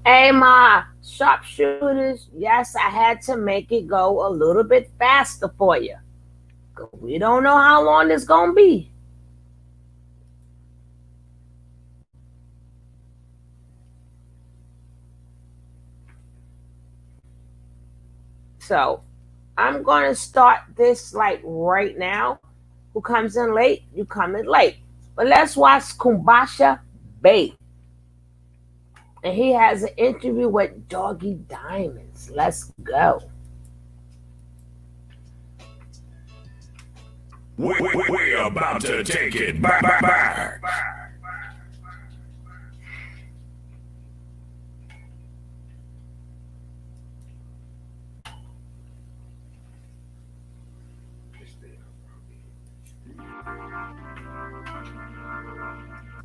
Hey, my sharpshooters, yes, I had to make it go a little bit faster for you. 'Cause we don't know how long it's going to be. So I'm going to start this like right now. Who comes in late? You come in late. But let's watch Kumbasha Bay. And he has an interview with Doggie Diamonds. Let's go. We're about to take it back.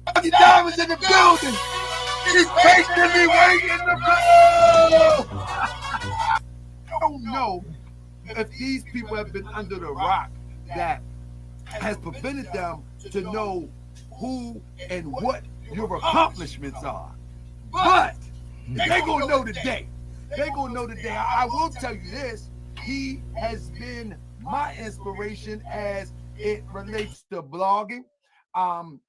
Doggy Diamonds in the building. He's patiently waiting to blow. I don't know if these people have been under the rock that has prevented them to know who and what your accomplishments are. But they gonna know today. They gonna know today. I will tell you this. He has been my inspiration as it relates to blogging.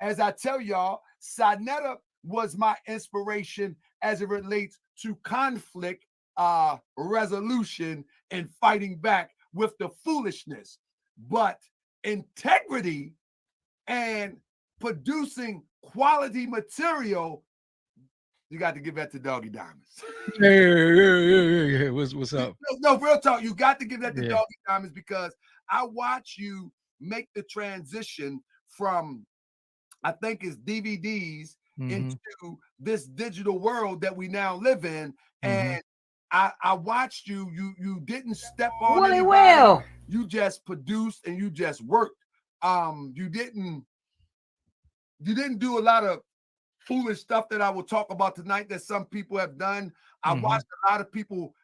As I tell y'all, Sinetta was my inspiration as it relates to conflict resolution and fighting back with the foolishness. But integrity and producing quality material, you got to give that to Doggy Diamonds. Yeah. What's up? No, real talk. You got to give that to Doggy Diamonds because I watch you make the transition from, I think it's DVDs into this digital world that we now live in. And I watched you. You didn't step on Willie anybody. Will. You just produced and you just worked. You didn't do a lot of foolish stuff that I will talk about tonight that some people have done. I watched a lot of people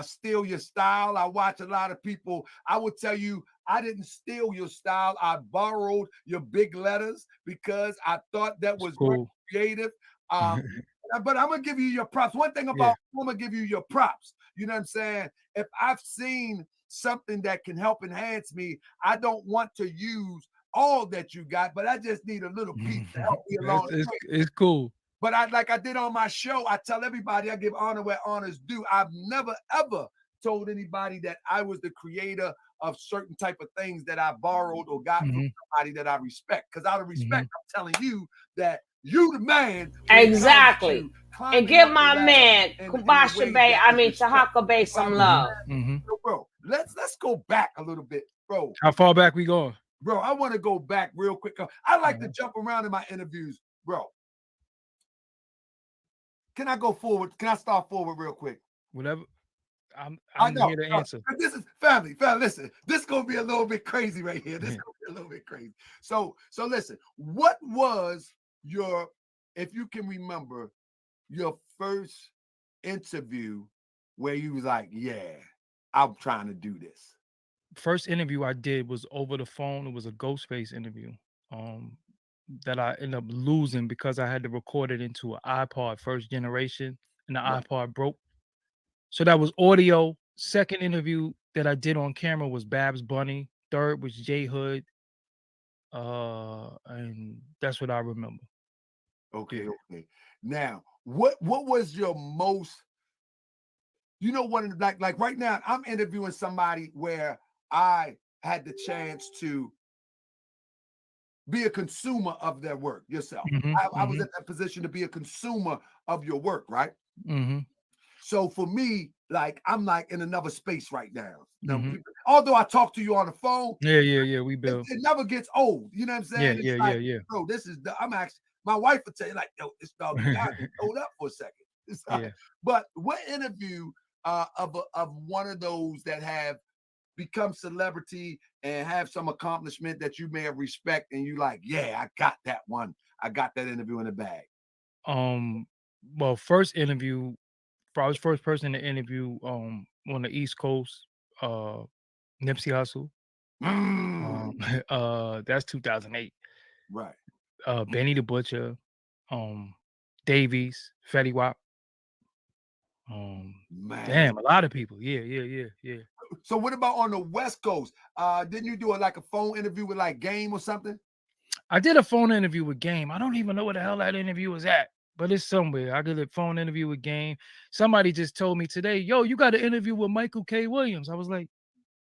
steal your style. I watch a lot of people. I would tell you, I didn't steal your style. I borrowed your big letters because I thought that was very cool. creative. But I'm gonna give you your props. One thing about I'm gonna give you your props. You know what I'm saying? If I've seen something that can help enhance me, I don't want to use all that you got, but I just need a little piece to help me along. It's cool. But like I did on my show, I tell everybody I give honor where honor's due. I've never ever told anybody that I was the creator of certain type of things that I borrowed or got from somebody that I respect. Because out of respect, I'm telling you that you the man. Exactly. And give my man Kumbasha Bay, Taharka Bay some love. So, bro, let's go back a little bit, bro. How far back we going? Bro, I want to go back real quick. I like to jump around in my interviews, bro. Can I go forward? Can I start forward real quick? Whatever. I'm here to answer. This is family. Listen, this is gonna be a little bit crazy right here. This is gonna be a little bit crazy. So listen, what was your, if you can remember, your first interview where you was like, yeah, I'm trying to do this? First interview I did was over the phone. It was a Ghostface interview. That I ended up losing because I had to record it into an iPod first generation and the iPod broke. So that was audio. Second interview that I did on camera was Babs Bunny. Third was J Hood. And that's what I remember. Okay. Now, what was your most, one like right now, I'm interviewing somebody where I had the chance to be a consumer of their work yourself. I was in that position to be a consumer of your work, right? So for me, like I'm like in another space right now. Although I talk to you on the phone, we build. It never gets old. You know what I'm saying? Yeah. Bro, this is I'm actually, my wife would tell you like, yo, this dog got me. Hold up for a second. But what interview of one of those that have become celebrity and have some accomplishment that you may have respect and you like, yeah, I got that one. I got that interview in the bag. Well, first interview, I was first person to interview on the East Coast, Nipsey Hussle. That's 2008. Right. Benny the Butcher, Davies, Fetty Wap. Man. Damn, a lot of people. Yeah. So what about on the West Coast? Didn't you do like a phone interview with like Game or something? I did a phone interview with Game. I don't even know where the hell that interview was at, but it's somewhere. I did a phone interview with Game. Somebody just told me today, yo, you got an interview with Michael K. Williams. I was like,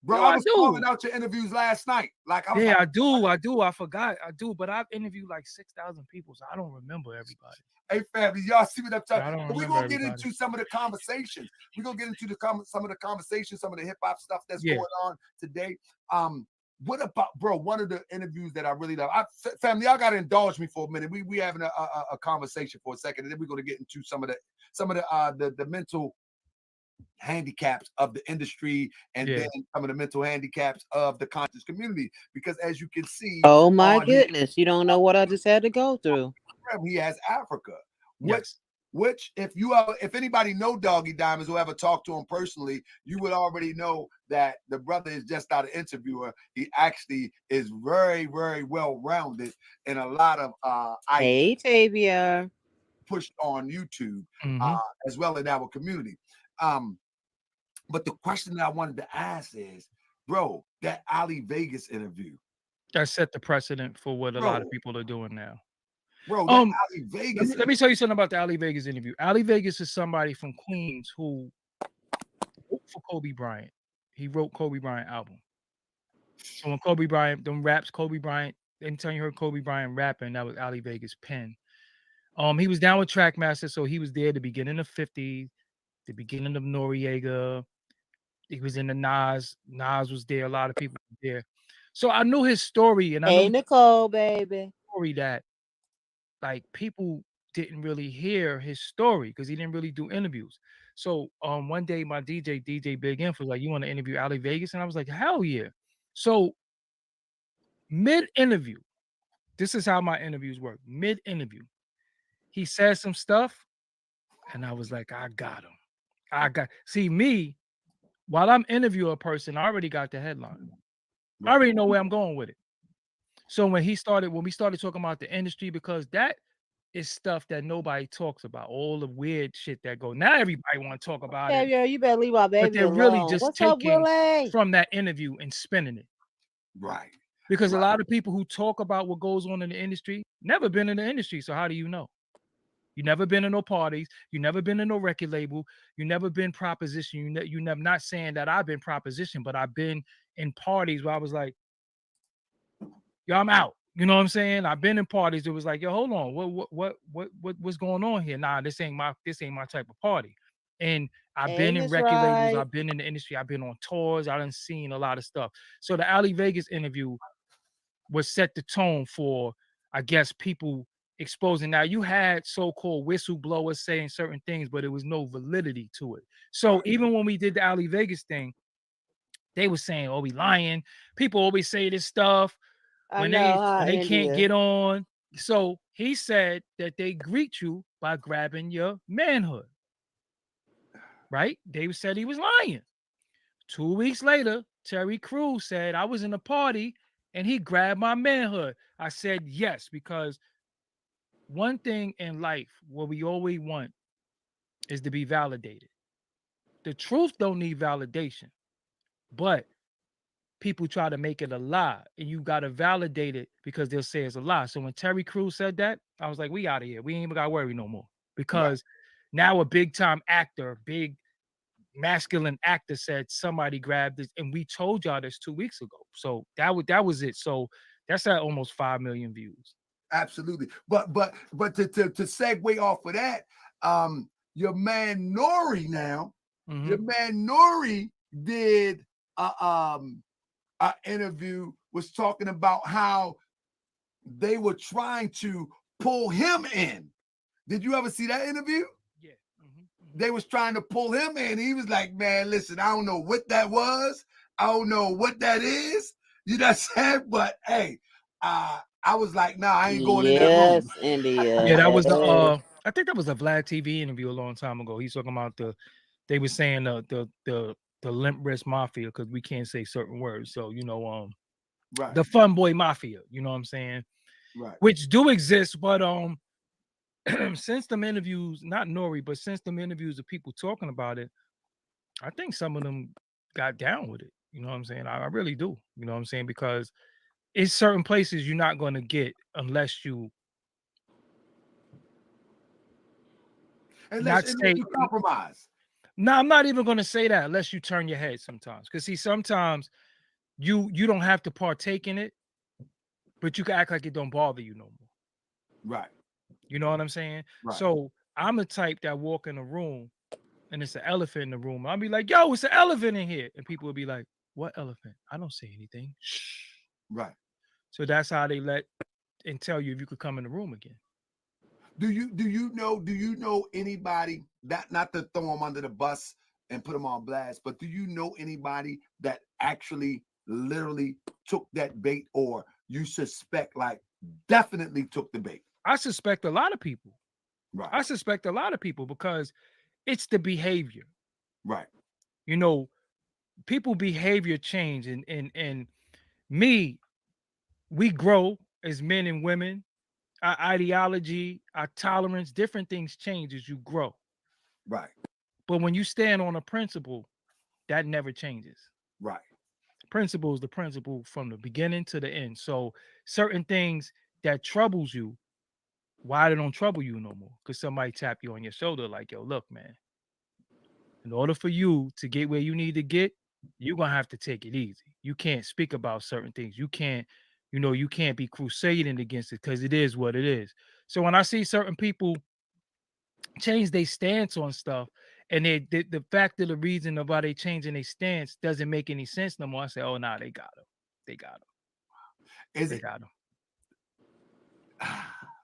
bro, yo, I I was calling do. out your interviews last night. Like I was Yeah, like, I do. I forgot. I do, but I've interviewed like 6,000 people, so I don't remember everybody. hey family, y'all see what I'm Yeah, talking. I don't But we're remember gonna get everybody. into some of the conversations. We're gonna get into some of the conversations, some of the hip hop stuff that's Yeah. going on today. What about, bro? One of the interviews that I really love. Family, y'all gotta indulge me for a minute. We having a conversation for a second, and then we're gonna get into some of the mental handicaps of the industry, and Yeah. then some of the mental handicaps of the conscious community. Because as you can see, Oh my on his goodness, you don't know what I just had to go through. program, he has Africa. Yes. Which if anybody know Doggy Diamonds or ever talked to him personally, you would already know that the brother is just not an interviewer. He actually is very, very well rounded in a lot of ideas Hey, Tavia. pushed on YouTube, Mm-hmm. as well in our community. But the question that I wanted to ask is, bro, that Ali Vegas interview, That set the precedent for what a lot of bro, people are doing now. that Um, Ali let Vegas, me tell you something about the Ali Vegas interview. Ali Vegas is somebody from Queens who wrote for Kobe Bryant. He wrote Kobe Bryant album. So when Kobe Bryant, them raps, Kobe Bryant, anytime you heard Kobe Bryant rapping, that was Ali Vegas pen. He was down with Trackmaster, so he was there at the beginning of 50, the beginning of Noriega. He was in the Nas. Nas was there. A lot of people were there. So I knew his story, and I Hey, knew Nicole, baby. story that like people didn't really hear his story because he didn't really do interviews. So one day my DJ Big Inf was like, "You want to interview Ali Vegas?" And I was like, "Hell yeah!" So mid interview, this is how my interviews work. Mid interview, he said some stuff, and I was like, "I got him. See me while I'm interviewing a person. I already got the headline. I already know where I'm going with it." So when we started talking about the industry, because that is stuff that nobody talks about, all the weird shit that go. Now everybody want to talk about it, Tavia, you better leave our but baby they're really alone. just What's up, taking Willie? from that interview and spinning it. right? Because a lot of people who talk about what goes on in the industry never been in the industry. So how do you know? You never been in no parties. You never been in no record label. You never been proposition. You never, not saying that I've been proposition, but I've been in parties where I was like, yo, I'm out. You know what I'm saying? I've been in parties. It was like, yo, hold on, what's going on here? Nah, this ain't my type of party. And I've Hey, been in Miss record labels. Right. I've been in the industry. I've been on tours. I done seen a lot of stuff. So the Ali Vegas interview was set the tone for, I guess, people exposing. Now you had so-called whistleblowers saying certain things, but it was no validity to it. So even when we did the Ali Vegas thing, they were saying, "Oh, we lying." People always say this stuff I know, huh, when they can't India? get on. So he said that they greet you by grabbing your manhood. Right? Dave said he was lying. 2 weeks later, Terry Crews said I was in a party and he grabbed my manhood. I said yes, because one thing in life what we always want is to be validated. The truth don't need validation, but people try to make it a lie, and you got to validate it because they'll say it's a lie. So when Terry Crews said that, I was like, we out of here. We ain't even got to worry no more, because now a big time actor, big masculine actor said somebody grabbed this, and we told y'all this 2 weeks ago. So that was it. So that's at almost 5 million views. Absolutely. But to segue off of that, your man Nori now, your man Nori did an interview, was talking about how they were trying to pull him in. Did you ever see that interview? Yeah. They was trying to pull him in. He was like, man, listen, I don't know what that was. I don't know what that is. You know what I'm saying? But hey, I was like, nah, I ain't going in that room. Yes, India. Yeah, that was the Hey. I think that was a Vlad TV interview a long time ago. He's talking about they were saying the limp wrist mafia, because we can't say certain words. So, Right. the fun boy mafia, you know what I'm saying? Right. Which do exist, but since them interviews, not Nori, but since them interviews of people talking about it, I think some of them got down with it. You know what I'm saying? I really do. You know what I'm saying? Because it's certain places you're not going to get unless you not Unless say. you compromise. No, I'm not even going to say that unless you turn your head sometimes. Because see, sometimes you don't have to partake in it, but you can act like it don't bother you no more. Right. You know what I'm saying? Right. So I'm the type that walk in a room and it's an elephant in the room. I'll be like, yo, it's an elephant in here. And people will be like, what elephant? I don't say anything. Shh. Right. So that's how they let and tell you if you could come in the room again. Do you know anybody that, not to throw them under the bus and put them on blast, but do you know anybody that actually literally took that bait, or you suspect like definitely took the bait? I suspect a lot of people. Right. I suspect a lot of people because it's the behavior. Right. You know, people behavior change and me, we grow as men and women. Our ideology, our tolerance, different things change as you grow. Right. But when you stand on a principle, that never changes. Right. Principle is the principle from the beginning to the end. So certain things that troubles you, why they don't trouble you no more? Because somebody tap you on your shoulder like, yo, look, man, in order for you to get where you need to get, you're gonna have to take it easy. You can't speak about certain things. You can't, you can't be crusading against it because it is what it is. So when I see certain people change their stance on stuff, and the fact of the reason of why they changing their stance doesn't make any sense no more. I say, oh nah, they got him. They got him. Is They it? got him.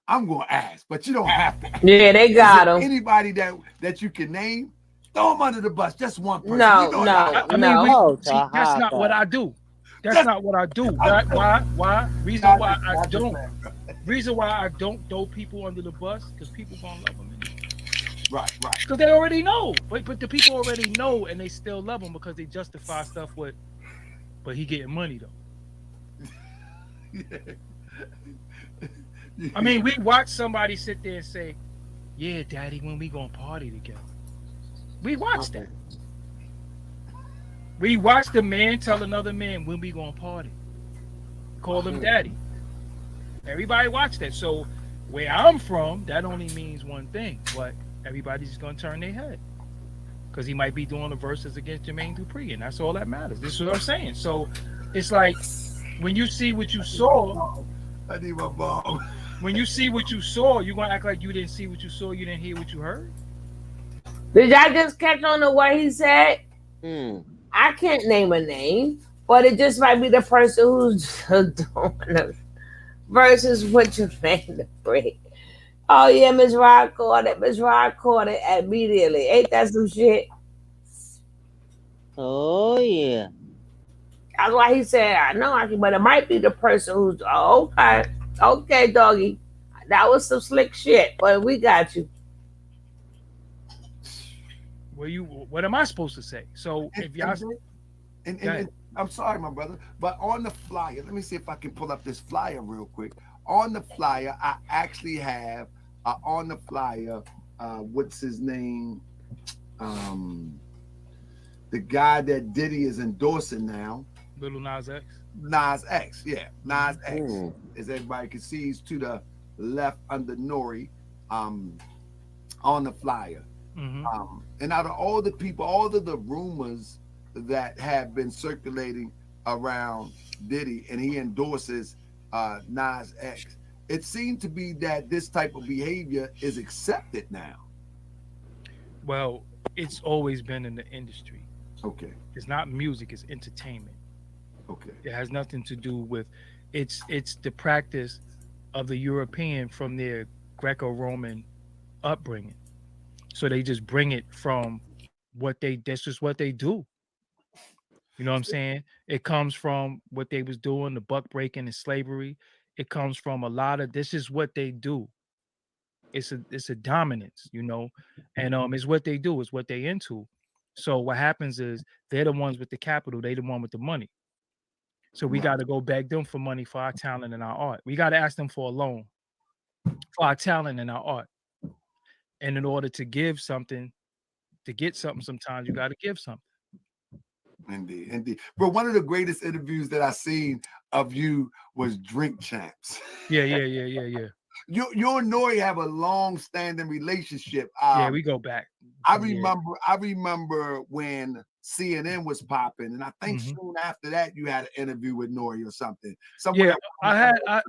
I'm gonna ask, but you don't have to. Yeah, they Is got there him. anybody that you can name? Throw them under the bus. Just one person. You No, know that. no, I mean, no. Oh, see, that's not what taharka. I do. That's Just not what I do. Why? Reason why I don't. Reason why I don't throw people under the bus because people gonna love them anyway. Right. Right. Because they already know. But the people already know and they still love him because they justify stuff with, but he getting money though. I mean, we watch somebody sit there and say, yeah, daddy, when we gonna party together. We watch that. We watch the man tell another man when we gonna party. Call him daddy. Everybody watch that. So where I'm from, that only means one thing, but everybody's just gonna turn their head. Because he might be doing the verses against Jermaine Dupri, and that's all that matters. This is what I'm saying. So it's like when you see what you saw, I need my ball. when you see what you saw, you're gonna act like you didn't see what you saw, you didn't hear what you heard. Did y'all just catch on to what he said? Mm. I can't name a name, but it just might be the person who's doing it versus what you made the break. Oh yeah, Miss Rod caught it. Miss Rod caught it immediately. Ain't that some shit? Oh, yeah. That's why he said, I know, but it might be the person who's, oh, okay, okay, doggy. That was some slick shit, but we got you. What am I supposed to say? So if y'all And I'm sorry, my brother, but on the flyer, let me see if I can pull up this flyer real quick. On the flyer, I actually have on the flyer, what's his name? The guy that Diddy is endorsing now. Little Nas X. Nas X, yeah. Nas X. Mm. As everybody can see, he's to the left under Nori on the flyer. Mm-hmm. And out of all the people, all of the rumors that have been circulating around Diddy, and he endorses Nas X, it seemed to be that this type of behavior is accepted now. Well, it's always been in the industry. Okay. It's not music, it's entertainment. Okay. It has nothing to do with it's the practice of the European from their Greco-Roman upbringing. So they just bring it from that's just what they do. You know what I'm saying? It comes from what they was doing, the buck breaking and slavery. It comes from a lot of this is what they do. It's a dominance, and it's what they do, it's what they into. So what happens is they're the ones with the capital, they the one with the money. So we Right. got to go beg them for money for our talent and our art. We got to ask them for a loan for our talent and our art. And in order to give something, to get something, sometimes you got to give something. Indeed, indeed. But one of the greatest interviews that I seen of you was Drink Champs. Yeah. You and Nori have a long-standing relationship. Yeah, we go back. I remember when CNN was popping, and I think soon after that you had an interview with Nori or something. Yeah,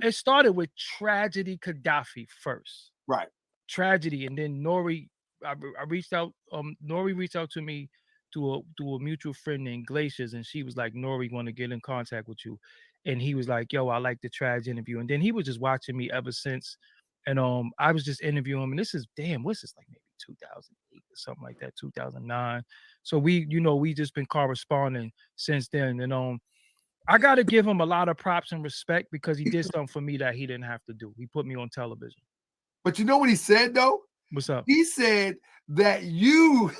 it started with Tragedy Gaddafi first. Right. Tragedy, and then Nori. I reached out. Nori reached out to me through a mutual friend named Glaciers, and she was like, "Nori want to get in contact with you," and he was like, "Yo, I like the Tragedy interview," and then he was just watching me ever since, and I was just interviewing him, and this is what's this, like maybe 2008 or something like that, 2009. So we just been corresponding since then, and I got to give him a lot of props and respect because he did something for me that he didn't have to do. He put me on television. But you know what he said, though? What's up? He said that you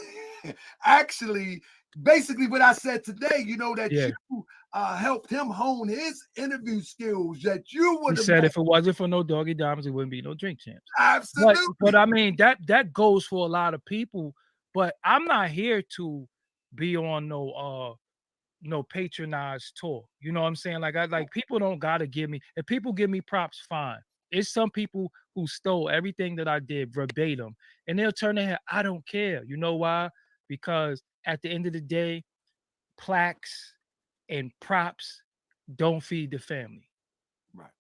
actually, basically what I said today, that you helped him hone his interview skills, that you would have said if it wasn't for no Doggie Diamonds, it wouldn't be no Drink Champs. Absolutely. But I mean, that goes for a lot of people, but I'm not here to be on no patronized tour. You know what I'm saying? Like people don't gotta give me, if people give me props, fine. It's some people who stole everything that I did verbatim and they'll turn their head. I don't care. You know why? Because at the end of the day, plaques and props don't feed the family. Right.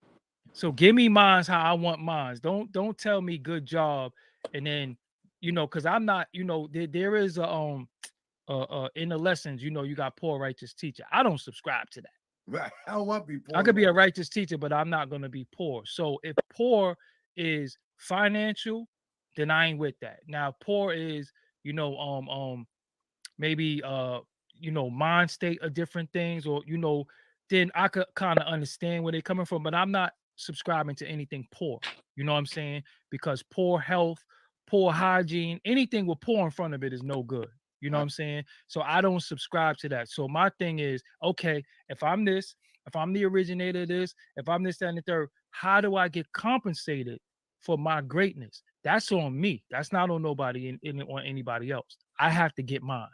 So give me mines how I want mines. Don't tell me good job. And then, because I'm not, there is in the lessons, you got poor righteous teacher. I don't subscribe to that. Right. I don't want to be poor. I could be a righteous teacher, but I'm not going to be poor. So if poor is financial, then I ain't with that. Now, poor is, maybe mind state of different things, or then I could kind of understand where they're coming from, but I'm not subscribing to anything poor. You know what I'm saying? Because poor health, poor hygiene, anything with poor in front of it is no good. You know what I'm saying? So I don't subscribe to that. So my thing is, okay, if I'm the originator of this, if I'm this, that, and the third, how do I get compensated for my greatness? That's on me. That's not on nobody on anybody else. I have to get mine.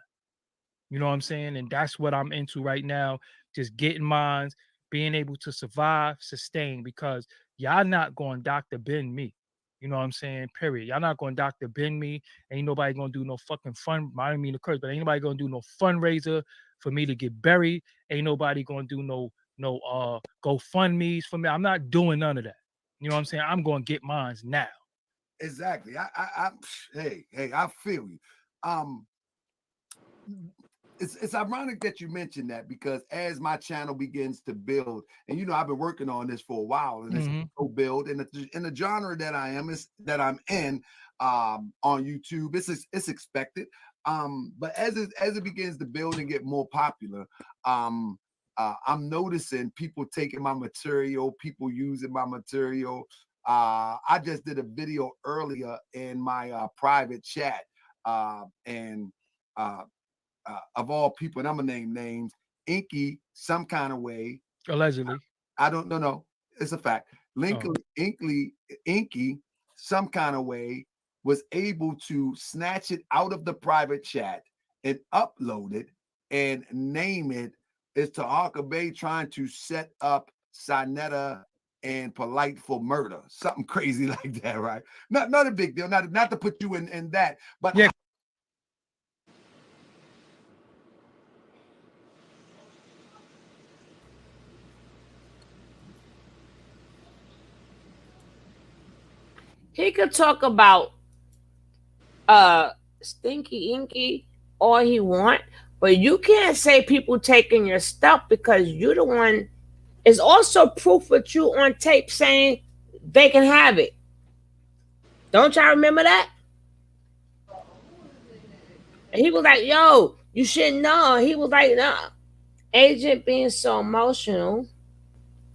You know what I'm saying? And that's what I'm into right now. Just getting mines, being able to survive, sustain, because y'all not going Dr. Ben me. You know what I'm saying? Period. Y'all not going Dr. Ben me. Ain't nobody going to do no fucking fun. I don't mean to curse, but ain't nobody going to do no fundraiser for me to get buried. Ain't nobody going to do no GoFundMe's for me. I'm not doing none of that. You know what I'm saying? I'm going to get mines now. Exactly. Hey, I feel you. It's ironic that you mentioned that, because as my channel begins to build, and I've been working on this for a while, and it's build in the genre that I'm in on YouTube, it's expected. But as it begins to build and get more popular, I'm noticing people taking my material, people using my material. I just did a video earlier in my private chat, and of all people, and I'm gonna name names, Inky, some kind of way. Allegedly. I don't know. It's a fact. Inky, some kind of way, was able to snatch it out of the private chat and upload it and name it as Taharka Bay trying to set up Sinetta and Polite for murder. Something crazy like that, right? Not a big deal. Not to put you in that, but yeah. He could talk about Stinky Inky all he want, but you can't say people taking your stuff, because you're the one. It's also proof with you on tape saying they can have it. Don't y'all remember that? And he was like, yo, you shouldn't know. He was like, no. Agent being so emotional,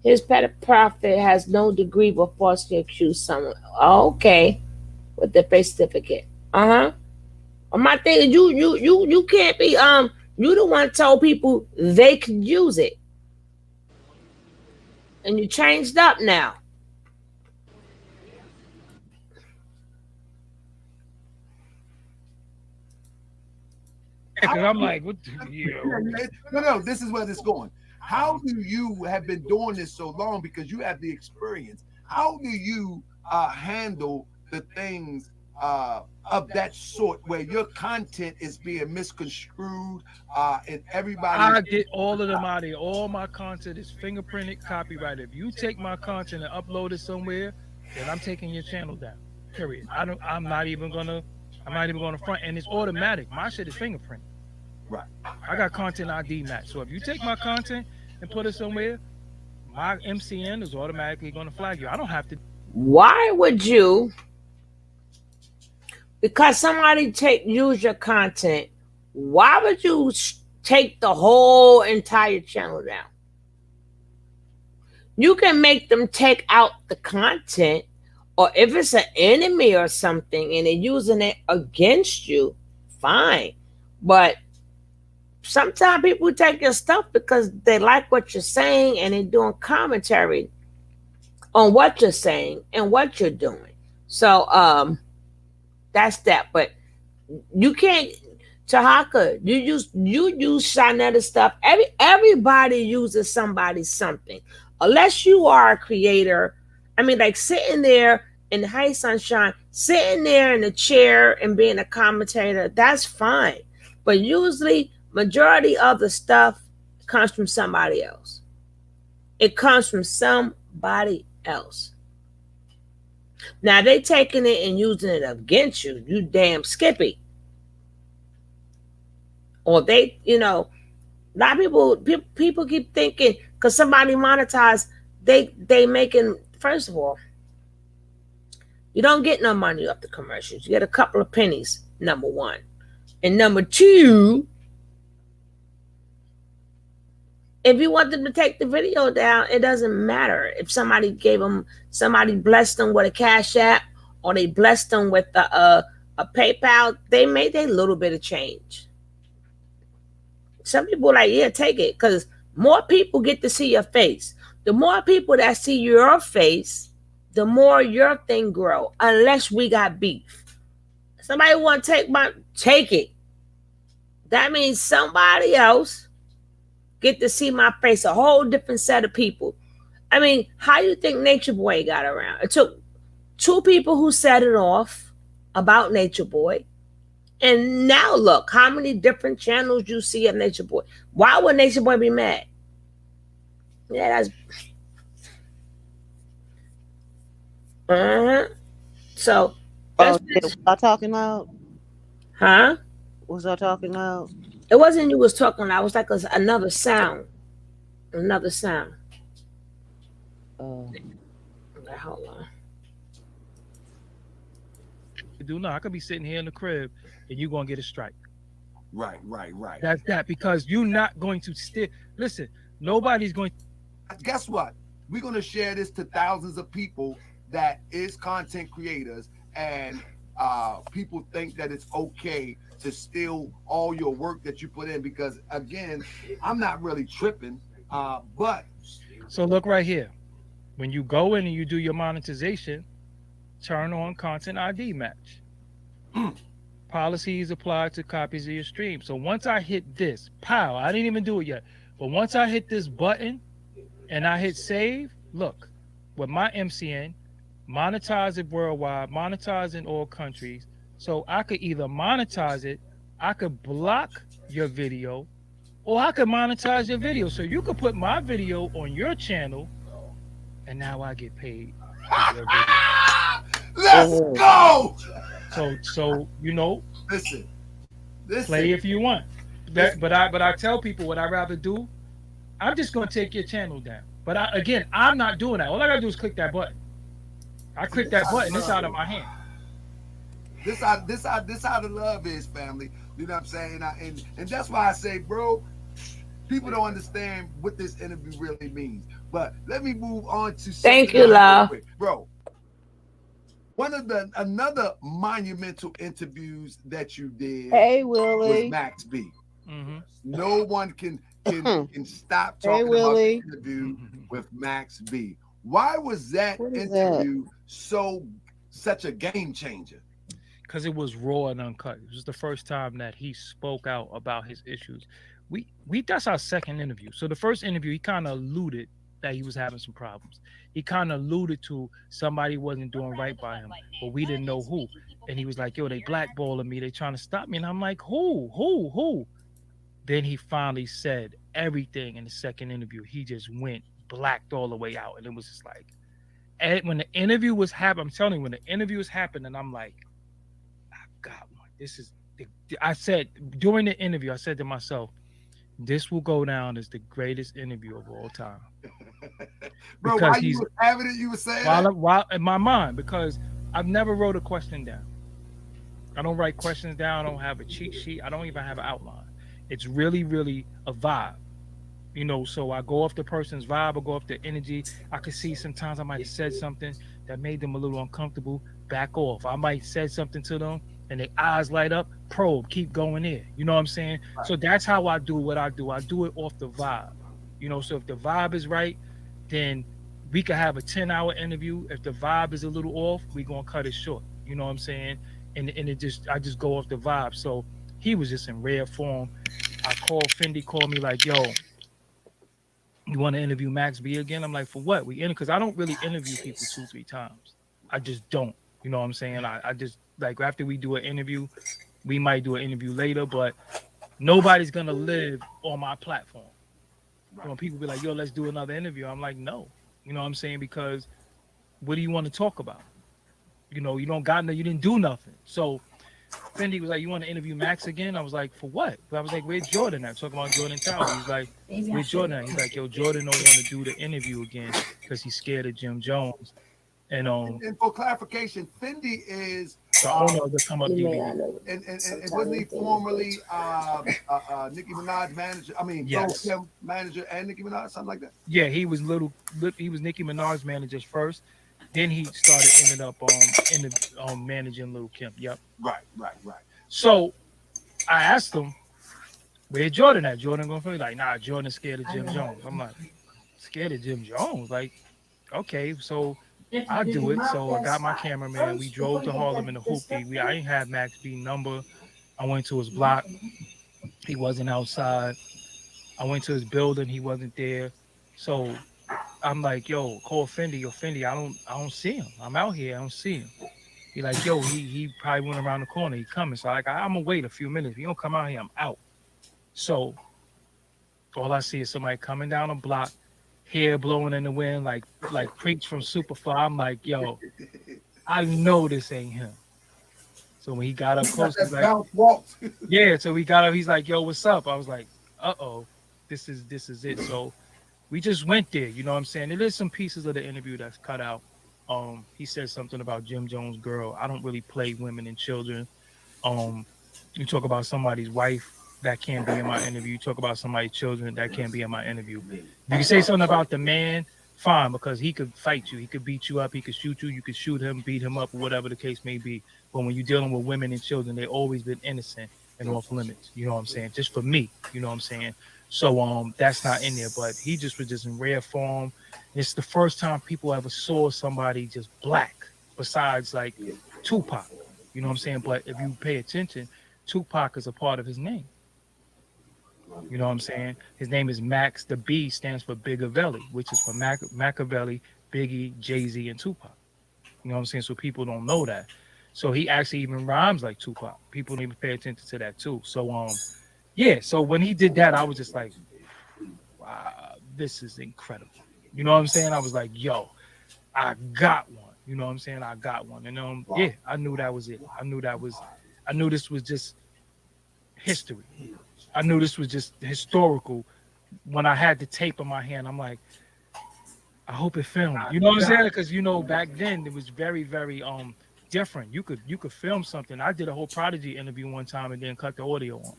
his petty profit has no degree but falsely accused someone. Okay. With the birth certificate. My thing is, you can't be you the one told people they can use it. And you changed up now. Because I'm like, what? No. This is where it's going. How do you have been doing this so long because you have the experience? How do you handle the things of that sort where your content is being misconstrued and everybody? I get all of them out of here. All my content is fingerprinted, copyrighted. If you take my content and upload it somewhere, then I'm taking your channel down. Period. I'm not even gonna front, and it's automatic. My shit is fingerprinted. Right. I got content ID match. So if you take my content and put it somewhere, my MCN is automatically gonna flag you. I don't have to. Why would you? Because somebody use your content. Why would you take the whole entire channel down? You can make them take out the content, or if it's an enemy or something and they're using it against you, fine. But sometimes people take your stuff because they like what you're saying and they're doing commentary on what you're saying and what you're doing. So that's that. But you can't, Taharka, you use Shanetta stuff. Everybody uses somebody's something. Unless you are a creator. I mean, like sitting there in the high sunshine, sitting there in a chair and being a commentator, that's fine. But usually majority of the stuff comes from somebody else. It comes from somebody else. Now they taking it and using it against you, you damn Skippy. Or they, a lot of people keep thinking because somebody monetized, they making, first of all, you don't get no money off the commercials. You get a couple of pennies, number one. And number two, if you want them to take the video down, it doesn't matter. If somebody blessed them with a Cash App or they blessed them with a PayPal, they made a little bit of change. Some people are like, yeah, take it, because more people get to see your face. The more people that see your face, the more your thing grow, unless we got beef. Somebody want to take it. That means somebody else get to see my face, a whole different set of people. I mean, how you think Nature Boy got around? It took two people who set it off about Nature Boy. And now look, how many different channels you see of Nature Boy. Why would Nature Boy be mad? Yeah, that's... So... Was I talking loud? Huh? Was I talking loud? It wasn't you was talking loud. It was like another sound. Another sound. Okay, hold on. Do not. I could be sitting here in the crib and you're gonna get a strike. Right. That's that, because you're not going to still listen. Nobody's going. Guess what? We're gonna share this to thousands of people that is content creators, and people think that it's okay to steal all your work that you put in. Because again, I'm not really tripping. But so look right here. When you go in and you do your monetization, turn on content ID match. Policies apply to copies of your stream. So once I hit this, pow, I didn't even do it yet. But once I hit this button and I hit save, look, with my MCN, monetize it worldwide, monetize in all countries. So I could either monetize it, I could block your video, or I could monetize your video. So you could put my video on your channel, and now I get paid for your video. Let's go. So Listen. Play if you want. But I tell people what I'd rather do. I'm just gonna take your channel down. But I'm not doing that. All I gotta do is click that button. I click that button. It's out of my hand. This how the love is, family. You know what I'm saying? And that's why I say, bro, people don't understand what this interview really means. But let me move on to. Thank you, love. Bro. Another monumental interviews that you did, hey, Willie, was Max B. Mm-hmm. No one can stop talking about the interview with Max B. Why was that interview such a game changer? because it was raw and uncut. It was the first time that he spoke out about his issues. We That's our second interview. So the first interview, he kind of alluded that he was having some problems. He kind of alluded to somebody wasn't doing right by him, but we didn't know who. And he was like, "Yo, they blackballing me. They trying to stop me." And I'm like, Who?" Then he finally said everything in the second interview. He just went blacked all the way out, and it was just like, and when the interview was happening, I'm telling you, when the interview was happening, I'm like, I got one. This is I said during the interview, I said to myself, this will go down as the greatest interview of all time. Bro, Because while you he's was having it, you were saying that? while in my mind, because I've never wrote a question down. I don't write questions down, I don't have a cheat sheet, I don't even have an outline. It's really, really a vibe. So I go off the person's vibe, I go off the energy. I could see sometimes I might have said something that made them a little uncomfortable, back off. I might said something to them and their eyes light up, probe, keep going there. You know what I'm saying? So that's how I do what I do. I do it off the vibe. So if the vibe is right, then we could have a 10-hour interview. If the vibe is a little off, we're gonna cut it short. You know what I'm saying? And I just go off the vibe. So he was just in rare form. I called Fendi, called me like, yo, you want to interview Max B again? I'm like, for what? Because I don't really interview people 2-3 times. I just don't. You know what I'm saying? I just like after we do an interview, we might do an interview later, but nobody's gonna live on my platform. When people be like, yo, let's do another interview, I'm like, no. You know what I'm saying? Because what do you want to talk about? You don't got no, you didn't do nothing. So Fendi was like, "You want to interview Max again?" I was like, "For what?" I was like, "Where's Jordan at?" Talking about Jordan Tower. He's like, "Where's Jordan at?" He's like, "Yo, Jordan don't want to do the interview again because he's scared of Jim Jones." And And for clarification, Fendi is the owner of the Come Up DVD. and wasn't he formerly Nicki Minaj manager? I mean, Yes. Kim manager and Nicki Minaj, something like that. Yeah, he was Nicki Minaj's manager first. Then he ended up managing Lil Kim. Yep. Right. So I asked him, "Where Jordan at?" Jordan gonna feel like, "Nah, Jordan's scared of Jim Jones." I'm like, "Scared of Jim Jones?" Like, okay, so I do it. So I got my cameraman. We drove to Harlem in the hoopty. I ain't have Max B number. I went to his block. He wasn't outside. I went to his building. He wasn't there. So I'm like, "Yo, call Fendi. Yo, Fendi, I don't see him. I'm out here. I don't see him." He like, "Yo, he probably went around the corner. He coming." So I'm gonna wait a few minutes. If he don't come out here, I'm out. So all I see is somebody coming down the block, hair blowing in the wind, like Preach from Superfly. I'm like, "Yo, I know this ain't him." So when he got up close, he's like, Bounce walks. "Yeah." So he got up. He's like, "Yo, what's up?" I was like, "Uh-oh, this is it." So we just went there. You know what I'm saying? There is some pieces of the interview that's cut out. He said something about Jim Jones' girl. I don't really play women and children. Um, you talk about somebody's wife that can't be in my interview. You talk about somebody's children that can't be in my interview. If you say something about the man, fine, because he could fight you, he could beat you up, he could shoot you, you could shoot him, beat him up, or whatever the case may be. But when you're dealing with women and children, they've always been innocent and off limits. You know what I'm saying? Just for me, you know what I'm saying? So that's not in there. But he just was just in rare form. It's the first time people ever saw somebody just black, besides like Tupac. You know what I'm saying? But if you pay attention, Tupac is a part of his name. You know what I'm saying? His name is Max. The B stands for Bigavelli, which is for Machiavelli, Biggie, Jay-Z, and Tupac. You know what I'm saying? So people don't know that. So he actually even rhymes like Tupac. People don't even pay attention to that too. So yeah. So when he did that, I was just like, wow, this is incredible. You know what I'm saying? I was like, yo, I got one. You know what I'm saying? I got one. And yeah, I knew that was it. I knew this was just history. I knew this was just historical. When I had the tape in my hand, I'm like, I hope it filmed. You know what I'm saying? Because back then it was very, very different. You could film something. I did a whole Prodigy interview one time and then cut the audio on.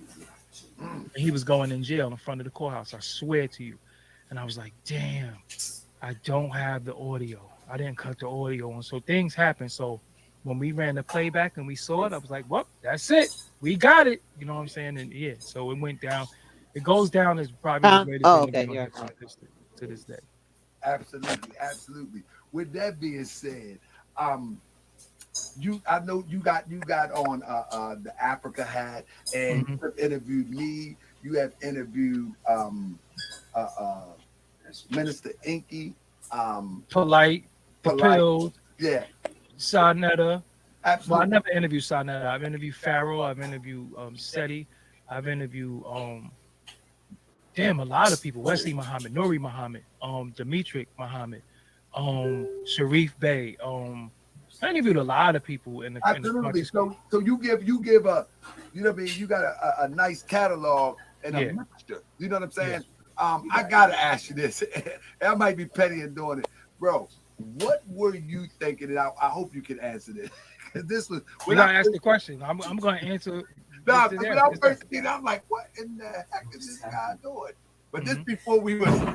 And he was going in jail in front of the courthouse. I swear to you. And I was like, damn, I don't have the audio. I didn't cut the audio on. So things happen. So when we ran the playback and we saw it, I was like, well, that's it. We got it. You know what I'm saying? And yeah, so it went down. It goes down as probably the greatest interview in hip-hop history to this day. Absolutely. With that being said, I know you got on the Africa hat, and Hmm. you have interviewed me. You have interviewed uh, uh, Minister Inky, Polite, the Polite. pills, Yeah, Sarnetta. Well, I absolutely. never interviewed Sarnetta. I've interviewed Pharaoh. I've interviewed Seti. I've interviewed damn, a lot of people. Wesley Muhammad, Nuri Muhammad, Dimitri Muhammad, Sharif Bey. I interviewed a lot of people in the Absolutely. conscious space. So you give a, you know what I mean, you got a nice catalog and a Yeah, mixture. You know what I'm yeah. saying? I gotta ask you this. I might be petty in doing it, bro. What were you thinking? And I hope you can answer this. Because this was You when I gotta ask the first, question. I'm gonna answer nah, just this 'cause when I answer. It's first that. seen it, I'm like, what in the heck is this guy doing? But this Hmm. before we was Hmm.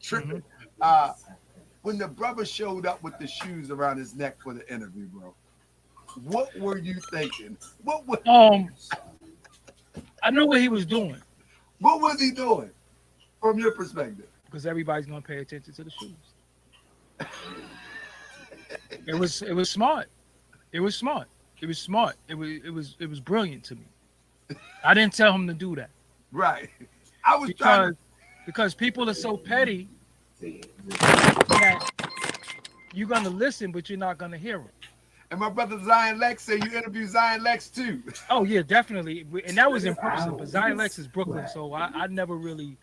tripping. When the brother showed up with the shoes around his neck for the interview, bro, what were you thinking? Um, I know what he was doing What was he doing from your perspective? because everybody's gonna pay attention to the shoes. It was smart. It was smart. It was smart. It was brilliant to me. I didn't tell him to do that Right. I was trying to, because people are so petty that you're gonna listen, but you're not gonna hear them. and my brother Zion Lex said you interviewed Zion Lex too. Oh yeah, definitely, and that was in person. But Zion Lex is Brooklyn, so I never really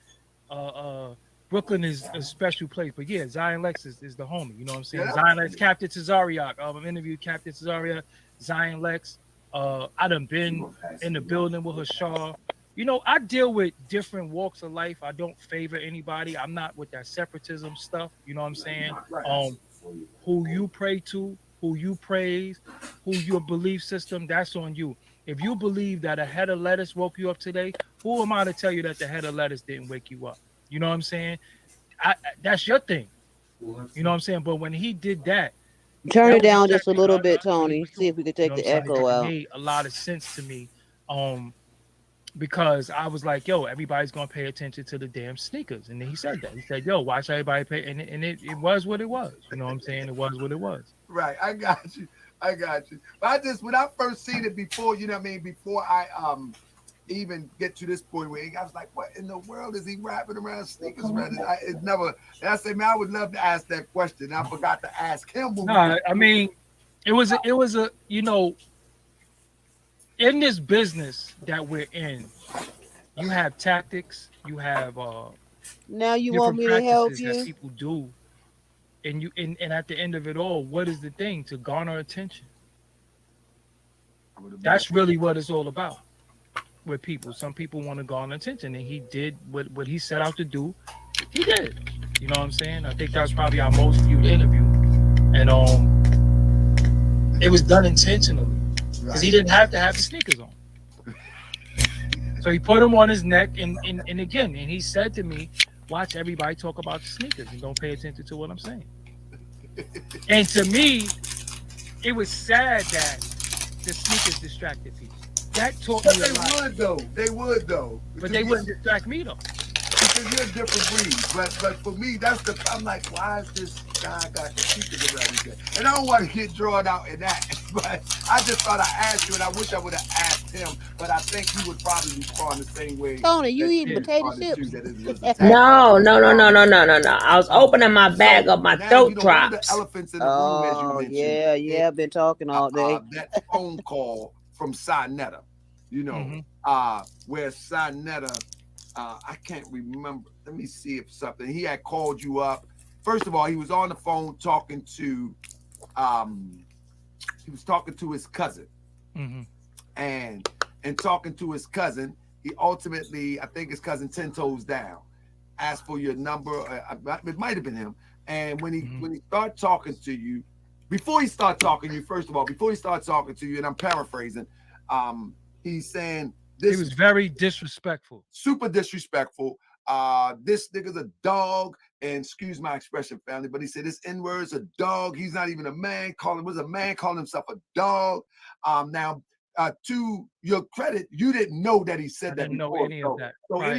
Brooklyn is a special place. But yeah, Zion Lex is the homie. You know what I'm saying? Yeah. Zion Lex, Captain Tazariak. I've interviewed Captain Tazariak, Zion Lex. I done been in the building with Hashar. You know, I deal with different walks of life. I don't favor anybody. I'm not with that separatism stuff. You know what I'm saying? Um, who you pray to, who you praise, who your belief system, that's on you. If you believe that a head of lettuce woke you up today, who am I to tell you that the head of lettuce didn't wake you up? You know what I'm saying? That's your thing. You know what I'm saying? But when he did that, Turn that it was a down check just a to the little bit, gut really Tony. See true. if we could You take know what I'm the saying? echo It out. made a lot of sense to me. Because I was like, yo, everybody's gonna pay attention to the damn sneakers. And then he said that. He said, yo, watch everybody pay. And it was what it was. You know what I'm saying? It was what it was. Right. I got you. I got you. But I just when I first seen it before, you know what I mean, before I even get to this point where I was like, what in the world is he wrapping around sneakers around? It never and I said, man, I would love to ask that question. I forgot to ask him when we No, I mean, it was a in this business that we're in, you have tactics, you have Now you want different me to help practices that you? people do, and at the end of it all, what is the thing to garner attention? I would have been That's really what it's all about with people. Some people want to garner attention, and he did what he set out to do. He did. You know what I'm saying? I think that was probably our most viewed interview, and it was done intentionally because he didn't have to have the sneakers on. So he put them on his neck, and again, and he said to me, "Watch everybody talk about the sneakers and don't pay attention to what I'm saying." And to me, it was sad that the sneakers distracted people. That taught But me a lot, they would though. but they wouldn't distract me though. Because you're a different breed. But for me, I'm like, why is this guy got the secret around his head? And I don't want to get drawn out in that. But I just thought I asked you, and I wish I would have asked him. But I think he would probably respond the same way Tony, you that eating you Yeah. potato responded to, chips? that it was attacked. No, no, no, no, Um, no, no, no, no. I was opening my bag so of my now throat one of the drops. elephants in the room, as you Oh mentioned, yeah, yeah. Been talking all day. that phone call from Sinetta, you know, Hmm. where Sinetta, I can't remember. Let me see if something he had called you up. First of all, he was on the phone talking to, um, he was talking to his cousin, Hmm. and talking to his cousin, he ultimately, I think his cousin 10 toes down, asked for your number. It might have been him. And when Hmm. he started talking to you, before he started talking to you, first of all, before he started talking to you, and I'm paraphrasing, he's saying He this was is very disrespectful. super disrespectful. This nigga's a dog, and excuse my expression, family, but he said this N-word's a dog. He's not even a man. Was a man calling himself a dog. Now, to your credit, you didn't know that he I said that didn't know before. any of So, that so prior.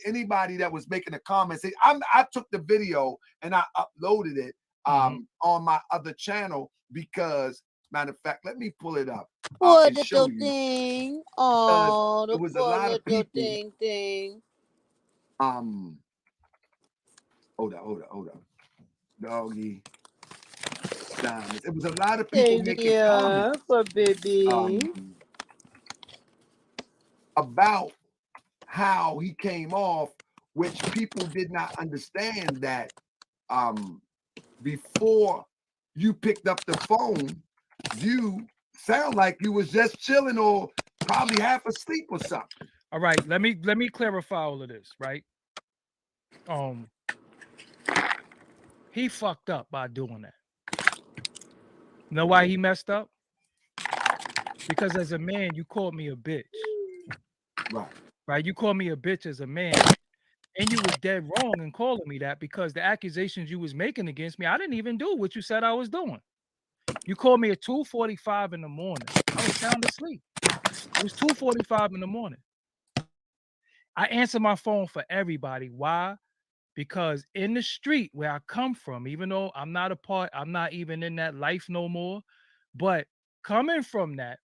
anybody that was making a comment, say, I took the video and I uploaded it Hmm. on my other channel because Matter of fact, let me pull it up Poor and show little you thing. because Oh, it the was a poor lot of little people. thing. Um, hold up, doggy diamonds. It was a lot of people making Yeah, comments poor baby. um about how he came off, which people did not understand that um before you picked up the phone, you sound like you was just chilling or probably half asleep or something. All right, let me clarify all of this, right? Um, he fucked up by doing that. Know why he messed up? Because as a man, you called me a bitch, Right. right? You called me a bitch as a man, and you was dead wrong in calling me that because the accusations you was making against me, I didn't even do what you said I was doing. You called me at 2:45 in the morning. I was sound asleep. It was 2:45 in the morning. I answer my phone for everybody. Why? Because in the street where I come from, even though I'm not even in that life no more, but coming from that,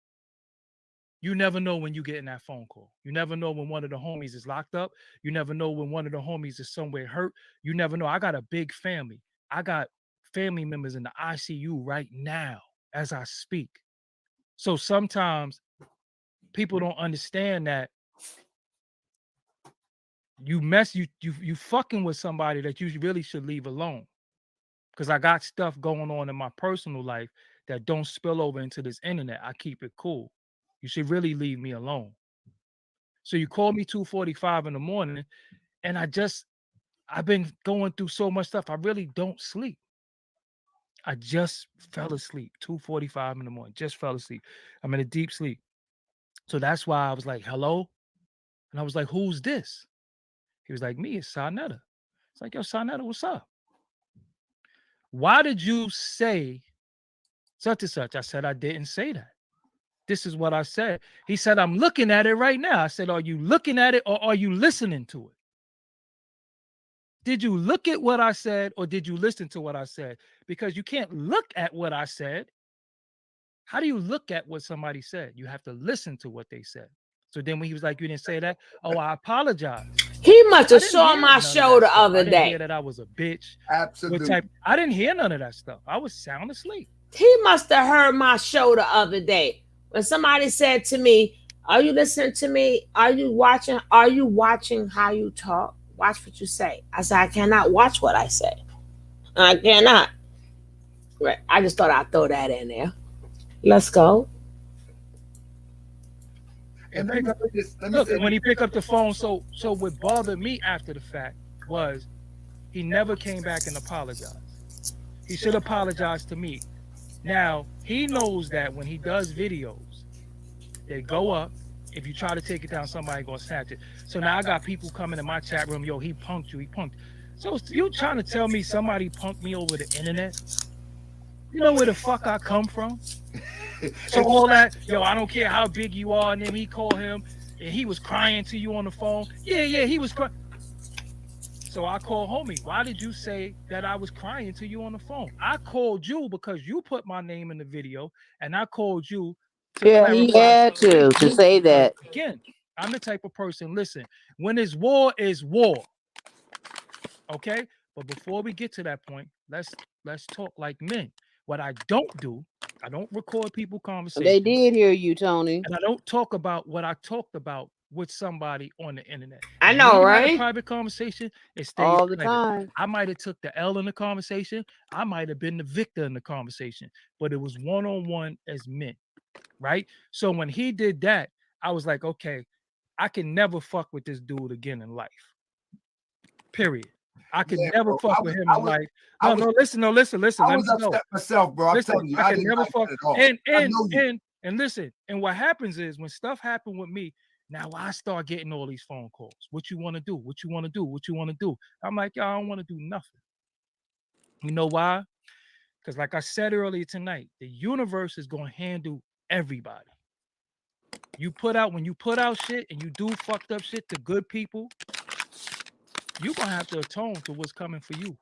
you never know when you get in that phone call. You never know when one of the homies is locked up. You never know when one of the homies is somewhere hurt. You never know. I got a big family. I got family members in the ICU right now as I speak. So sometimes people don't understand that you fucking with somebody that you really should leave alone. Because I got stuff going on in my personal life that don't spill over into this internet. I keep it cool. You should really leave me alone. So you call me 2:45 in the morning, and I've been going through so much stuff. I really don't sleep. I just fell asleep 2:45 in the morning. Just fell asleep. I'm in a deep sleep. So that's why I was like, hello. And I was like, who's this? He was like, me, it's Sarnetta. It's like, yo, Sarnetta, what's up? Why did you say such and such? I said, I didn't say that. This is what I said. He said, I'm looking at it right now. I said, are you looking at it or are you listening to it? Did you look at what I said or did you listen to what I said? Because you can't look at what I said. How do you look at what somebody said? You have to listen to what they said. So then when he was like, you didn't say that, oh, I apologize. He must I have didn't saw hear my none of show that the stuff. I other didn't hear day. that I was a bitch. What Absolutely. type? I didn't hear none of that stuff. I was sound asleep. He must have heard my show the other day when somebody said to me, "Are you listening to me? Are you watching? Are you watching how you talk? Watch what you say." I said, "I cannot watch what I say. I cannot." Right. I just thought I'd throw that in there. Let's go. And And let pick me up say this. Let me look, say and when this. he picked up the phone, so what bothered me after the fact was he never came back and apologized. He should apologize to me. Now he knows that when he does videos, they go up. If you try to take it down, somebody gonna snatch it. So now I got people coming in my chat room. Yo, he punked you. He punked. So you trying to tell me somebody punked me over the internet? You know where the fuck I come from? So all that, yo, I don't care how big you are. And then he called him and he was crying to you on the phone. Yeah, he was crying. So I called homie. Why did you say that I was crying to you on the phone? I called you because you put my name in the video, and I called you to Yeah, he clarify had to situations say because that. again, I'm the type of person. Listen, when it's war, is war. Okay, but before we get to that point, let's talk like men. What I don't do, I don't record people They conversations. did hear you, Tony. And I don't talk about what I talked about with somebody on the internet. I If me and know, you had a right? private conversation, it stays All the private. time. I might have took the L in the conversation. I might have been the victor in the conversation, but it was one on one as men, right? So when he did that, I was like, okay, I can never fuck with this dude again in life. Period. I could Yeah, never bro. fuck with him in life. No, no, listen, no, listen, listen. I Let was me go. upset myself, bro. I'm Listen, telling you, I I can didn't never like fuck. that at all. And I and know you. and listen. And what happens is when stuff happened with me, now I start getting all these phone calls. What you want to do? What you want to do? What you want to do? I'm like, yo, I don't want to do nothing. You know why? Because like I said earlier tonight, the universe is gonna handle everybody. When you put out shit and you do fucked up shit to good people, you gonna have to atone to what's coming for you.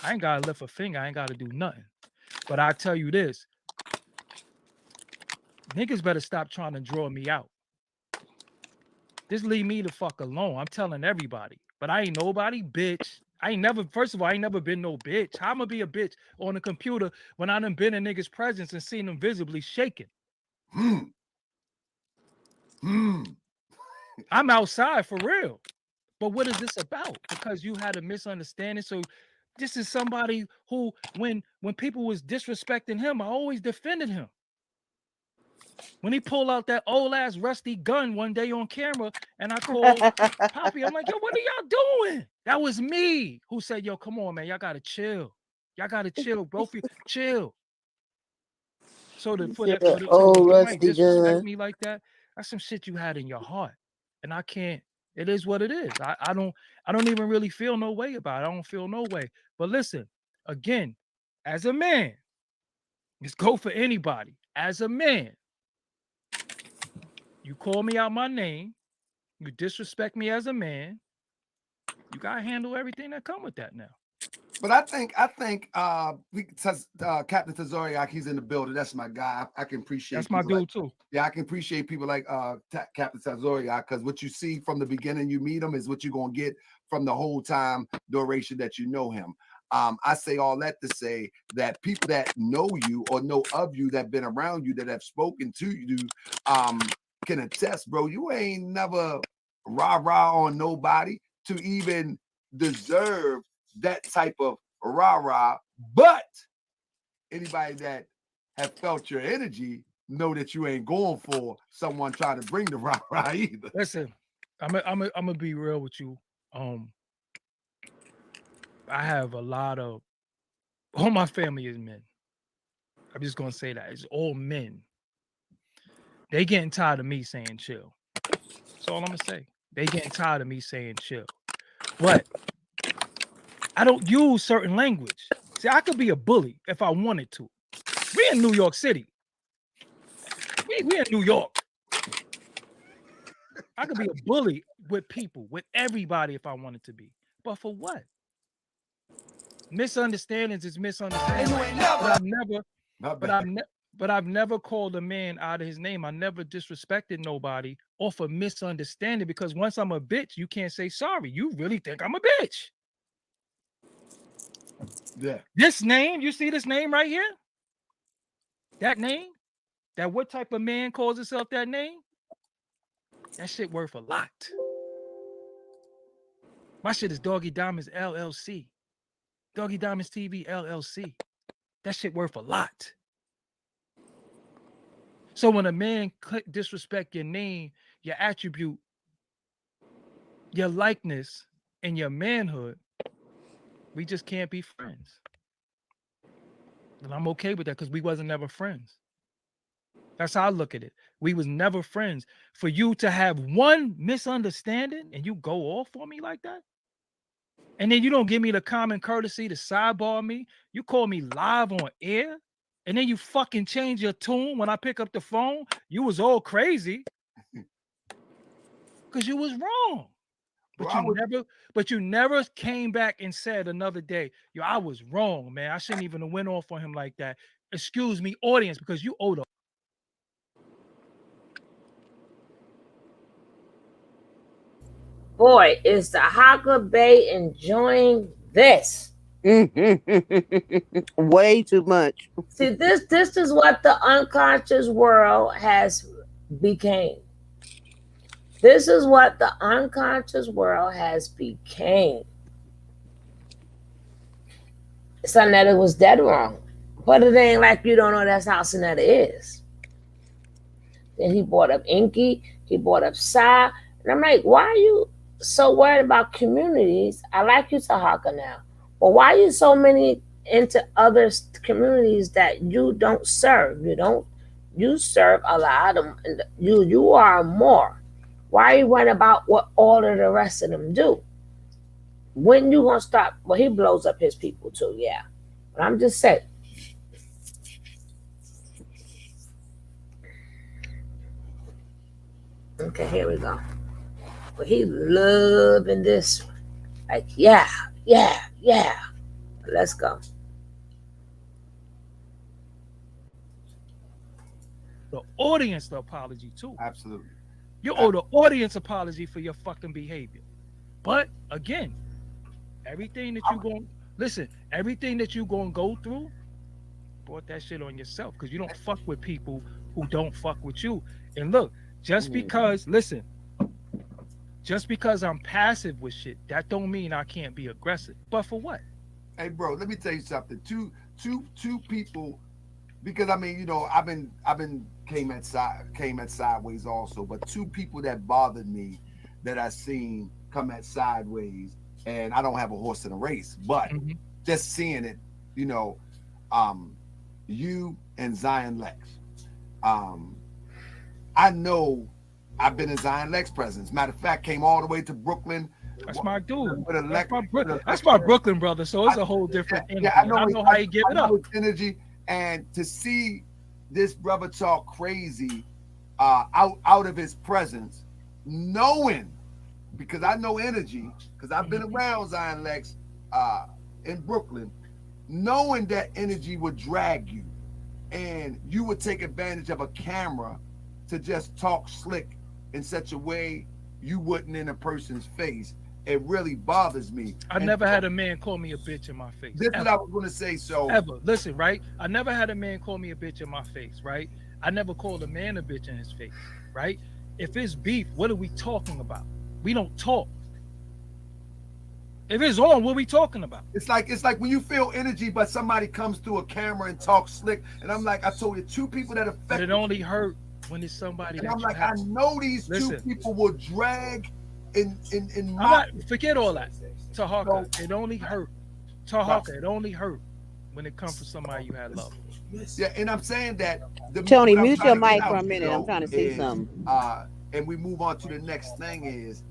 I ain't gotta lift a finger. I ain't gotta do nothing. But I tell you this, niggas better stop trying to draw me out. Just leave me the fuck alone. I'm telling everybody. But I ain't nobody, bitch. I ain't never, first of all, I ain't never been no bitch. How I'ma be a bitch on the computer when I done been in niggas' presence and seen them visibly shaking? Hmm. Hmm. I'm outside for real. But what is this about? Because you had a misunderstanding. So this is somebody who, when people was disrespecting him, I always defended him. When he pulled out that old ass rusty gun one day on camera, and I called Poppy, I'm like, yo, what are y'all doing? That was me who said, yo, come on, man, y'all gotta chill. Y'all gotta chill, both of you, chill. So that for that, so when Old somebody rusty disrespect gun. me like that, that's some shit you had in your heart, and I can't. It is what it is. I don't even really feel no way about it. I don't feel no way. But listen, again, as a man, just go for anybody. As a man, you call me out my name, you disrespect me as a man, you gotta handle everything that come with that now. But I think Captain Tazoriak, he's in the building. That's my guy. I can appreciate That's my people like, dude too. yeah, I can appreciate people like Captain Tazoriak, because what you see from the beginning you meet him is what you're gonna get from the whole time duration that you know him. I say all that to say that people that know you or know of you, that been around you, that have spoken to you, can attest, bro. You ain't never rah-rah on nobody to even deserve that type of rah-rah. But anybody that have felt your energy know that you ain't going for someone trying to bring the rah-rah either. Listen, I'm gonna be real with you. Um, I have a lot of all my family is men. I'm just gonna say that it's all men. They getting tired of me saying chill. That's all I'm gonna say. They getting tired of me saying chill. But I don't use certain language. See, I could be a bully if I wanted to. We in New York City. We in New York. I could be a bully with people, with everybody if I wanted to be. But for what? Misunderstandings is misunderstandings. But I've never, but but I've never called a man out of his name. I never disrespected nobody off a misunderstanding, because once I'm a bitch, you can't say sorry. You really think I'm a bitch. Yeah. This name, you see this name right here? That name? That what type of man calls himself that name? That shit worth a lot. My shit is Doggy Diamonds LLC. Doggy Diamonds TV LLC. That shit worth a lot. So when a man disrespect your name, your attribute, your likeness, and your manhood, we just can't be friends. And I'm okay with that because we wasn't never friends. That's how I look at it. We was never friends. For you to have one misunderstanding and you go off on me like that, and then you don't give me the common courtesy to sidebar me, you call me live on air, and then you fucking change your tune when I pick up the phone, you was all crazy because you was wrong. But you never came back and said another day, yo, I was wrong, man. I shouldn't even have went off on him like that. Excuse me, audience, because you owe the Boy, is the Haka Bay enjoying this? Way too much. See, this is what the unconscious world has became. This is what the unconscious world has became. Sonetta was dead wrong. But it ain't like you don't know that's how Sonetta is. Then he brought up Inky, he brought up Sa, and I'm like, why are you so worried about communities? I like you, Taharka, now. But why are you so many into other communities that you don't serve? You serve a lot of them. You are more. Why are you worried about what all of the rest of them do? When you gonna stop? Well, he blows up his people too, yeah. But I'm just saying. Okay, here we go. But he loving this one. Like, yeah, yeah, yeah. Let's go. the audience the apology too. Absolutely. You owe the audience apology for your fucking behavior. But again, everything that you going listen, everything that you gonna go through, brought that shit on yourself because you don't fuck with people who don't fuck with you. And look, just because listen, just because I'm passive with shit, that don't mean I can't be aggressive. But for what? Hey, bro, let me tell you something. Two people, because I mean, you know, I've been came at sideways also, but two people that bothered me that I seen come at sideways, and I don't have a horse in a race, but just seeing it, you know, you and Zion Lex. I know I've been in Zion Lex presence. Matter of fact, came all the way to Brooklyn. That's my dude. With That's my Brooklyn brother. So it's a whole different energy. I know how you give it up. Energy, and to see this brother talk crazy out of his presence, knowing, because I know energy, because I've been around Zion Lex in Brooklyn, knowing that energy would drag you, and you would take advantage of a camera to just talk slick in such a way you wouldn't in a person's face. It really bothers me. I never had a man call me a bitch in my face. This is what I was going to say. So ever listen, right? I never had a man call me a bitch in my face, right? I never called a man a bitch in his face, right? If it's beef, what are we talking about? We don't talk. If it's on, what are we talking about? It's like when you feel energy, but somebody comes through a camera and talks slick, and I'm like, I told you, two people that affect. But it only hurt when it's somebody. And that I'm like, have. I know these two people will drag in my. Not, forget all that. Taharka, it only hurt. Taharka, it only hurt when it comes from somebody you had love. Yeah, and I'm saying that. Tony, mute your mic for a minute. I'm trying to say something. And we move on to the next thing is,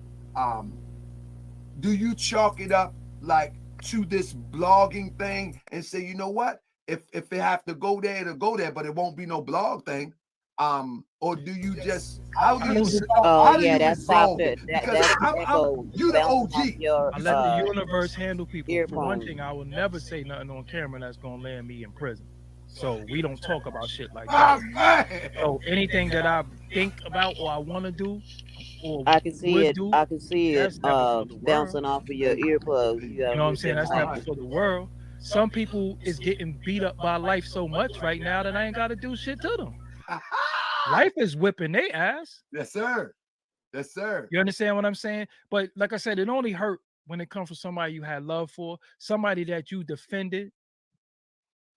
do you chalk it up like to this blogging thing and say, you know what? If it have to go there, it'll go there, but it won't be no blog thing. Or do you just how do you that's resolve it? Because you the OG. I let the universe handle people. For one thing, I will never say nothing on camera that's gonna land me in prison. So we don't talk about shit like that. So anything that I think about or I want to do, or I can see it. I can see it bouncing off of your earplugs. You know what I'm saying? That's never for the world. Some people is getting beat up by life so much right now that I ain't got to do shit to them. Life is whipping their ass. Yes, sir. Yes, sir. You understand what I'm saying? But like I said, it only hurt when it comes from somebody you had love for, somebody that you defended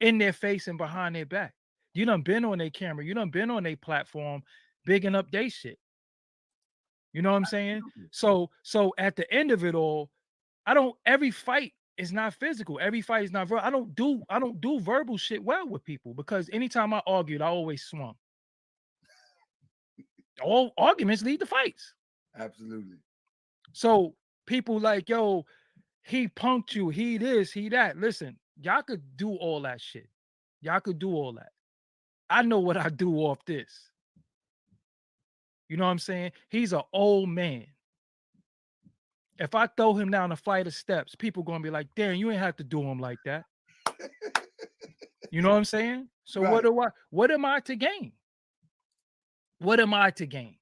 in their face and behind their back. You done been on their camera. You done been on their platform, bigging up their shit. You know what I'm saying? So at the end of it all, every fight is not physical. Every fight is not verbal. I don't do verbal shit well with people because anytime I argued, I always swung. All arguments lead to fights. Absolutely. So people like, yo, he punked you, he this, he that. Listen, y'all could do all that shit. Y'all could do all that. I know what I do off this. You know what I'm saying? He's an old man. If I throw him down a flight of steps, people gonna be like, damn, you ain't have to do him like that. You know what I'm saying? So what am I to gain? What am I to gain?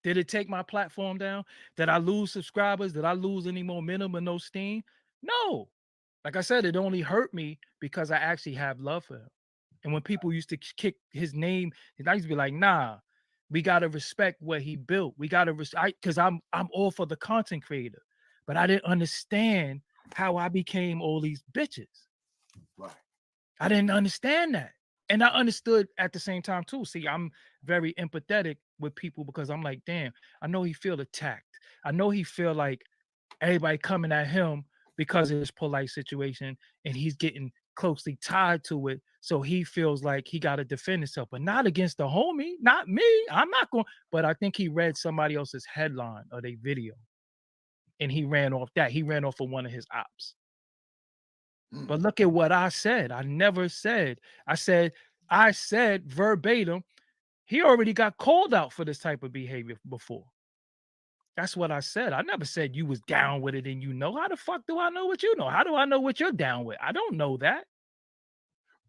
Did it take my platform down? Did I lose subscribers? Did I lose any momentum or no steam? No. Like I said, it only hurt me because I actually have love for him. And when people used to kick his name, I used to be like, nah, we gotta respect what he built. We gotta because I'm all for the content creator, but I didn't understand how I became all these bitches. Right. I didn't understand that. And I understood at the same time too. See, I'm very empathetic with people because I'm like, damn, I know he feel attacked. I know he feel like everybody coming at him because of his polite situation and he's getting closely tied to it. So he feels like he got to defend himself, but not against the homie, not me. I'm not going, but I think he read somebody else's headline or their video and he ran off that. He ran off of one of his ops. But look at what I said. I never said, I said verbatim, he already got called out for this type of behavior before. That's what I said. I never said you was down with it and you know. How the fuck do I know what you know? How do I know what you're down with? I don't know that.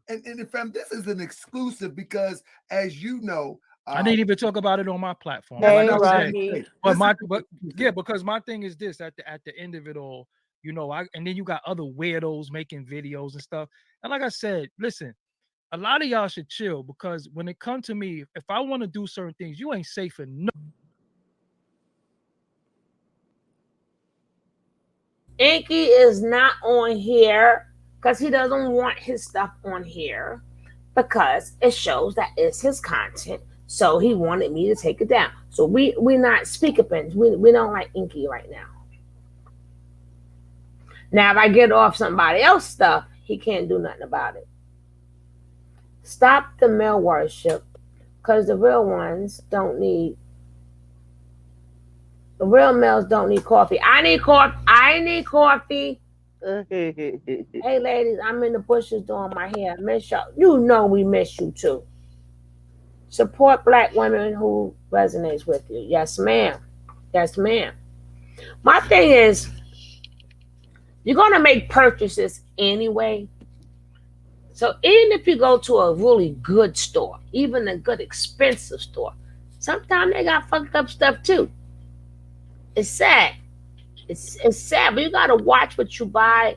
and fam, this is an exclusive because, as you know, I didn't even talk about it on my platform. that's But what Hey, like I I was gonna said, Rocky. say. but This is but yeah, because my thing is this: at the end of it all, you know, and then you got other weirdos making videos and stuff. And like I said, listen, a lot of y'all should chill because when it comes to me, if I want to do certain things, you ain't safe enough. Inky is not on here because he doesn't want his stuff on here because it shows that it's his content. So he wanted me to take it down. So we're not speaker pins. We don't like Inky right now. Now if I get off somebody else's stuff, he can't do nothing about it. Stop the male worship because the real males don't need coffee. I need coffee. I need coffee. Hey ladies, I'm in the bushes doing my hair. Miss y'all. You know we miss you too. Support black women who resonates with you. Yes, ma'am. Yes, ma'am. My thing is, you're gonna make purchases anyway. So even if you go to a really good store, even a good expensive store, sometimes they got fucked up stuff too. It's sad. It's sad, but you gotta watch what you buy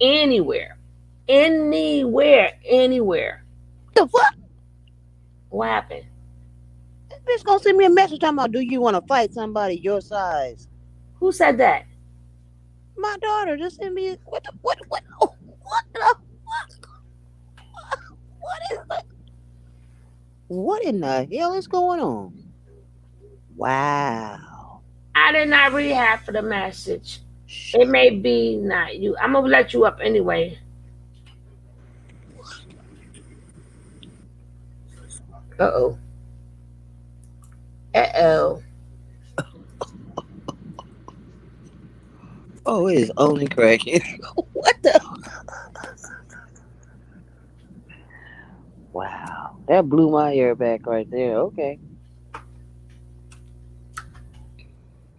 anywhere. Anywhere. Anywhere. The fuck? What happened? This bitch gonna send me a message talking about, do you want to fight somebody your size? Who said that? My daughter just sent me what the what is that? What in the hell is going on? Wow. I did not read half of the message. It may be not you. I'm gonna let you up anyway. Uh oh. Uh oh. Oh, it is only cracking. What the? Wow. That blew my ear back right there. Okay.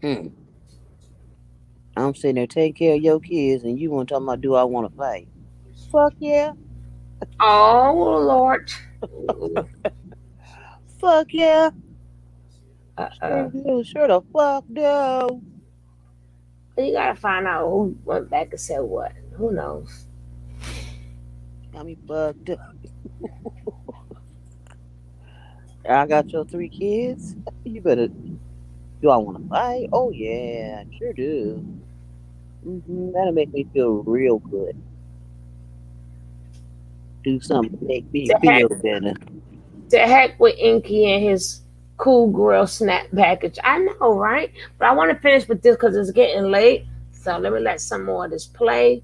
Hmm. I'm sitting there taking care of your kids, and you want to talk about, do I want to fight? Fuck yeah. Oh Lord. Fuck yeah. Uh-uh. Sure the fuck no. You gotta find out who went back and said what. Who knows? Got me fucked up. I got your 3 kids. You better. Do I want to fight? Oh yeah, sure do. That'll make me feel real good. Do something to make me To feel heck, better. to heck with Inky and his cool grill snack package. I know, right? But I want to finish with this because it's getting late. So let me let some more of this play.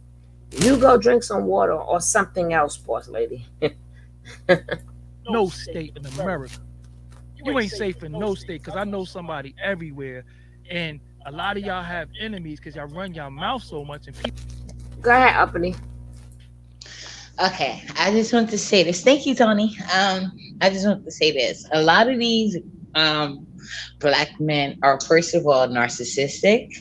You go drink some water or something else, boss lady. No state in America. You ain't safe in no state because I know somebody everywhere, and a lot of y'all have enemies because y'all run your mouth so much, and people. Go ahead, Uppity. Okay, I just want to say this. Thank you, Tony. I just want to say this. A lot of these black men are, first of all, narcissistic.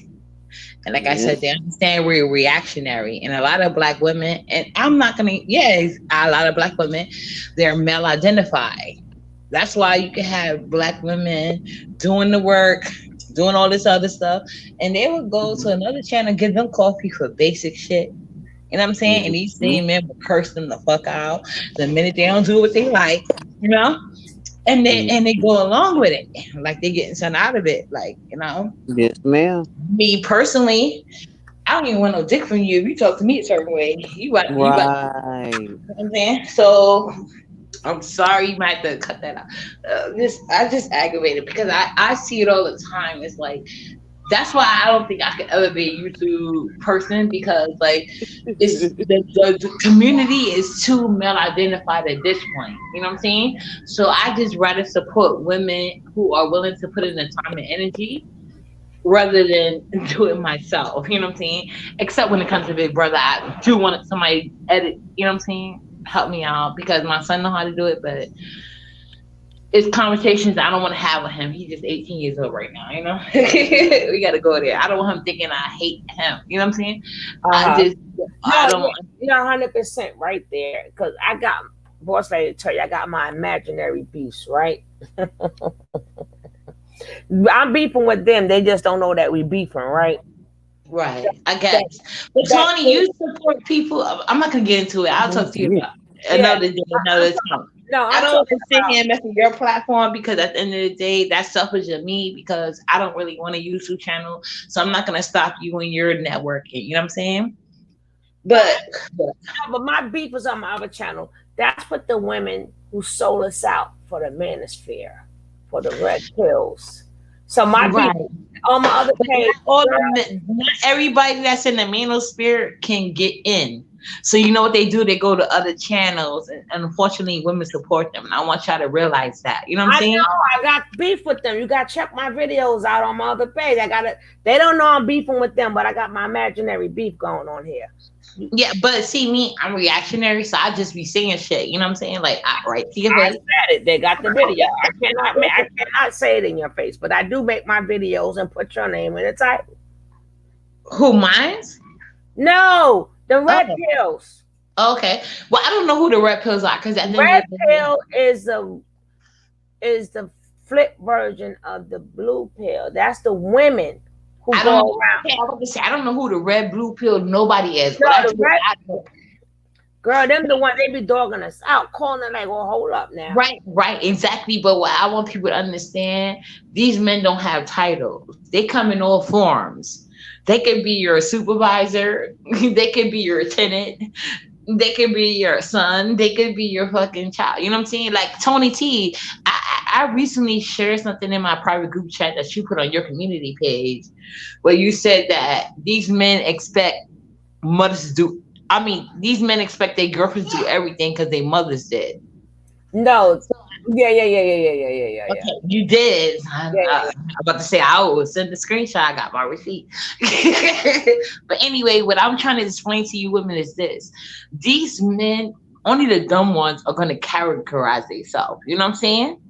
And like I said, they understand we're reactionary. And a lot of black women, and I'm not going to, yes, a lot of black women, they're male identified. That's why you can have black women doing the work, doing all this other stuff. And they would go to another channel and give them coffee for basic shit. You know what I'm saying? And these same men will curse them the fuck out the minute they don't do what they like, you know? And they go along with it. Like they're getting something out of it. Like, you know. Yes, ma'am. Me personally, I don't even want no dick from you if you talk to me a certain way. You got Right. you know what I'm saying? So I'm sorry, you might have to cut that out. I just aggravated because I see it all the time. It's like, that's why I don't think I could ever be a YouTube person because like it's the community is too male identified at this point. You know what I'm saying? So I just rather support women who are willing to put in the time and energy rather than do it myself. You know what I'm saying? Except when it comes to Big Brother, I do want somebody edit. You know what I'm saying? Help me out because my son know how to do it, but it's conversations I don't want to have with him. He's just 18 years old right now, you know? We got to go there. I don't want him thinking I hate him. You know what I'm saying? I don't. You're 100% right there because boss lady tell you I got my imaginary beefs, right? I'm beefing with them. They just don't know that we beefing, right? Right, I That guess. But that Tony, you support people. I'm not gonna get into it. I'll talk to you about yeah. another day, another time. No, I I'm don't want talking to sit about here and mess with your platform because at the end of the day, that's selfish of me because I don't really want a YouTube channel. So I'm not gonna stop you when you're networking. You know what I'm saying? no, But but my beef was on my other channel. That's what the women who sold us out for the manosphere, for the red pills. So my beef right. on my other But page, not all girl, the not everybody that's in the manosphere can get in. So you know what they do? They go to other channels, and unfortunately, women support them. And I want y'all to realize that. You know what I'm I saying? know I got beef with them. You got to check my videos out on my other page. I got it. They don't know I'm beefing with them, but I got my imaginary beef going on here. Yeah, but see me, I'm reactionary, so I just be saying shit. You know what I'm saying? Like, right to your I face. said it. They got the video. I cannot say it in your face, but I do make my videos and put your name in the title. Who minds? No, the red Oh, pills. okay. Well, I don't know who the red pills are because at the end Red of the day, pill is the flip version of the blue pill. That's the women who I go don't. around. Okay, I want to say I don't know who the red blue pill nobody is. No, What I the do, red I know. girl, them the one they be dogging us out, calling it like, well, hold up now. Right, right, exactly. But what I want people to understand, these men don't have titles. They come in all forms. They can be your supervisor. They can be your tenant. They could be your son. They could be your fucking child. You know what I'm saying? Like Tony T, I recently shared something in my private group chat that you put on your community page where you said that these men expect mothers to do. I mean, these men expect their girlfriends to do everything because their mothers did. No, yeah. Okay, you did. Yeah, yeah, I'm about to say I will send the screenshot. I got my receipt. But anyway, what I'm trying to explain to you women is this: these men, only the dumb ones, are going to characterize themselves. You know what I'm saying?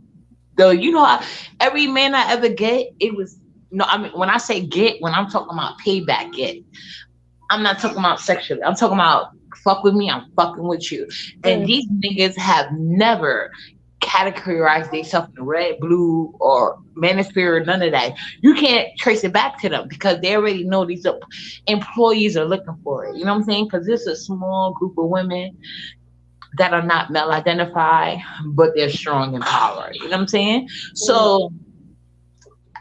Though you know, every man I ever get, it was no. I mean, when I say get, when I'm talking about payback, get. I'm not talking about sexually. I'm talking about fuck with me. I'm fucking with you. yeah. And these niggas have never categorize themselves in red, blue, or manosphere, or none of that. You can't trace it back to them because they already know these employees are looking for it. You know what I'm saying? Because this is a small group of women that are not male identified, but they're strong in power. You know what I'm saying? Mm. So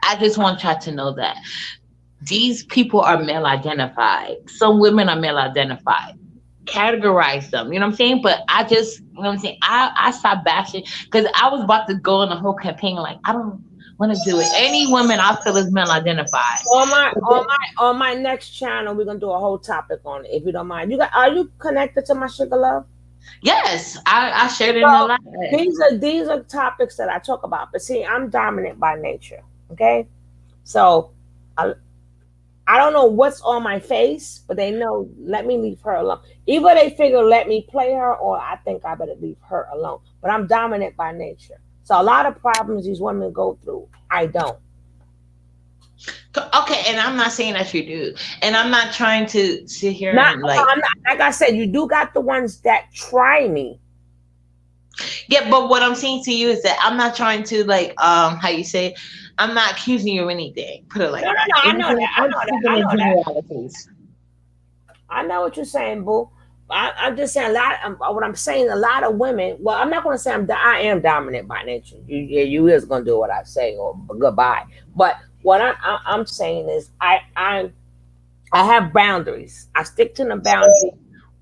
I just want y'all to know that these people are male identified. Some women are male identified. Categorize them, you know what I'm saying? But I just, you know what I'm saying? I stopped bashing because I was about to go on the whole campaign like I don't want to do it. Any woman I feel is male identified. On my next channel, we're gonna do a whole topic on it, if you don't mind. You got Are you connected to my sugar love? Yes, I shared it in the So live. these are topics that I talk about. But see, I'm dominant by nature. Okay, so I I don't know what's on my face, but they know let me leave her alone. Either they figure let me play her, or I think I better leave her alone. But I'm dominant by nature, so a lot of problems these women go through, I don't. Okay, and I'm not saying that you do, and I'm not trying to sit here Not, and no, like, I'm not. Like I said, you do got the ones that try me. yeah. But what I'm saying to you is that I'm not trying to like, how you say, I'm not accusing you of anything. Put it No, like no, that. no. I know Anything, that. I I'm know that. speaking I in know that. generalities. I know what you're saying, boo. I'm just saying a lot. What I'm saying, a lot of women. Well, I'm not going to say I am dominant by nature. You is going to do what I say, or goodbye. But what I'm saying is, I have boundaries. I stick to the boundaries.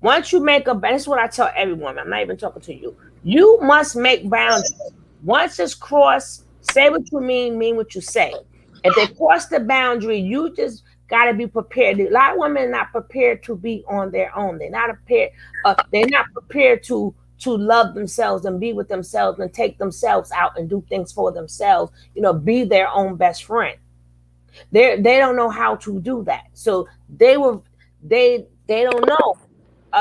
Once you make a, that's what I tell everyone. I'm not even talking to you. You must make boundaries. Once it's crossed, say what you mean what you say. If they cross the boundary, you just got to be prepared. A lot of women are not prepared to be on their own. They're not prepared. They're not prepared to love themselves and be with themselves and take themselves out and do things for themselves. Be their own best friend. They don't know how to do that. So they don't know.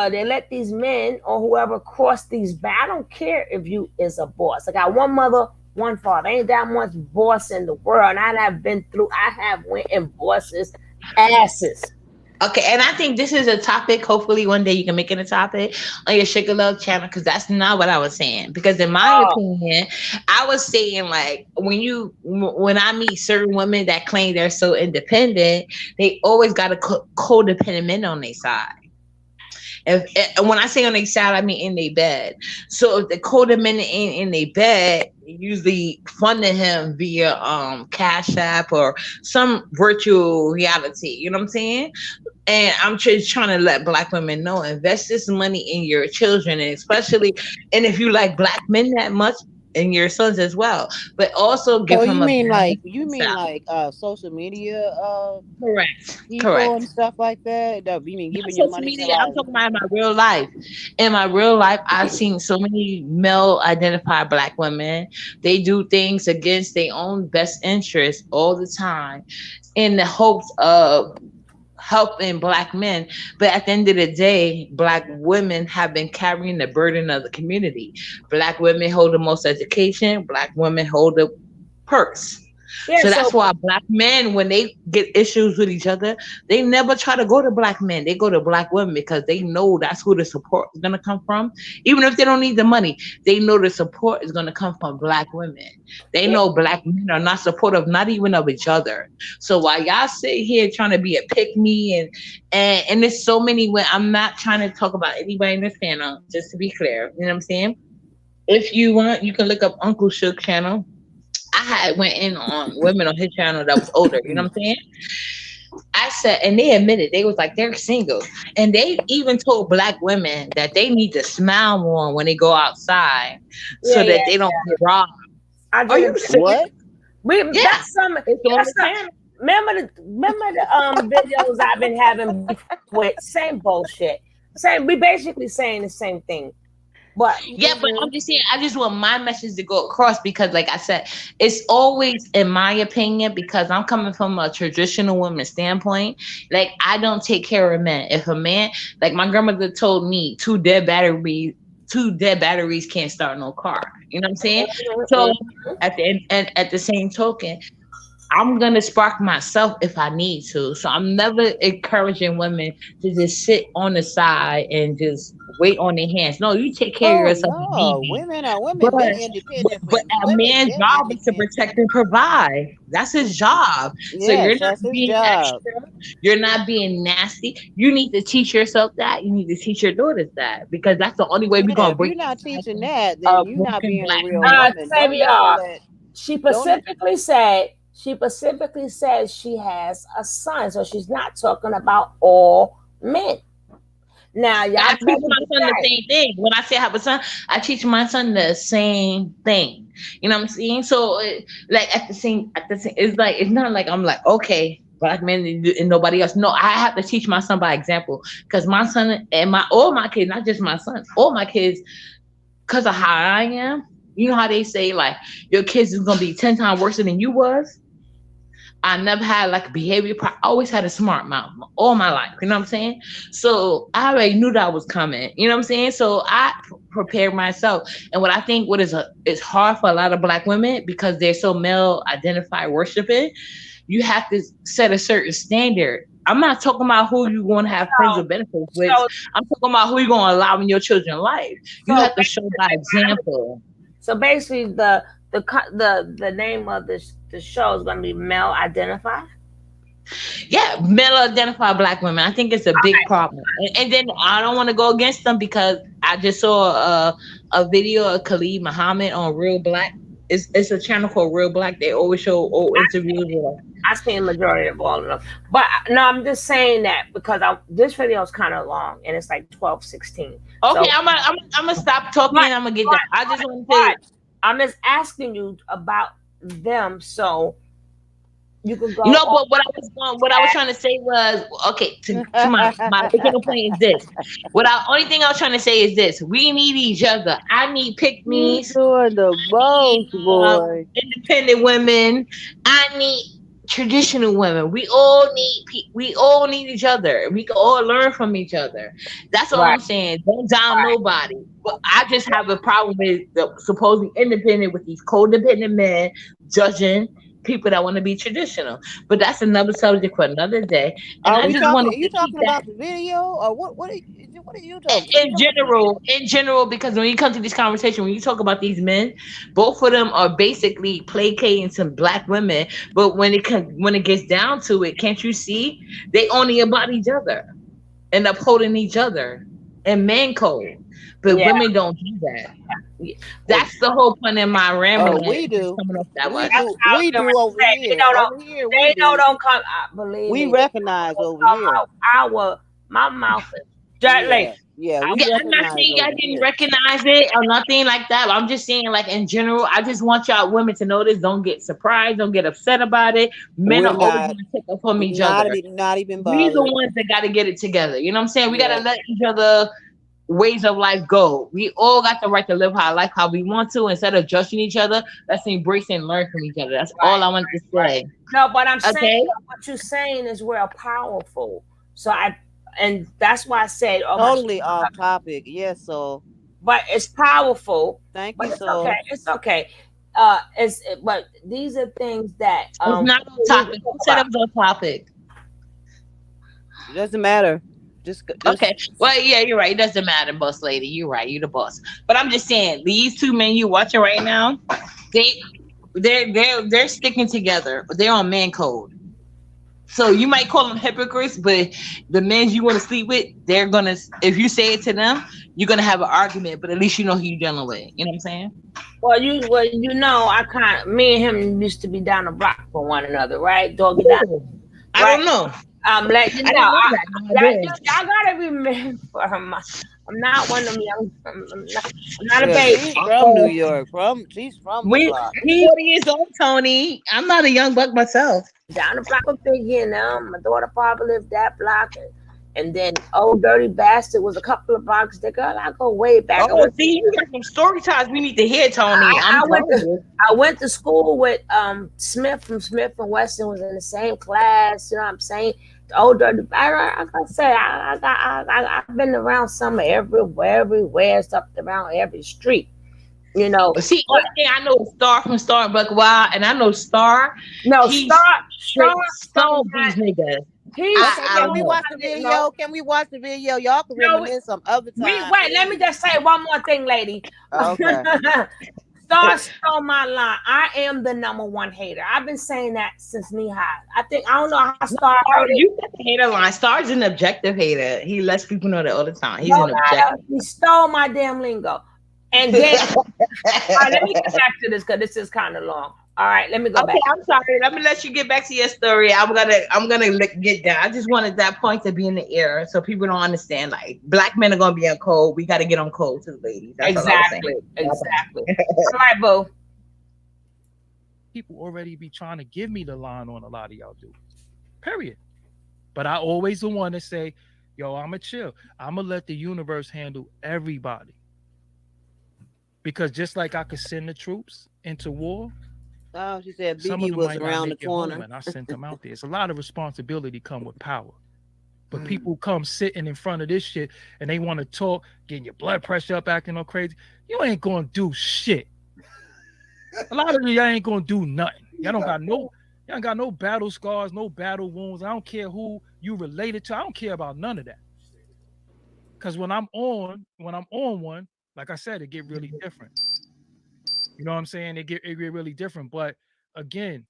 They let these men or whoever cross these. I don't care if you is a boss. I got one mother, one father. Ain't that much boss in the world. And I have been through. I have went in bosses asses. Okay, and I think this is a topic. Hopefully, one day you can make it a topic on your Sugar Love channel because that's not what I was saying. Because in my Oh, opinion, I was saying like when I meet certain women that claim they're so independent, they always got a codependent men on their side. And when I say on their side, I mean in their bed. So if the codependent ain't in their bed, usually funding him via Cash App or some virtual reality. You know what I'm saying? And I'm just trying to let black women know, invest this money in your children, and especially, and if you like black men that much, in your sons as well, but also So give him a balanced you mean lifestyle. like social media Correct, people and correct. stuff like that? You mean Not giving your social money to media. I'm like talking about in my real life. In my real life, I've seen so many male identified black women. They do things against their own best interest all the time in the hopes of helping black men. But at the end of the day, black women have been carrying the burden of the community. Black women hold the most education, black women hold the purse. yeah. So So that's why black men, when they get issues with each other, they never try to go to black men. They go to black women because they know that's who the support is going to come from. Even if they don't need the money, they know the support is going to come from black women. They yeah, know black men are not supportive, not even of each other. So while y'all sit here trying to be a pick me and there's so many when I'm not trying to talk about anybody in this panel, just to be clear, you know what I'm saying? If you want, you can look up Uncle Shook channel. I had went in on women on his channel that was older. You know what I'm saying? I said, and they admitted they was like they're single, and they even told black women that they need to smile more when they go outside, so yeah. that they don't get robbed. I Are did you it. serious? what? We Yeah, that's some. it's on That's the some. channel. Remember the videos I've been having beef with. Same bullshit. Same. We basically saying the same thing. But Yeah, but Hmm. I'm just saying, I just want my message to go across because, like I said, it's always, in my opinion, because I'm coming from a traditional woman standpoint. Like, I don't take care of men. If a man, like my grandmother told me, two dead batteries can't start no car. You know what I'm saying? So at the end, and at the same token, I'm gonna spark myself if I need to. So I'm never encouraging women to just sit on the side and just wait on their hands. No, you take care of Oh yourself if need no, be. women been But independent for a women man's been job is to protect independent. and provide. That's his job. So you're Yes, not that's his being job. extra. You're not being nasty. You need to teach yourself that. You need to teach your daughters that because that's the only way we're Yeah, gonna if you're break the not teaching cycle that, then of you're not broken being a black real men. woman. Don't never Savior, let she don't specifically said she has a son, so she's not talking about all men. Now I y'all teach better my be son the right. same thing. When I say I have a son, I teach my son the same thing. You know what I'm saying? So, like at the same, it's like it's not like I'm like okay, black men and nobody else. No, I have to teach my son by example because my son and my all my kids, not just my son, all my kids, because of how I am. You know how they say like your kids is gonna be 10 times worse than you was. I never had like a behavior I always had a smart mouth all my life. You know what I'm saying? So I already knew that was coming. You know what I'm saying? So I prepared myself. And what I think what is it's hard for a lot of black women because they're so male identified worshiping, you have to set a certain standard. I'm not talking about who you want to have friends or benefits with. So I'm talking about who you're going to allow in your children's life. You so have to show by example. so basically the name of the show is gonna be male identified. Yeah, male identified black women. I think it's a big problem. And then I don't want to go against them because I just saw a video of Khalid Muhammad on Real Black. It's a channel called Real Black. They always show old interviews with I've seen the majority of all of them. But no, I'm just saying that because this video is kind of long and it's like 12:16. okay, So, I'm gonna stop talking but, and I'm gonna get but, that. I just want to say, but I'm just asking you about them so you could go no, on but what I was trying to say was okay. To my original point is this. What I only thing I was trying to say is this: we need each other. I need pick you me's. doing the I need most, boy. independent women. I need traditional women. We all need each other. We can all learn from each other. That's all right. I'm saying. Don't down nobody. But I just have a problem with the supposedly independent with these codependent men judging. people that want to be traditional. But that's another subject for another day. And Are I we just talking? wanted Are to you keep talking that about the video, or what? What are you talking? What are you talking about? in general, because when you come to this conversation, when you talk about these men, both of them are basically placating some black women. But when it gets down to it, can't you see they only about each other and upholding each other and man code, but Yeah. women don't do that. Well, That's the whole point in my oh, rambling. we Just do. coming off that We one. That's do. what I was We going do to over say. here. Over here, we They know do. don't come. Believe We me, they recognize don't over come here. out. My mouth is dirt Yeah, lace. yeah, I we Yeah, will I'm not recognize saying y'all over didn't here. recognize it or nothing like that. I'm just saying, like in general, I just want y'all women to know this. Don't get surprised. Don't get upset about it. Men We're are always not, going to take up from each not, other. not even We the bothered. ones that got to get it together. You know what I'm saying? We got Yeah, to let each other ways of life go. We all got the right to live our life how we want to instead of judging each other. Let's embrace and learn from each other. That's all right, I wanted to right. say. No, but I'm saying Okay. what you're saying is real powerful. So and that's why I said, oh my, totally off topic. Yes, so but it's powerful. thank But you, it's okay. so It's okay. But these are things that It's not on we need to topic. Who talk said about. it was on topic? it doesn't matter. Just Okay. Well, yeah, you're right. It doesn't matter, boss lady. You're right. You're the boss. But I'm just saying, these two men you watching right now, they they're sticking together. They're on man code. So you might call them hypocrites, but the men you want to sleep with, they're gonna. If you say it to them, you're gonna have an argument. But at least you know who you're dealing with. You know what I'm saying? Well, I me and him used to be down the block for one another, right? Doggy down, Ooh, I right? don't know. I'm letting you I know. didn't know that. No, I did. Y'all gotta remember, I'm not one of them young. I'm not a yeah, baby. she's from New York. She's from the We block. I'm he 40 years old, Tony. I'm not a young buck myself. down the block with Biggie and them. My daughter probably lived that block, and then old dirty bastard was a couple of blocks. The girl, I go way back. Oh, see, you got some story times we need to hear, Tony. I'm I went telling to you. I went to school with Smith from Smith and Weston was in the same class. You know what I'm saying? The old dirty. I gotta say I've been around some everywhere, stuff around every street. You know, But see, but only thing I know is Star from Star and Buck Wild, and I know Star, no, he Star straight stole stoned my these niggas. he Okay, I can don't we stole know. watch my the no video? Can we watch the video? Y'all can no reminisce some other we time, wait. Let me please. just say one more thing, lady. Okay. Star stole my line. I am the number one hater. I've been saying that since knee high. I don't know how No, Star Star, heard it. you got the hater line. Star's an objective hater. He lets people know that all the time. He's No an matter. objective. He stole my damn lingo. And then, all right, let me get back to this because this is kind of long. All right, let me go Okay, back. I'm sorry. Let me let you get back to your story. Get down. I just wanted that point to be in the air so people don't understand. Like black men are gonna be on code. We got to get on code to the ladies. That's all I was saying. Exactly. Exactly. All right, boo. People already be trying to give me the line on a lot of y'all dudes. Period. But I always the one to say, yo, I'ma chill. I'ma let the universe handle everybody. Because just like I could send the troops into war, Oh, she said some of Biggie them was might not around the make it home, corner. and I sent them out there. It's a lot of responsibility come with power. But Mm. people come sitting in front of this shit and they want to talk, getting your blood pressure up, acting all crazy. You ain't gonna do shit. A lot of y'all ain't gonna do nothing. Y'all ain't got no battle scars, no battle wounds. I don't care who you related to. I don't care about none of that. Cause when I'm on one, like I said, it get really different. You know what I'm saying? It get really different. But again,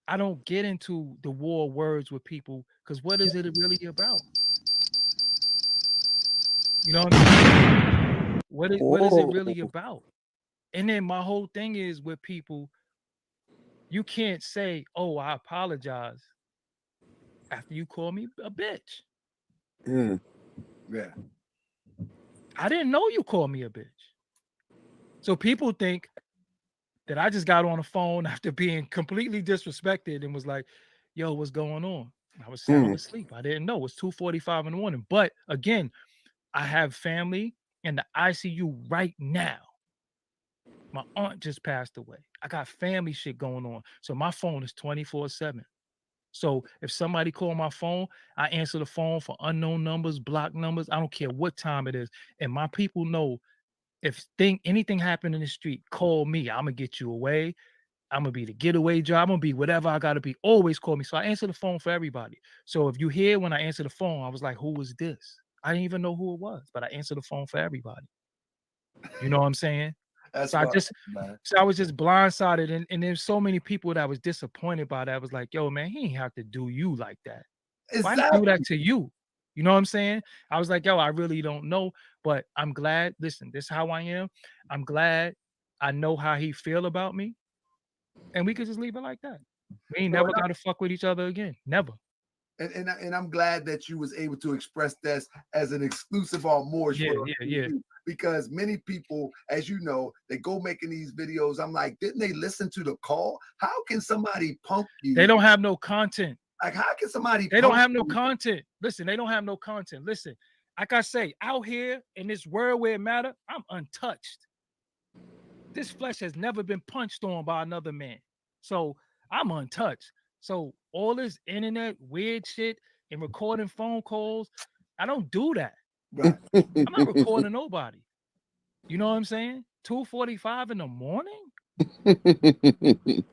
I don't get into the war words with people because what is it really about? You know what I mean? What is it Whoa. really about? And then my whole thing is with people, you can't say, "Oh, I apologize," after you call me a bitch. Mm. Yeah. I didn't know you called me a bitch. So people think that I just got on the phone after being completely disrespected and was like, "Yo, what's going on?" I was sound Mm. asleep. I didn't know. It's 2:45 in the morning. But again, I have family in the ICU right now. My aunt just passed away. I got family shit going on. So my phone is 24/7. So if somebody call my phone, I answer the phone for unknown numbers, block numbers. I don't care what time it is. And my people know if anything happened in the street, call me. I'm gonna get you away. I'm gonna be the getaway job. I'm gonna be whatever I gotta be. Always call me. So I answer the phone for everybody. So if you hear when I answer the phone, I was like, who was this? I didn't even know who it was, but I answered the phone for everybody. You know what I'm saying? That's So I fine, just man. so I was just blindsided, and there's so many people that was disappointed by that. I was like, yo, man, he ain't have to do you like that. Why he do Exactly. that to you? You know what I'm saying? I was like, yo, I really don't know, but I'm glad. Listen, this is how I am. I'm glad I know how he feel about me, and we could just leave it like that. We ain't No, never got to fuck with each other again. Never. and I'm glad that you was able to express this as an exclusive on Moore's Yeah, World yeah, yeah. TV, because many people, as you know, they go making these videos. I'm like, didn't they listen to the call? How can somebody punk They you? don't have no content. Like, how can somebody They don't punk have no you? content. Listen, they don't have no content. Listen, like I say, out here in this world where it matter, I'm untouched. This flesh has never been punched on by another man. So I'm untouched. So all this internet weird shit and recording phone calls, I don't do that. Right. I'm not recording nobody. You know what I'm saying? 2:45 in the morning?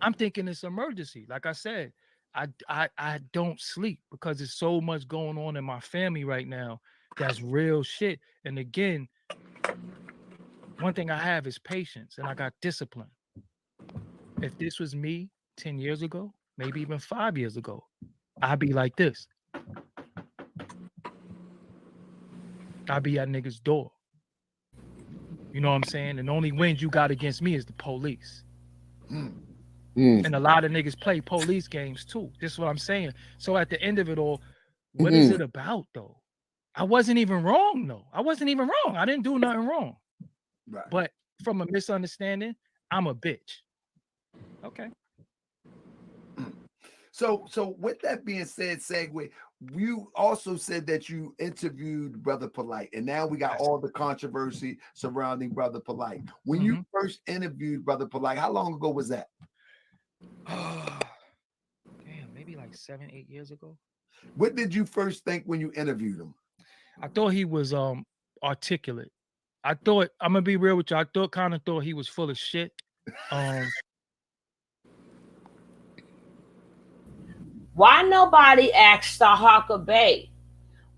I'm thinking it's emergency. Like I said, I don't sleep because there's so much going on in my family right now. That's real shit. And again, one thing I have is patience and I got discipline. If this was me 10 years ago, maybe even 5 years ago, I'd be like this. I'd be at niggas' door. You know what I'm saying? And the only wind you got against me is the police. And a lot of niggas play police games too. This is what I'm saying. So at the end of it all, what is it about though? I wasn't even wrong though. I wasn't even wrong. I didn't do nothing wrong. Right. But from a misunderstanding, I'm a bitch. Okay. So with that being said, segue, you also said that you interviewed Brother Polite, and now we got Yes. all the controversy surrounding Brother Polite. When you Mhm. first interviewed Brother Polite, how long ago was that? Damn, maybe like 7, 8 years ago. What did you first think when you interviewed him? I thought he was articulate. I thought, I'm gonna be real with you, I kind of thought he was full of shit. Why nobody asked Taharka Bay?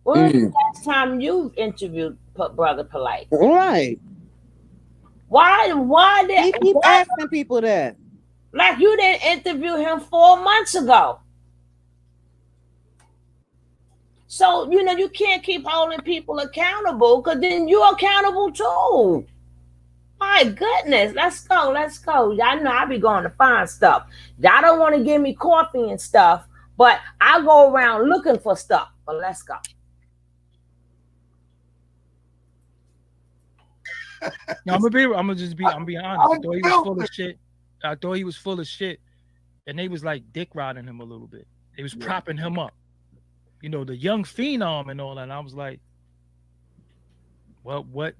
When was the last time you interviewed Brother Polite? Right. Why He did keep asking people that. like you didn't interview him 4 months ago? So you can't keep holding people accountable, because then you're accountable too. My goodness, let's go, let's go. Y'all know I be going to find stuff. Y'all don't want to give me coffee and stuff, but I go around looking for stuff. But let's go. Now I'm being honest. I thought he was full of shit. I thought he was full of shit, and they was like dick riding him a little bit. They was propping him up. The young phenom and all that. And I was like, well, what?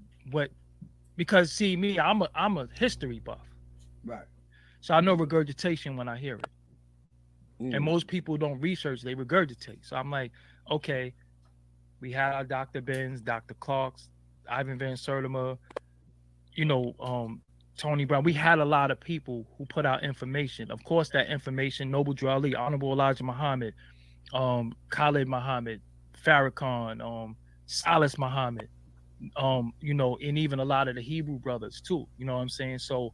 Because see, me, I'm a history buff. Right. So I know regurgitation when I hear it. And most people don't research, they regurgitate. So I'm like, okay, we had our Dr. Benz, Dr. Clarks, Ivan Van Sertima, Tony Brown. We had a lot of people who put out information. Of course, that information, Noble Drew Ali, Honorable Elijah Muhammad, Khalid Muhammad, Farrakhan, Salas Muhammad, and even a lot of the Hebrew brothers too. You know what I'm saying? So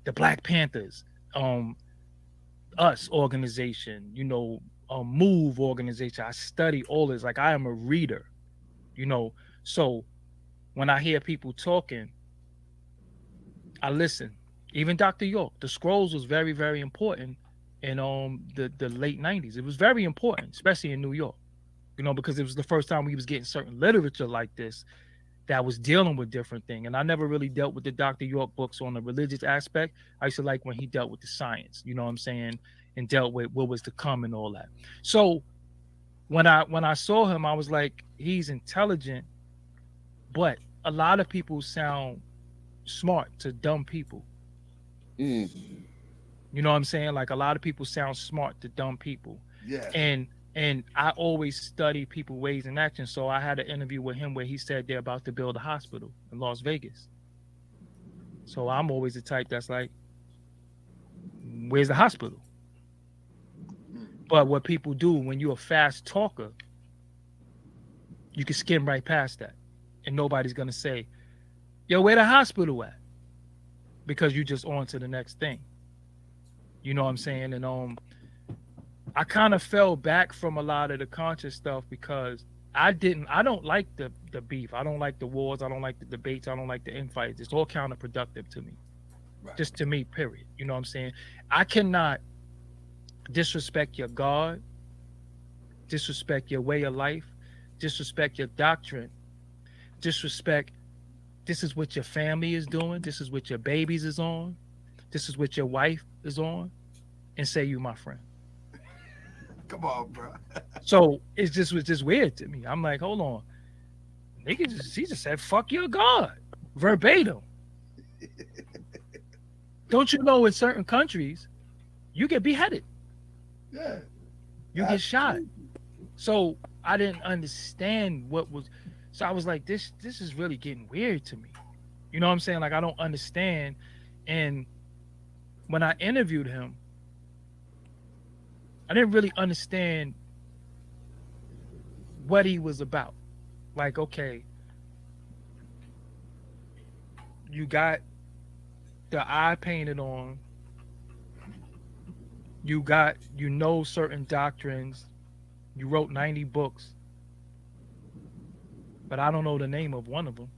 the Black Panthers, us organization, Move organization. I study all this. Like I am a reader, So when I hear people talking, I listen. Even Dr. York, the scrolls was very, very important in the late 90s. It was very important, especially in New York, because it was the first time we was getting certain literature like this that was dealing with different things. And I never really dealt with the Dr. York books on the religious aspect. I used to like when he dealt with the science, you know what I'm saying, and dealt with what was to come and all that. So when I saw him, I was like, he's intelligent, but a lot of people sound smart to dumb people. You know what I'm saying? Like a lot of people sound smart to dumb people. Yeah. And I always study people ways and actions. So I had an interview with him where he said they're about to build a hospital in Las Vegas. So I'm always the type that's like, Where's the hospital? But what people do when you're a fast talker, you can skim right past that, and nobody's gonna say, "Yo, where the hospital at?" Because you just on to the next thing. You know what I'm saying? And I kind of fell back from a lot of the conscious stuff because I don't like the beef. I don't like the wars. I don't like the debates. I don't like the infights. It's all counterproductive to me. Right. Just to me, period. You know what I'm saying? I cannot disrespect your God, disrespect your way of life, disrespect your doctrine, disrespect this is what your family is doing, this is what your babies is on, this is what your wife is on, and say you my friend. Come on, bro. So it just was just weird to me. I'm like, hold on. Nigga he just said fuck your God. Verbatim. Don't you know in certain countries you get beheaded? Yeah. You get shot. So I didn't understand what was. So I was like, this is really getting weird to me. You know what I'm saying? Like I don't understand. And when I interviewed him, I didn't really understand what he was about. Like, okay, you got the eye painted on. You know certain doctrines. You wrote 90 books, but I don't know the name of one of them.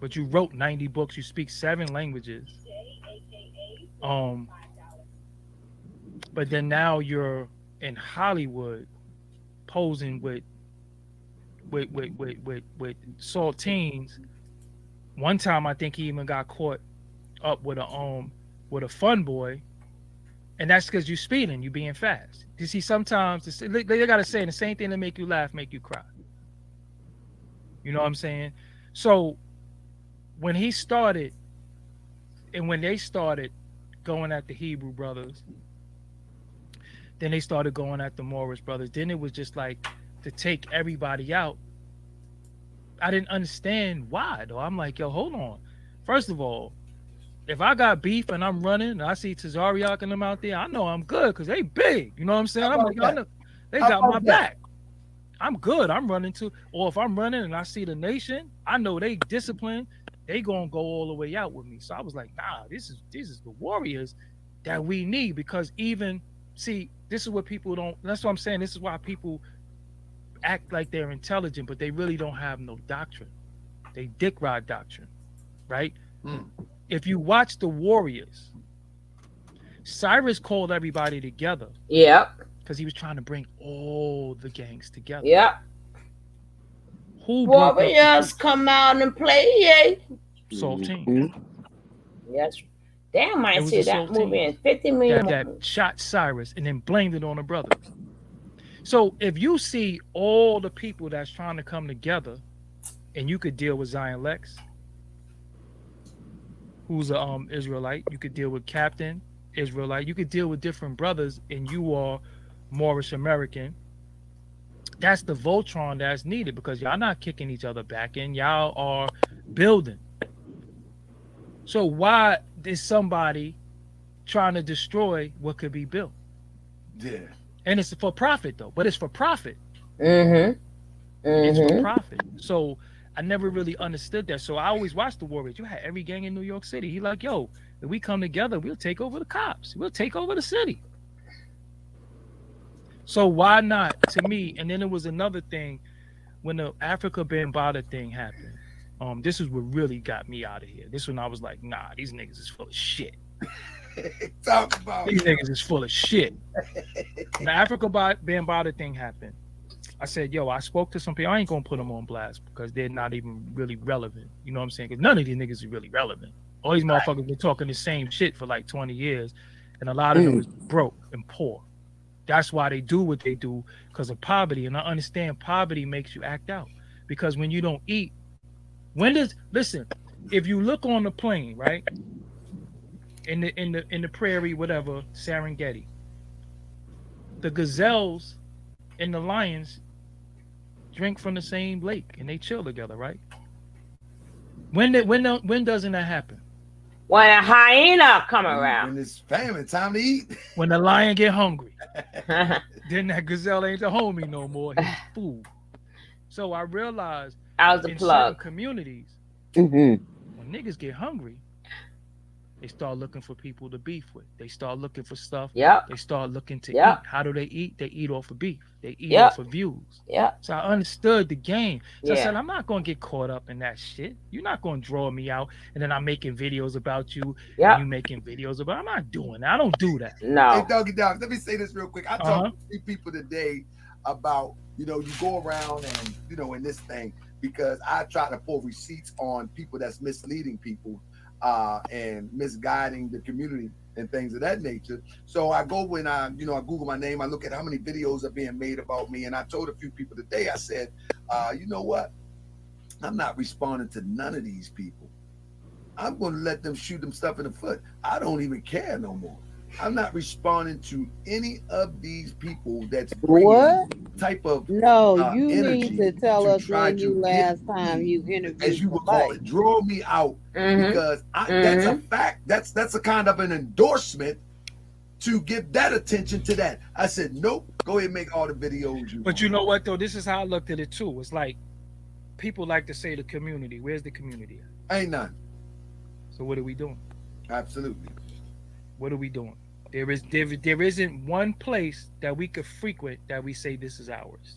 But you wrote 90 books. You speak 7 languages. But then now you're in Hollywood posing with saltines. One time I think he even got caught up with a fun boy. And that's because you're speeding, you being fast. You see, sometimes they gotta say the same thing to make you laugh, make you cry. You know what I'm saying? So when he started, and when they started going at the Hebrew brothers, then they started going at the Morris brothers. Then it was just like to take everybody out. I didn't understand why though. I'm like, yo, hold on. First of all, if I got beef and I'm running and I see Tazariak and them out there, I know I'm good because they big. You know what I'm saying? I'm like, I know they got my back. I'm good. I'm running too. Or if I'm running and I see the nation, I know they disciplined. They gonna go all the way out with me. So I was like, nah, this is the warriors that we need because even see, this is what people don't. That's what I'm saying. This is why people act like they're intelligent, but they really don't have no doctrine. They dick ride doctrine, right? If you watch the Warriors, Cyrus called everybody together. Yep. Because he was trying to bring all the gangs together. Yep. Who Warriors come out and play? Yeah. Saltine. Yes. Damn, I see that movie in 50 million. That shot Cyrus and then blamed it on the brothers. So if you see all the people that's trying to come together, and you could deal with Zion Lex, who's a Israelite, you could deal with Captain Israelite, you could deal with different brothers, and you are Moorish American. That's the Voltron that's needed because y'all not kicking each other back in, y'all are building. So why is somebody trying to destroy what could be built? Yeah. And it's for profit though, but it's for profit. It's for profit. So I never really understood that. So I always watched the Warriors. You had every gang in New York City. He like, yo, if we come together, we'll take over the cops. We'll take over the city. So why not? To me, and then there was another thing when the Africa Bambaataa thing happened. This is what really got me out of here. This one I was like, nah, these niggas is full of shit. Talk about These niggas is full of shit. The Africa Bambaataa thing happened. I said, yo, I spoke to some people. I ain't gonna put them on blast because they're not even really relevant. You know what I'm saying? Because none of these niggas are really relevant. All these motherfuckers been talking the same shit for like 20 years, and a lot of them is broke and poor. That's why they do what they do, because of poverty. And I understand poverty makes you act out. Because when you don't eat, listen, if you look on the plain, right? In the prairie, whatever, Serengeti, the gazelles and the lions drink from the same lake and they chill together, right? When doesn't that happen? When a hyena come around. When it's famine, time to eat. When the lion get hungry, then that gazelle ain't the homie no more. He's food. So I realized I was a in certain plug. communities, Mm-hmm. when niggas get hungry, they start looking for people to beef with. They start looking for stuff. Yep. They start looking to Yep. eat. How do they eat? They eat off of beef. They eat Yep. off of views. Yep. So I understood the game. So I Yeah. said, I'm not going to get caught up in that shit. You're not going to draw me out. And then I'm making videos about you. And you Yep. making videos about. I'm not doing that. I don't do that. Hey, No. Doggy Dog, let me say this real quick. I Uh-huh. talked to 3 people today about, you go around and, in this thing, because I try to pull receipts on people that's misleading people and misguiding the community and things of that nature. So I go when I Google my name, I look at how many videos are being made about me. And I told a few people today, I said, you know what? I'm not responding to none of these people. I'm going to let them shoot them stuff in the foot. I don't even care no more. I'm not responding to any of these people that's bringing What? type of No, you energy need to tell us try when you to last get time me, you interviewed as you would call somebody. it, draw me out, Mm-hmm. because that's a fact. That's a kind of an endorsement to give that attention to that. I said, nope, go ahead and make all the videos you But want. you know what, though? This is how I looked at it, too. It's like people like to say the community. Where's the community at? Ain't none. So what are we doing? Absolutely. What are we doing? There isn't one place that we could frequent that we say this is ours.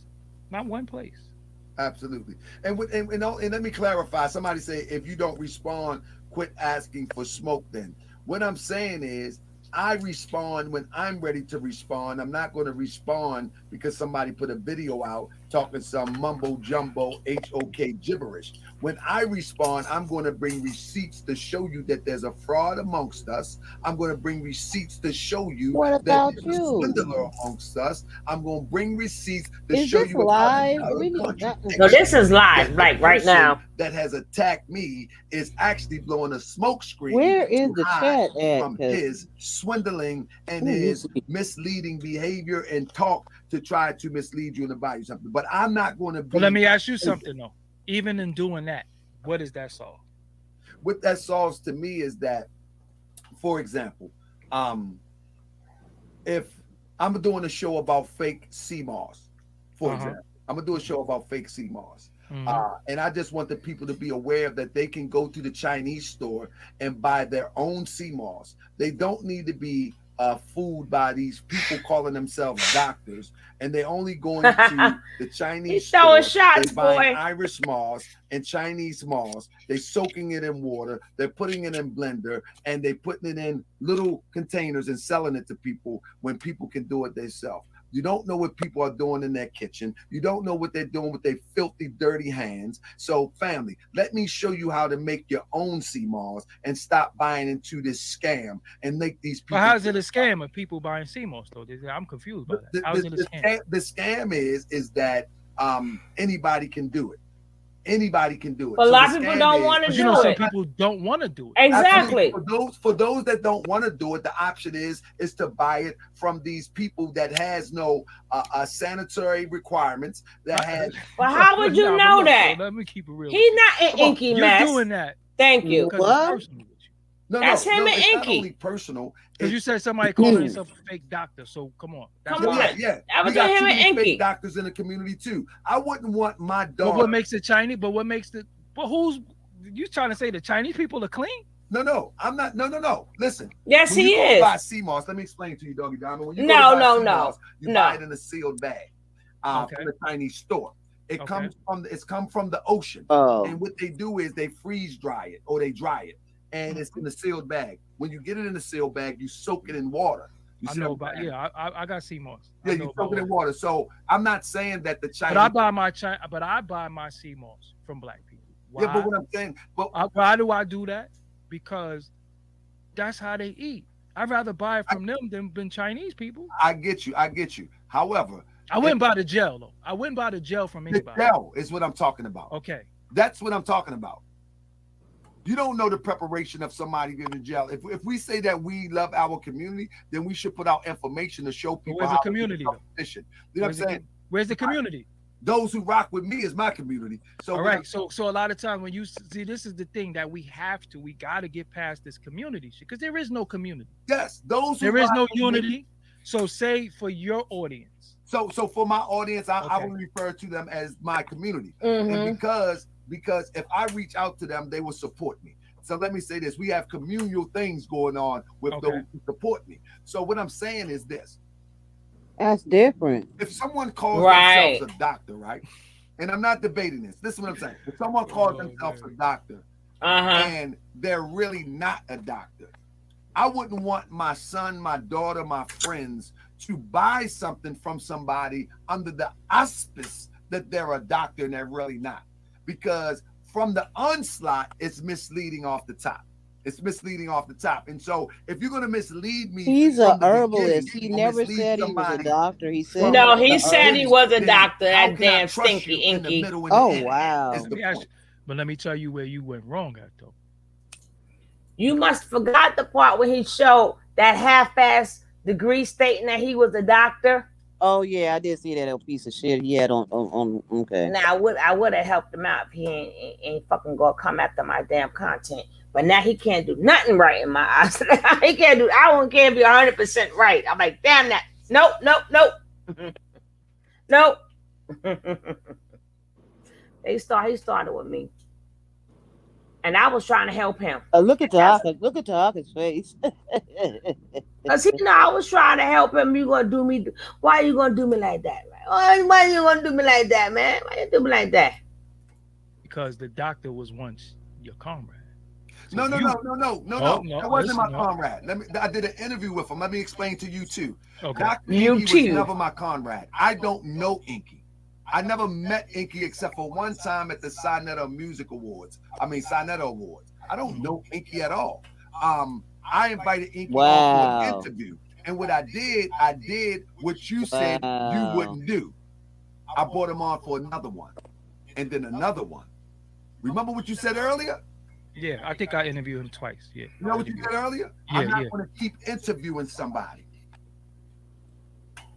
Not one place. Absolutely. And let me clarify. Somebody say, if you don't respond, quit asking for smoke then. What I'm saying is, I respond when I'm ready to respond. I'm not going to respond because somebody put a video out talking some mumbo jumbo HOK gibberish. When I respond, I'm going to bring receipts to show you that there's a fraud amongst us. I'm going to bring receipts to show you What that about there's a you? swindler amongst us. I'm going to bring receipts to Is show this you about live? another We need contradiction. No, this is live, That the like right person now. that has attacked me is actually blowing a smoke screen Where is to the hide chat at? from 'Cause his swindling and you his see. misleading behavior and talk to try to mislead you and buy you something. But I'm not going to be. But let me ask you something, though. Even in doing that, what does that solve? What that solves to me is that, for example, if I'm doing a show about fake sea moss, for example, I'm gonna do a show about fake sea moss. And I just want the people to be aware that they can go to the Chinese store and buy their own sea moss. They don't need to be fooled by these people calling themselves doctors, and they're only going to the Chinese He's throwing store. shots, They buying boy. Irish moss and Chinese moss. They're soaking it in water. They're putting it in blender, and they're putting it in little containers and selling it to people when people can do it themselves. You don't know what people are doing in their kitchen. You don't know what they're doing with their filthy, dirty hands. So, family, let me show you how to make your own sea moss and stop buying into this scam and make these people. But how is it a scam of people buying CMOS, though? I'm confused by that. How is it a scam? The scam is that anybody can do it. Anybody can do it. But a lot of people don't want to But do you know, some it. people don't want to do it. Exactly. For those that don't want to do it, the option is to buy it from these people that has no sanitary requirements. That has. But how would you know that? Let me keep it real. He's not an inky mess. You're doing that. Thank you. Because it's personal with you. That's him and it's not Inky. only personal. Because you said somebody calling himself a fake doctor, so come on. Come on. Yeah. That was We got him too and many Inky. fake doctors in the community too. I wouldn't want my But daughter. what makes it Chinese? But what makes the? But who's you trying to say the Chinese people are clean? No, I'm not. No. Listen. Yes, when he you go is. Buy sea moss. Let me explain to you, Doggy Diamond. When you No, go to buy no, sea no. moss, you No. buy it in a sealed bag Okay. from the Chinese store. It Okay. comes from the ocean. Oh, And what they do is they freeze dry it or they dry it, and it's in a sealed bag. When you get it in a sealed bag, you soak it in water. You I see know what I'm about saying? I got CMOS. Yeah, you soak it in water. So I'm not saying that the Chinese. But I buy my CMOS from black people. Why? Yeah, but what I'm saying, Why do I do that? Because that's how they eat. I'd rather buy it from them than Chinese people. I get you. However, I wouldn't buy the gel though. I wouldn't buy the gel from the anybody. gel is what I'm talking about. Okay. That's what I'm talking about. You don't know the preparation of somebody getting gel. If we say that we love our community, then we should put out information to show people Where's the how community, to be efficient. You know what I'm saying? Where's the community? Those who rock with me is my community. So All when right. So a lot of times when you see, this is the thing that we got to get past this community shit, because there is no community. yes, those who There is rock no with me. unity. So say for your audience. So for my audience, I Okay. will refer to them as my community. Mhm. And because if I reach out to them, they will support me. So let me say this: we have communal things going on with Okay. those who support me. So what I'm saying is this: That's different. if someone calls Right. themselves a doctor, right? And I'm not debating this. This is what I'm saying. If someone calls Oh, themselves a man. doctor Uh-huh. and they're really not a doctor, I wouldn't want my son, my daughter, my friends to buy something from somebody under the auspice that they're a doctor and they're really not. Because from the onslaught, it's misleading off the top. It's misleading off the top. And so if you're going to mislead me, He's from a the herbalist. beginning He or never mislead said he was a somebody doctor. He said from No, he he was a said he herbalist. was a then doctor. how That can I damn trust stinky you in the inky. middle and the Oh end? wow. Is Let the me ask point. you, but let me tell you where you went wrong at though. You must forgot the part where he showed that half-ass degree stating that he was a doctor. Oh yeah, I did see that little piece of shit he had on okay. Now I would have helped him out if he ain't fucking gonna come after my damn content. But now he can't do nothing right in my eyes. He can't do. I don't care if you're 100% right. I'm like, damn that. Nope, nope, nope, nope. He started with me, and I was trying to help him. Look at Taharka. Look at Taharka's face. Cause he know I was trying to help him. You gonna do me? Why you gonna do me like that? Why you gonna do me like that, man? Why you do me like that? Because the doctor was once your comrade. So No. No, That wasn't my listen, no. comrade. I did an interview with him. Let me explain to you too. Okay. Dr. You Inky was too. never my comrade. I don't know Inky. I never met Inky except for one time at the Sinetta Music Awards. Sinetta Awards. I don't know Inky at all. I invited Inky on for an Wow. interview. And what I did what you said you Wow. wouldn't do. I brought him on for another one. And then another one. Remember what you said earlier? Yeah, I think I interviewed him twice. Yeah. You know what you said earlier? Yeah, I'm not yeah. going to keep interviewing somebody.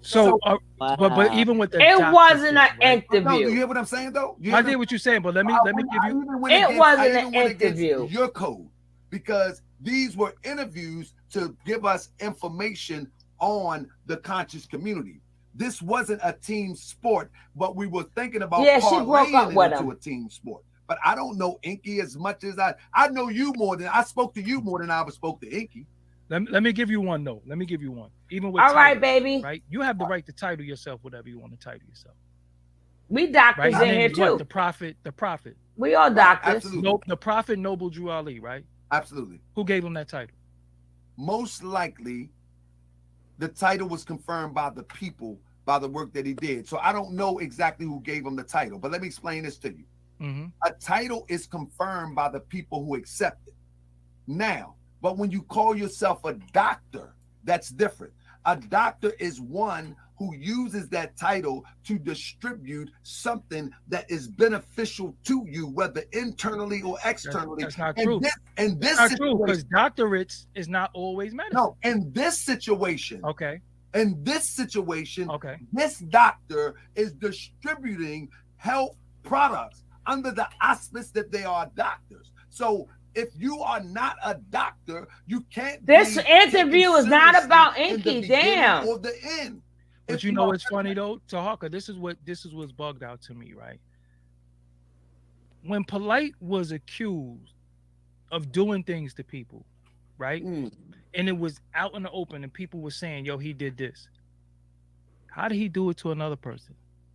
So, Wow. but even with the It doctor wasn't shit, an right? No, you interview. hear what I'm saying though? You I hear did what you're saying, but let me give you. It wasn't an interview. Your code because these were interviews to give us information on the conscious community. This wasn't a team sport, but we were thinking about Yeah, she broke up parlaying with it into him. a team sport. But I don't know Inky as much as I know you more than I spoke to you more than I ever spoke to Inky. Let me give you one though. Let me give you one. Even with All right, titles, baby. right? You have the right to title yourself whatever you want to title yourself, We doctors right? in His here name is what? too. The prophet. We all doctors. Absolutely. No, the prophet Noble Drew Ali, right? Absolutely. Who gave him that title? Most likely the title was confirmed by the people by the work that he did. So I don't know exactly who gave him the title, but let me explain this to you. Mm-hmm. A title is confirmed by the people who accept it. Now, but when you call yourself a doctor, that's different. A doctor is one who uses that title to distribute something that is beneficial to you, whether internally or externally. That's not true. And this That's not true because situation, doctorates is not always medicine. no, in this situation, Okay. in this situation, Okay. this doctor is distributing health products under the auspice that they are doctors. So if you are not a doctor, you can't. This be interview taken is not seriously about in the Inky. beginning Damn. or the end. But If you know are- what's funny though, Taharka, this is what's bugged out to me, right? When Polite was accused of doing things to people, right? Mm. And it was out in the open and people were saying, yo, he did this. How did he do it to another person?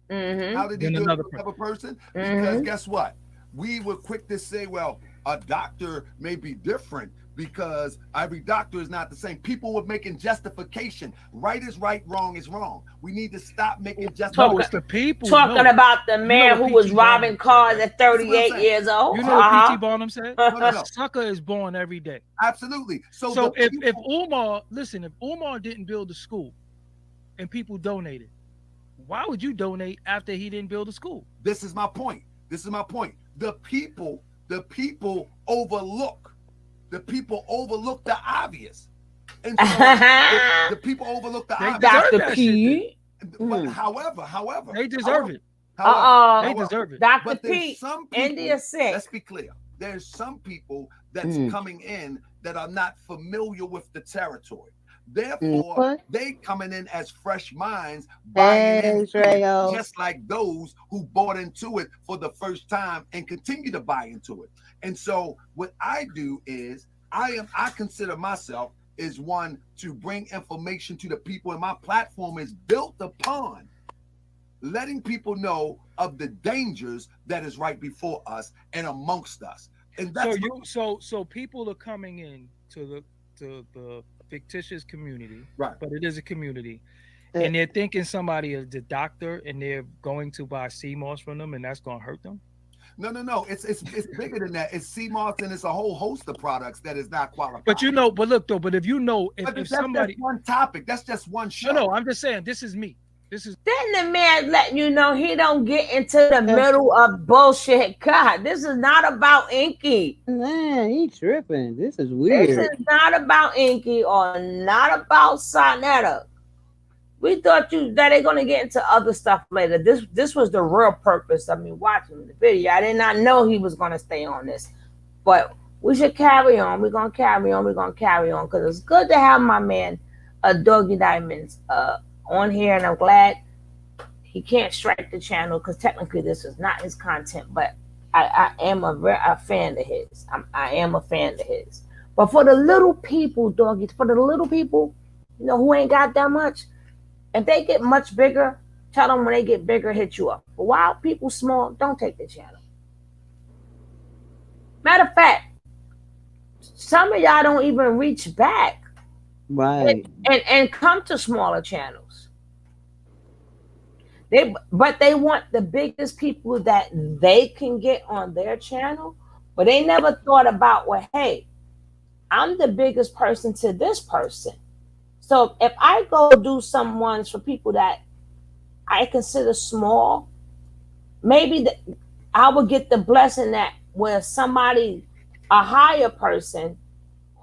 Mm-hmm. How did he Then do it another to another person? Mhm. Because guess what? We were quick to say, well, a doctor may be different because every doctor is not the same. People were making justification. Right is right, wrong is wrong. We need to stop making No, justification. it's the people. Talking no. about the man what who was P.T. robbing Barnum said, cars right? at 38 saying. years old. You know what Uh-huh. P.T. Barnum said? No. A sucker is born every day. Absolutely. So So the if Umar, listen, if Umar didn't build a school and people donated, why would you donate after he didn't build a school? this is my point. This is my point. The people overlook. The people overlook the obvious. And so the people overlook the They obvious. deserve Dr. that shit P. But however, They deserve it. They Uh-oh. deserve it. Dr. but there's Pete, some India people, sick. let's be clear, there's some people that's coming in that are not familiar with the territory. Therefore, What? they coming in as fresh minds, buying Hey, into it, Trejo. just like those who bought into it for the first time and continue to buy into it. And so what I do is I consider myself is one to bring information to the people, and my platform is built upon letting people know of the dangers that is right before us and amongst us. And So that's so people are coming in to the fictitious community, right. but it is a community, Uh, and they're thinking somebody is the doctor, and they're going to buy sea moss from them, and that's going to hurt them. No. It's bigger than that. It's CMOS and it's a whole host of products that is not qualified. But but look though, but if you know, if That's somebody, just one topic. That's just one show. no, I'm just saying, this is me. This is Then the man letting you know he don't get into the middle of bullshit. God, this is not about Inky. Man, he tripping. This is This weird. is not about Inky or not about Sonetta. We thought that they're gonna get into other stuff later. This was the real purpose of me watching the video. I did not know he was gonna stay on this, but we should carry on. We're gonna carry on. We're gonna carry on because it's good to have my man, Doggy Diamonds, on here, and I'm glad he can't strike the channel because technically this is not his content, but I am a fan of his. I am a fan of his. But for the little people, Doggy, for the little people, who ain't got that much. If they get much bigger, tell them when they get bigger, hit you up. But while people small, don't take the channel. Matter of fact, some of y'all don't even reach back Right. and come to smaller channels. But they want the biggest people that they can get on their channel, but they never thought about, well, hey, I'm the biggest person to this person. So if I go do some ones for people that I consider small, maybe I would get the blessing that where somebody, a higher person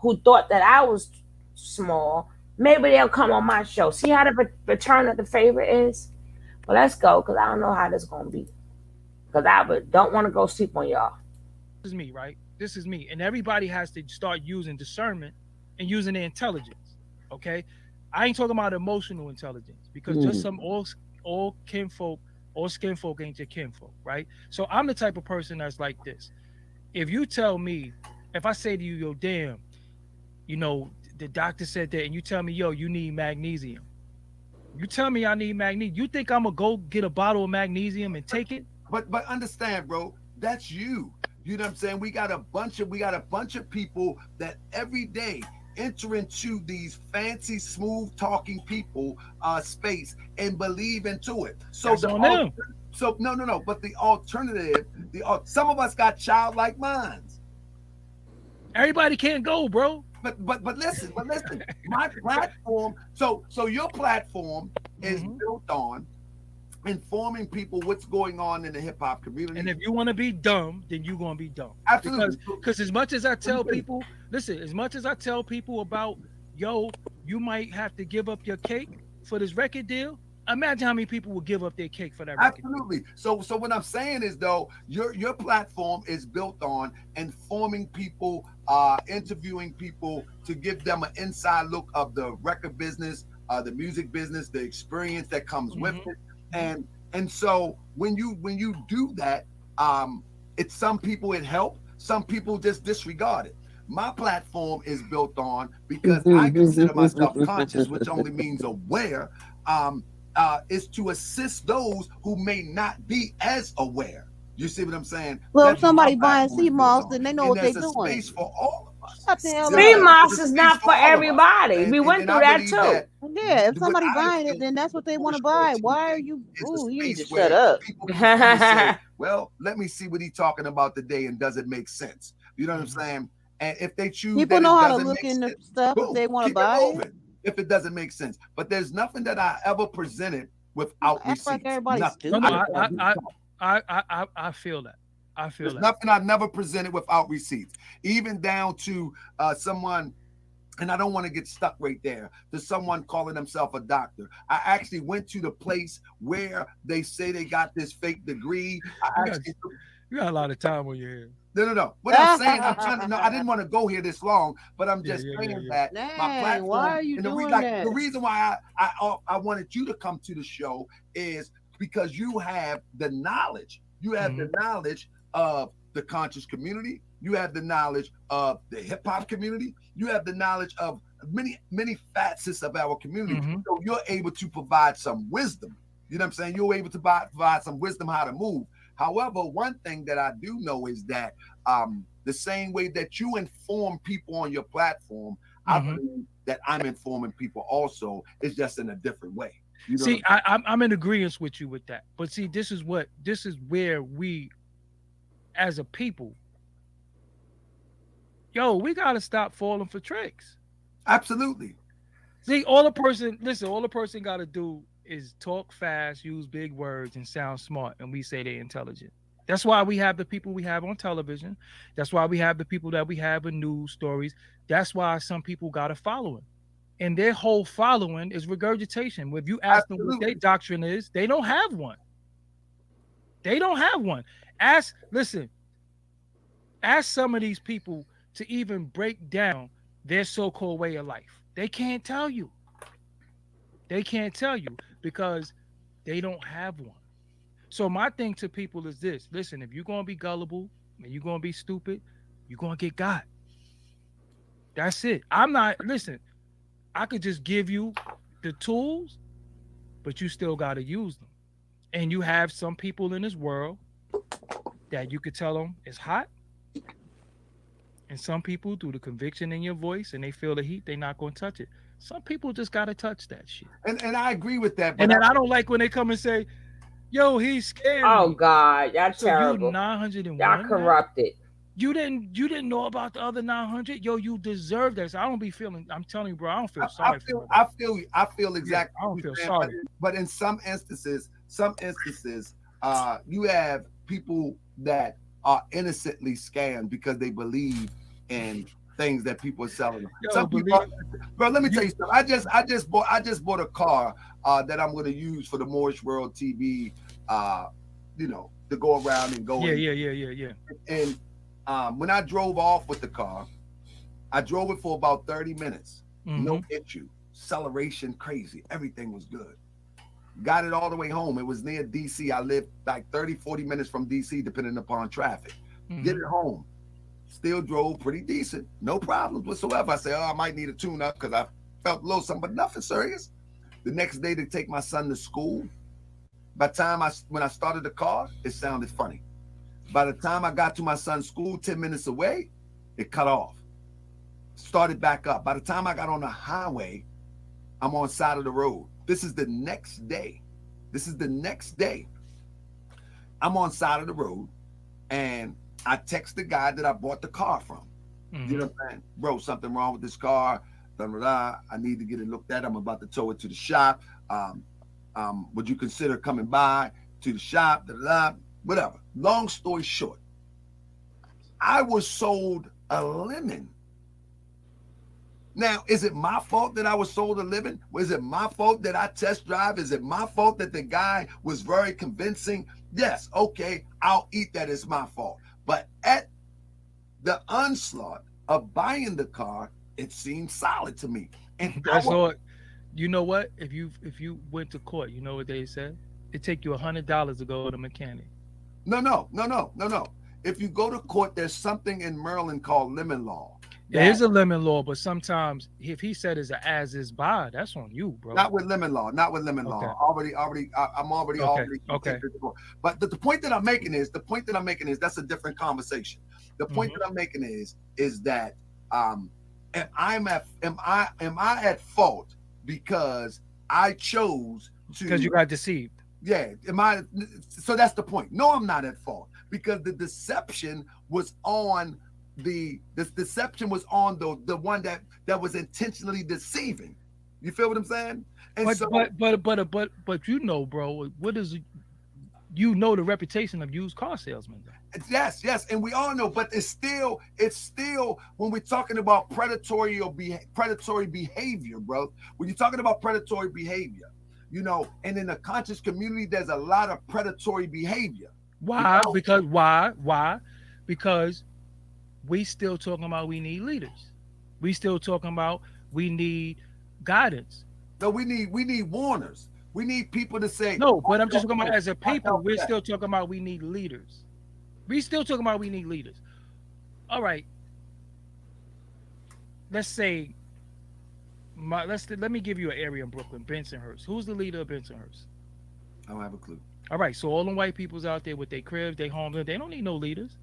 who thought that I was small, maybe they'll come on my show. See how the return of the favor is? Well, let's go because I don't know how this is going to be. Because I don't want to go sleep on y'all. This is me, right? This is me. And everybody has to start using discernment and using their intelligence. Okay, I ain't talking about emotional intelligence because just some all kinfolk, all skinfolk ain't your kinfolk, right? So I'm the type of person that's like this. If you tell me, if I say to you, yo, damn, the doctor said that, and you tell me, yo, you need magnesium. You tell me I need magnesium. You think I'm gonna go get a bottle of magnesium and take it? But understand, bro, that's you. You know what I'm saying? We got a bunch of people that every day enter into these fancy, smooth talking people space and believe into it. So that's on them. So no. But the alternative, some of us got childlike minds. Everybody can't go, bro. But listen, my platform. So your platform is built on informing people what's going on in the hip hop community. And if you want to be dumb, then you're gonna be dumb. Absolutely. Because as much as I tell people, listen, as much as I tell people about, yo, you might have to give up your cake for this record deal. Imagine how many people will give up their cake for that record. Absolutely. So what I'm saying is, though, your platform is built on informing people, interviewing people to give them an inside look of the record business, the music business, the experience that comes with it. And so when you do that, it's some people it help, some people just disregard it. My platform is built on because I consider myself conscious, which only means aware. Is to assist those who may not be as aware. You see what I'm saying? Well, if somebody buying CMOS, then they know what they're doing. There's a space for all of us. CMOS is not for everybody. We went through that too. Yeah, if somebody buying it, then that's what they want to buy. Why are you? Ooh, you need to shut up. Say, well, let me see what he's talking about today, and does it make sense? You know what I'm saying? And if they choose, people know how to look into stuff if they want to buy it. If it doesn't make sense, but there's nothing that I ever presented without receipts. Like everybody's stupid. I feel that. There's nothing I never presented without receipts, even down to someone and I don't want to get stuck right there to someone calling themselves a doctor. I actually went to the place where they say they got this fake degree. I You got actually you got a lot of time on your hands. no, no, no. What I'm saying, I'm trying to know. I didn't want to go here this long, but I'm Yeah, just yeah, yeah, saying yeah. that my Dang, why platform are you and doing that? the reason why I wanted you to come to the show is because you have the knowledge. You have Hmm. the knowledge of the conscious community. You have the knowledge of the hip hop community. You have the knowledge of many facets of our community. Hmm. So you're able to provide some wisdom. You know what I'm saying? You're able to provide some wisdom how to move. However, one thing that I do know is that the same way that you inform people on your platform, I Hmm. believe that I'm informing people also. It's just in a different way. You know what See, I'm I'm in agreement with you with that. But see, this is where we as a people, yo, we gotta stop falling for tricks. Absolutely. See, all the person gotta do is talk fast, use big words, and sound smart, and we say they're intelligent. That's why we have the people we have on television. That's why we have the people that we have in news stories. That's why some people got a following. And their whole following is regurgitation. If you ask them what their Absolutely. doctrine is, they don't have one. They don't have one. Listen, ask some of these people to even break down their so-called way of life. They can't tell you. They can't tell you because they don't have one. So my thing to people is this: listen, if you're gonna be gullible and you're gonna be stupid, you're gonna get got. That's it. I'm not listen. I could just give you the tools, but you still got to use them. And you have some people in this world that you could tell them it's hot, and some people, through the conviction in your voice and they feel the heat, they're not going to touch it. Some people just got to touch that shit. And I agree with that, And but then I don't like when they come and say, yo, he's scaring Oh me. God, y'all So you terrible. Y'all 901 now? corrupted. You didn't know about the other 900? Yo, you deserve that. So I don't be feeling, I'm telling you, bro, I don't feel sorry for nobody. I feel Yeah, exactly I what don't you're feel saying, sorry. but in some instances, you have people that are innocently scammed because they believe in things that people are selling them. Yo, Some people, believe bro. Let me tell you. you something. I just bought a car that I'm going to use for the Moorish World TV. To go around and go Yeah, in. yeah, yeah, yeah, yeah. And when I drove off with the car, I drove it for about 30 minutes. No Mm-hmm. issue. Acceleration crazy. Everything was good. Got it all the way home. It was near DC. I lived like 30, 40 minutes from DC, depending upon traffic. Get Mm-hmm. it home. Still drove pretty decent. No problems whatsoever. I said, oh, I might need a tune up because I felt a little something, but nothing serious. The next day to take my son to school. By the time when I started the car, it sounded funny. By the time I got to my son's school 10 minutes away, it cut off. Started back up. By the time I got on the highway, I'm on side of the road. This is the next day. I'm on side of the road and I text the guy that I bought the car from. Mm-hmm. You know what I'm saying? Bro, something wrong with this car. Blah, blah, blah. I need to get it looked at. I'm about to tow it to the shop. Would you consider coming by to the shop? Blah, blah, blah. Whatever. Long story short, I was sold a lemon. Now, is it my fault that I was sold a lemon? Was it my fault that I test drive? Is it my fault that the guy was very convincing? Yes, okay, I'll eat that. It's my fault. But at the onslaught of buying the car, it seemed solid to me. And That's all. You know what? If you went to court, you know what they said? It take you $100 to go to the mechanic. No. If you go to court, there's something in Maryland called lemon law. There is a lemon law, but sometimes if he said it's a as is buy, that's on you, bro. Not with lemon law. Okay. I'm already. Okay. But the point that I'm making is that's a different conversation. The point that I'm making is that am I at fault because I chose to? Because you got deceived. Yeah. So that's the point. No, I'm not at fault because the deception was on the one that was intentionally deceiving. You feel what I'm saying? And But you know, bro, you know the reputation of used car salesmen. Though. Yes, and we all know, but it's still when we're talking about predatory behavior, bro. When you're talking about predatory behavior, and in the conscious community, there's a lot of predatory behavior. Why? Because why? Why? Because we still talking about we need leaders. We still talking about we need guidance. No, we need warners. We need people to say no. But I'm just talking about as a people. We're still talking about we need leaders. We still talking about we need leaders. All right. Let's say let me give you an area in Brooklyn, Bensonhurst. Who's the leader of Bensonhurst? I don't have a clue. All right, so all the white people's out there with their cribs, their homes, they don't need no leaders.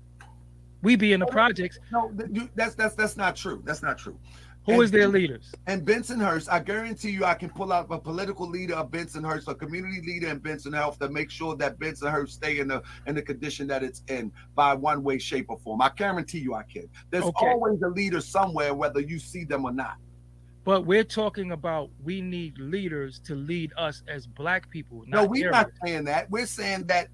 We be in the projects. No, that's not true. That's not true. Who is their leaders? And Bensonhurst, I guarantee you, I can pull out a political leader of Bensonhurst, a community leader in Bensonhurst, to make sure that Bensonhurst stay in the condition that it's in by one way, shape, or form. I guarantee you, I can. There's always a leader somewhere, whether you see them or not. But we're talking about we need leaders to lead us as Black people. No, we're not saying that. We're saying that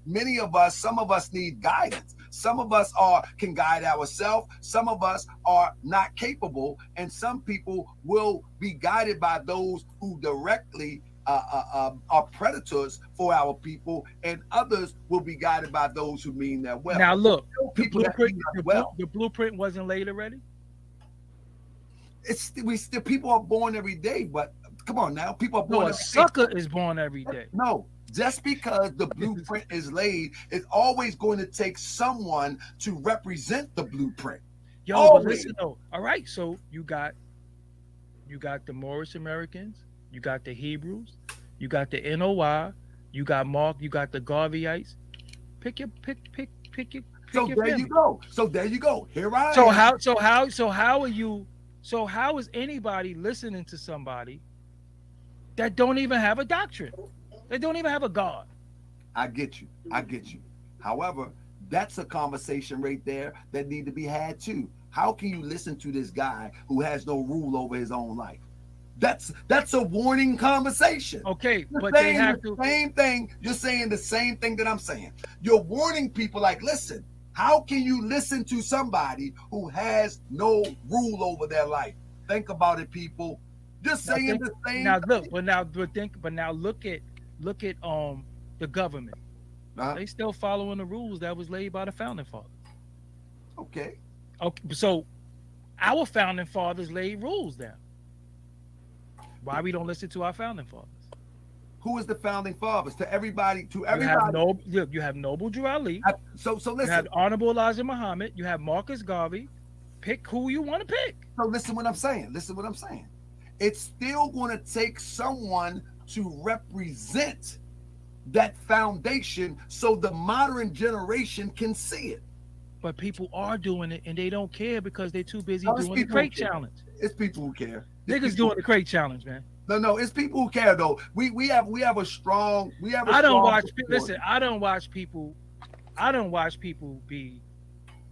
some of us need guidance. Some of us can guide ourselves. Some of us are not capable, and some people will be guided by those who directly are predators for our people, and others will be guided by those who mean that well. Now look, the blueprint wasn't laid already. People are born every day, but come on now, people are born. No, a sucker is born every day. No, just because the blueprint is laid, it's always going to take someone to represent the blueprint. Yo, but listen though. All right, so you got the Moorish Americans, you got the Hebrews, you got the NOI, you got Mark, you got the Garveyites. Pick your So there you go. Here I am. So how are you? So how is anybody listening to somebody that don't even have a doctrine? They don't even have a God. I get you. However, that's a conversation right there that need to be had too. How can you listen to this guy who has no rule over his own life? That's a warning conversation. Okay, but they have to same thing. You're saying the same thing that I'm saying. You're warning people like, listen. How can you listen to somebody who has no rule over their life? Think about it, people. Just saying the same. Now look, but now look at the government. They still following the rules that was laid by the founding fathers. Okay. So our founding fathers laid rules down. Why we don't listen to our founding fathers? Who is the founding fathers? To everybody. You have Noble Drew Ali. So listen. You have Honorable Elijah Muhammad. You have Marcus Garvey. Pick who you want to pick. So listen what I'm saying. It's still going to take someone to represent that foundation so the modern generation can see it. But people are doing it and they don't care because they're too busy doing the crate challenge. It's people who care. Niggas doing the crate challenge, man. No, it's people who care though. We have a strong. I don't watch people be.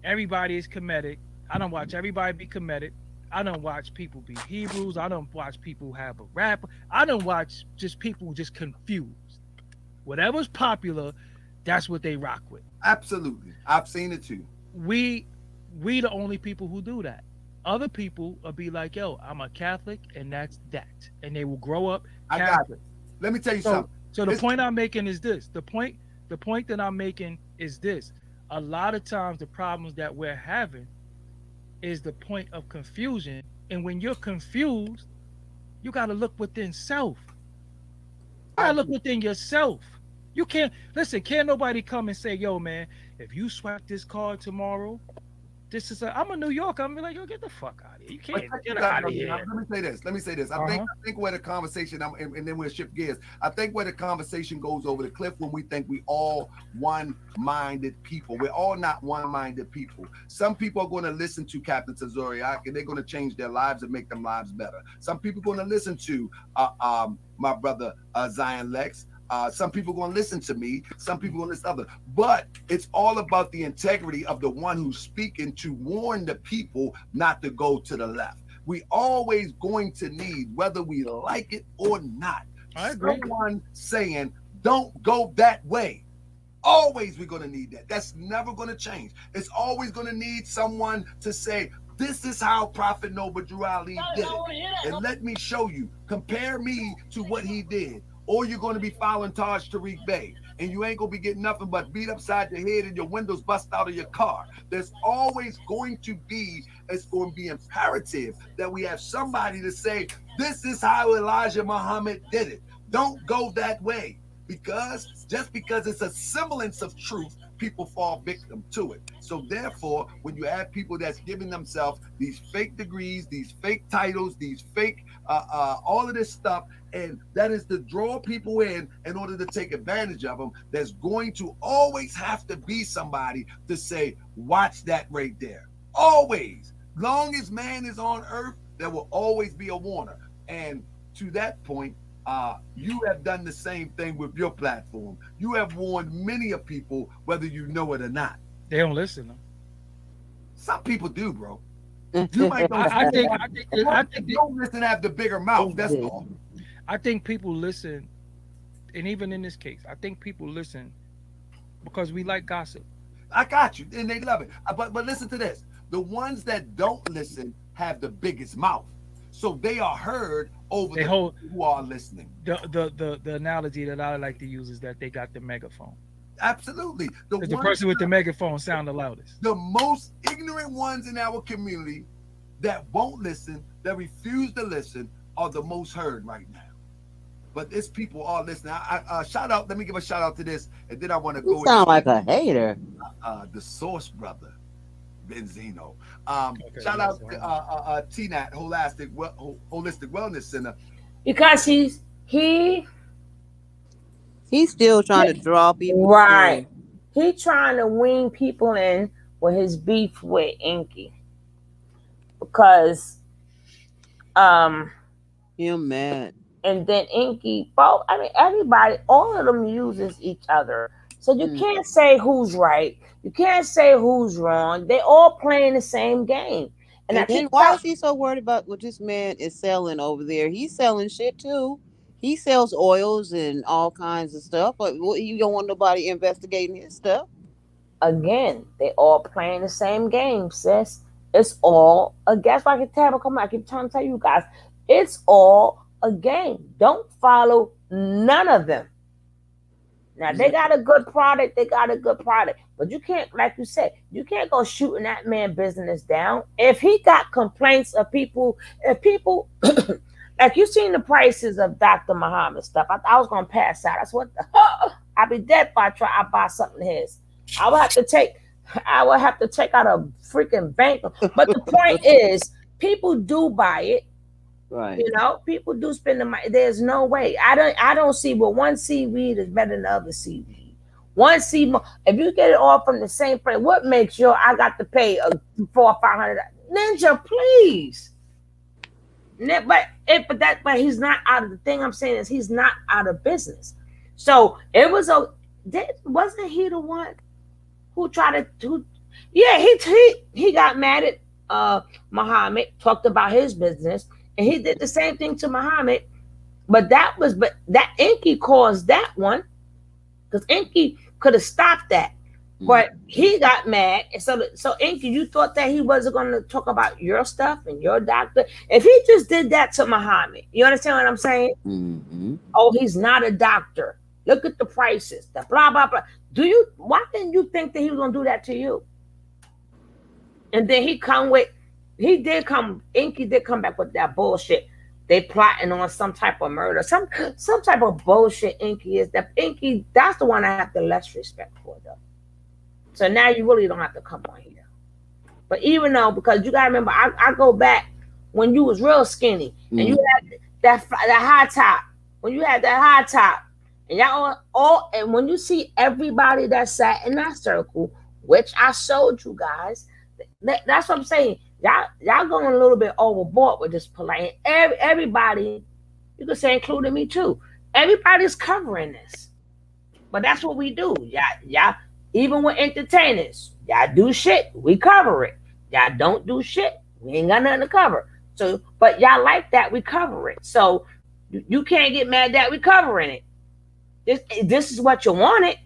Everybody is comedic. I don't watch everybody be comedic. I don't watch people be Hebrews. I don't watch people have a rap. I don't watch just people just confused. Whatever's popular, that's what they rock with. Absolutely, I've seen it too. We the only people who do that. Other people will be like, yo, I'm a Catholic and that's that. And they will grow up Catholic. I got it. Let me tell you something. So the point I'm making is this. The point that I'm making is this. A lot of times the problems that we're having is the point of confusion. And when you're confused, you got to look within self. You got to look within yourself. You can't nobody come and say, yo, man, if you swipe this card tomorrow, I'm a New Yorker. I'm like, yo, get the fuck out of here. You can't get out of here. Let me say this. I think where the conversation, and then we'll shift gears. I think where the conversation goes over the cliff when we think we all one-minded people. We're all not one-minded people. Some people are going to listen to Captain Tazuriak and they're going to change their lives and make them lives better. Some people are going to listen to my brother Zion Lex. Some people are going to listen to me. Some people are going to listen to others. But it's all about the integrity of the one who's speaking to warn the people not to go to the left. We always going to need, whether we like it or not, someone saying, don't go that way. Always we're going to need that. That's never going to change. It's always going to need someone to say, this is how Prophet Noble Drew Ali did it. And let me show you. Compare me to what he did. Or you're going to be following Taj Tariq Bey. And you ain't going to be getting nothing but beat upside your head and your windows bust out of your car. There's always going to be, it's going to be imperative that we have somebody to say, this is how Elijah Muhammad did it. Don't go that way. Because just because it's a semblance of truth, people fall victim to it. So therefore, when you have people that's giving themselves these fake degrees, these fake titles, these fake, all of this stuff, and that is to draw people in order to take advantage of them, there's going to always have to be somebody to say, watch that right there. Always. Long as man is on earth, there will always be a warner. And to that point, you have done the same thing with your platform. You have warned many of people, whether you know it or not. They don't listen. Though. Some people do, bro. You might don't. I think you don't listen to have the bigger mouth. That's all. I think people listen, and even in this case, I think people listen because we like gossip. I got you, and they love it. But listen to this: the ones that don't listen have the biggest mouth, so they are heard over who are listening. The analogy that I like to use is that they got the megaphone. Absolutely. The person with the megaphone sound the loudest. The most ignorant ones in our community that won't listen, that refuse to listen, are the most heard right now. But this people are listening. Shout out. Let me give a shout out to this, and then I want to go. You sound like a hater. The Source Brother, Benzino. Shout out to T-Nat, Holistic Wellness Center. Because he's still trying to draw people. Right. He trying to wean people in with his beef with Inky. Because you're mad. And then Inky, both, I mean, everybody, all of them uses each other. So you can't say who's right. You can't say who's wrong. They all playing the same game. And then why is he so worried about what this man is selling over there? He's selling shit too. He sells oils and all kinds of stuff. But you don't want nobody investigating his stuff. Again, they all playing the same game, sis. It's all a guess. I keep trying to tell you guys, it's all a game. Don't follow none of them. Now they got a good product, but you can't, like you said, you can't go shooting that man business down. If he got complaints of people, like you seen the prices of Dr. Muhammad stuff, I was gonna pass out. That's what I'd be dead if I buy something of his. I would have to take out a freaking bank. But the point is, people do buy it. Right. You know, people do spend the money. There's no way. I don't see one seaweed is better than the other seaweed. One seed, if you get it all from the same place, what makes sure I got to pay $400 or $500? Ninja, please. But he's not out of the thing. I'm saying is he's not out of business. So it was wasn't he the one who tried to? Yeah, he got mad at Muhammad, talked about his business. And he did the same thing to Muhammad, but that Inky caused that one, because Inky could have stopped that, but he got mad. And so Inky, you thought that he wasn't going to talk about your stuff and your doctor? If he just did that to Muhammad, you understand what I'm saying? Mm-hmm. Oh, he's not a doctor. Look at the prices, the blah blah blah. Why didn't you think that he was going to do that to you? And then Inky did come back with that bullshit. They plotting on some type of murder, some type of bullshit. Inky, that's the one I have the less respect for, though. So now you really don't have to come on here. But even though, because you gotta remember, I go back when you was real skinny and you had that high top. When you had that high top, and y'all all, and when you see everybody that sat in that circle, which I showed you guys, that's what I'm saying. Y'all going a little bit overboard with this polite. Everybody, you could say including me too. Everybody's covering this. But that's what we do. Y'all, even with entertainers, y'all do shit, we cover it. Y'all don't do shit, we ain't got nothing to cover. So, but y'all like that, we cover it. So you can't get mad that we covering it. This is what you wanted.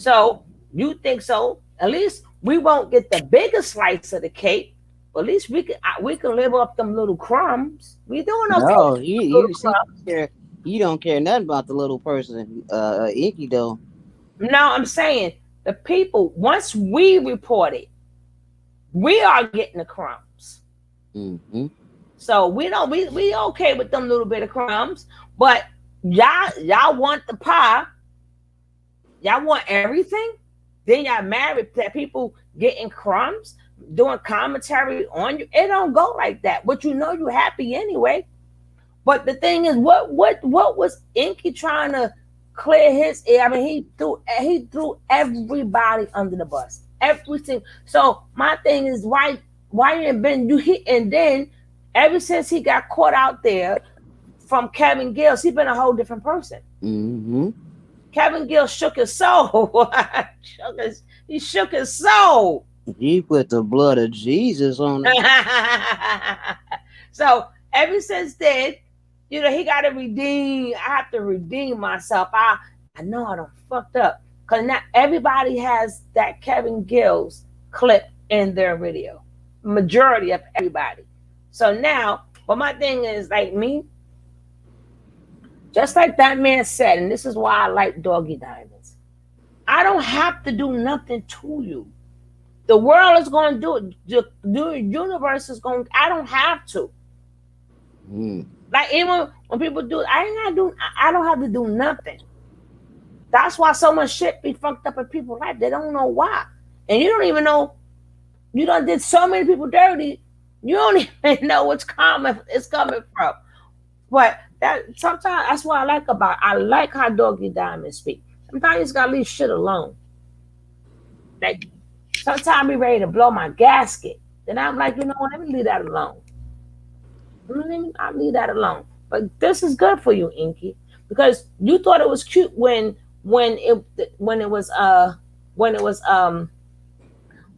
So you think so? At least we won't get the biggest slice of the cake, but at least we can live off them little crumbs. We doing okay No, with them little you see, crumbs. you don't care nothing about the little person, Icky though. No, I'm saying the people. Once we report it, we are getting the crumbs. Mm-hmm. So we don't we okay with them little bit of crumbs, but y'all want the pie, y'all want everything. Then y'all married to people getting crumbs, doing commentary on you. It don't go like that. But you know you happy anyway. But the thing is, what was Inky trying to clear his air? I mean, he threw everybody under the bus. Everything. So my thing is, why you been you he and then ever since he got caught out there from Kevin Gills, he been a whole different person. Mm-hmm. Kevin Gill shook his soul. He shook his soul. He put the blood of Jesus on it. So ever since then, he got to redeem. I have to redeem myself. I know I don't fucked up because now everybody has that Kevin Gills clip in their video. Majority of everybody. So now, but my thing is like me, just like that man said, and this is why I like Doggy Diamonds. I don't have to do nothing to you. The world is going to do it. The universe is going. I don't have to. Mm. Like even when people do, I ain't gotta do. I don't have to do nothing. That's why so much shit be fucked up in people's life. They don't know why, and you don't even know. You done did so many people dirty. You don't even know what's coming. It's coming from. But that sometimes that's what I like about. I like how Doggy Diamond speak. Sometimes you just gotta leave shit alone. Like sometimes be ready to blow my gasket. Then I'm like, you know what? Let me leave that alone. I'll leave that alone. But this is good for you, Inky, because you thought it was cute when it when it was when it was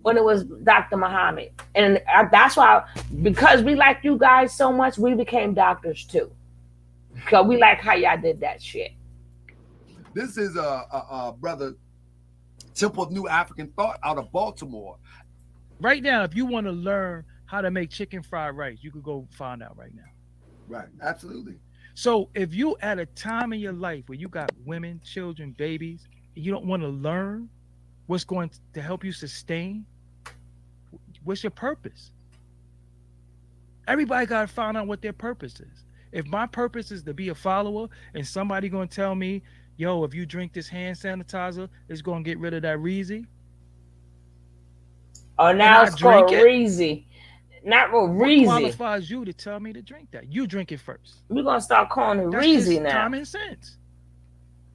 when it was Dr. Muhammad, and that's why because we like you guys so much, we became doctors too. Because we like how y'all did that shit. This is a brother Temple of New African Thought out of Baltimore. Right now, if you want to learn how to make chicken fried rice, you could go find out right now. Right, absolutely. So if you at a time in your life where you got women, children, babies, and you don't want to learn what's going to help you sustain, what's your purpose? Everybody got to find out what their purpose is. If my purpose is to be a follower and somebody going to tell me, yo, if you drink this hand sanitizer, it's going to get rid of that Reezy. Oh, now it's called Reezy. Not Reezy. What qualifies you to tell me to drink that? You drink it first. We're going to start calling it That's Reezy just now. Common sense.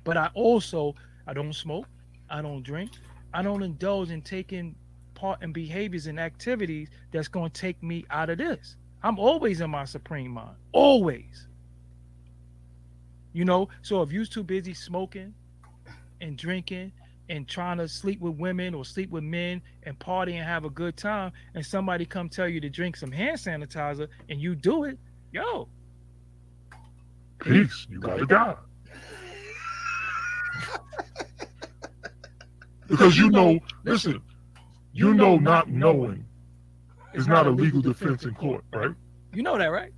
But I don't smoke. I don't drink. I don't indulge in taking part in behaviors and activities that's going to take me out of this. I'm always in my supreme mind. Always. So if you're too busy smoking and drinking and trying to sleep with women or sleep with men and party and have a good time, and somebody come tell you to drink some hand sanitizer and you do it, yo. Peace. You gotta die. Because listen, not knowing is not a legal defense in court, right? You know that, right?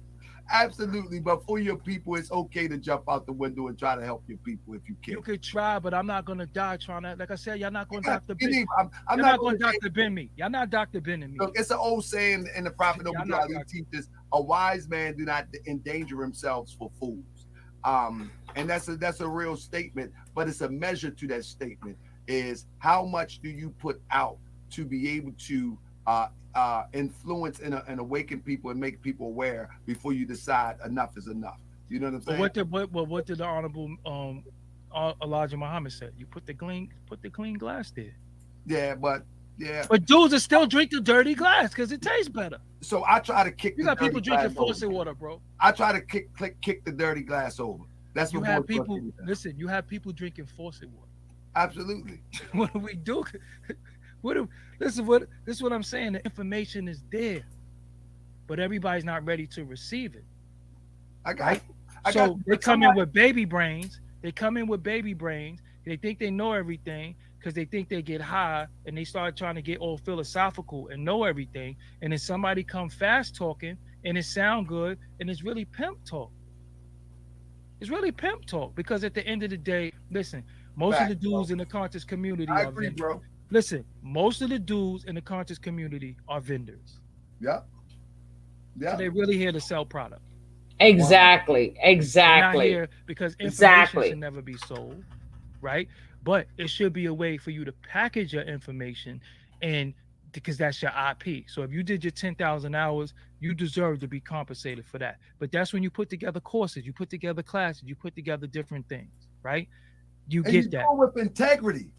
Absolutely, but for your people, it's okay to jump out the window and try to help your people if you can. You could try, but I'm not gonna die trying to. Like I said, y'all not gonna Dr. Ben. I'm not gonna Dr. Ben me. Y'all not Dr. Ben me. Look, it's an old saying in the Prophet Ali teaches: a wise man do not endanger himself for fools. And that's a real statement, but it's a measure to that statement. Is how much do you put out to be able to influence and awaken people and make people aware before you decide enough is enough. You know what I'm saying? What did the Honorable Elijah Muhammad say? You put the clean glass there. Yeah, but dudes are still drink the dirty glass because it tastes better. So I try to kick. You got people drinking faucet water, bro. I try to kick the dirty glass over. That's what you have people. Listen, you have people drinking faucet water. Absolutely. What do we do? This is what I'm saying. The information is there, but everybody's not ready to receive it. So they come in with baby brains They come in with baby brains. They think they know everything because they think they get high and they start trying to get all philosophical and know everything. And then somebody come fast talking and it sound good and it's really pimp talk. It's really pimp talk because at the end of the day, listen, most of the Fact, bro. dudes in the conscious community I are agree, vendors. bro. Listen, most of the dudes in the conscious community are vendors. Yeah, So yeah. they really here to sell product. Exactly. They're not Exactly. here because information should Exactly. never be sold, right? But it should be a way for you to package your information and because that's your IP. So if you did your 10,000 hours, you deserve to be compensated for that. But that's when you put together courses, you put together classes, you put together different things, right? You And you get do that. it with integrity.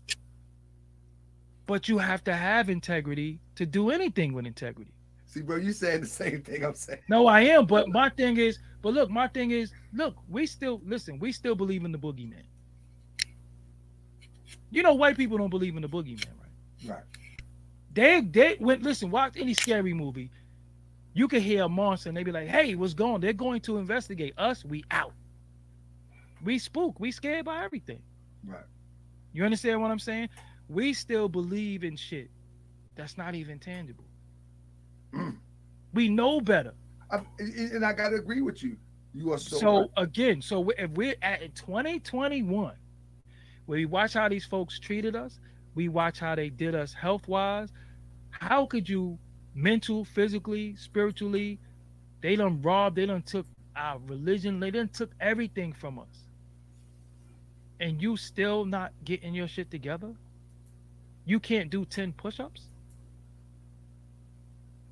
But you have to have integrity to do anything with integrity. See, bro, you saying the same thing I'm saying. No, I am. But my thing is, but look, my thing is, look, we still listen, we still believe in the boogeyman. You know, white people don't believe in the boogeyman, right? Right. They went listen, watch any scary movie. You can hear a monster and they be like, hey, what's going on? They're going to investigate us. We out. We spook. We scared by everything. Right. You understand what I'm saying? We still believe in shit that's not even tangible. We know better. And I gotta agree with you. You are so, So right. again, so if we're at 2021, where we watch how these folks treated us, we watch how they did us health wise. How could you mental, physically, spiritually, they done robbed, they done took our religion, they done took everything from us. And you still not getting your shit together? You can't do 10 push-ups?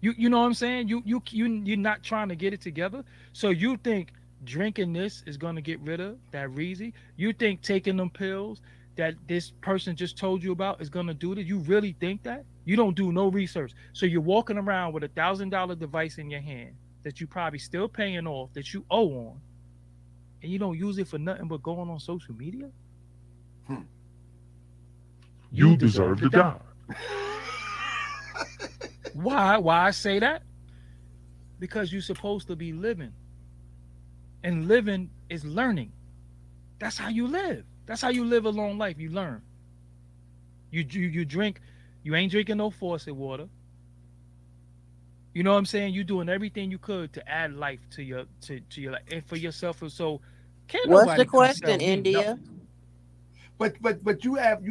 You know what I'm saying? You're not trying to get it together. So you think drinking this is gonna get rid of that reezy? You think taking them pills that this person just told you about is gonna do this? You really think that? You don't do no research. So you're walking around with $1,000 device in your hand that you probably still paying off that you owe on, and you don't use it for nothing but going on social media. You deserve to die. Why I say that? Because you're supposed to be living, and living is learning. That's how you live. That's how you live a long life. You learn. You drink. You ain't drinking no faucet water. You know what I'm saying? You doing everything you could to add life to your life and for yourself. And so can't What's the nobody come sell question, me India? nothing. But you have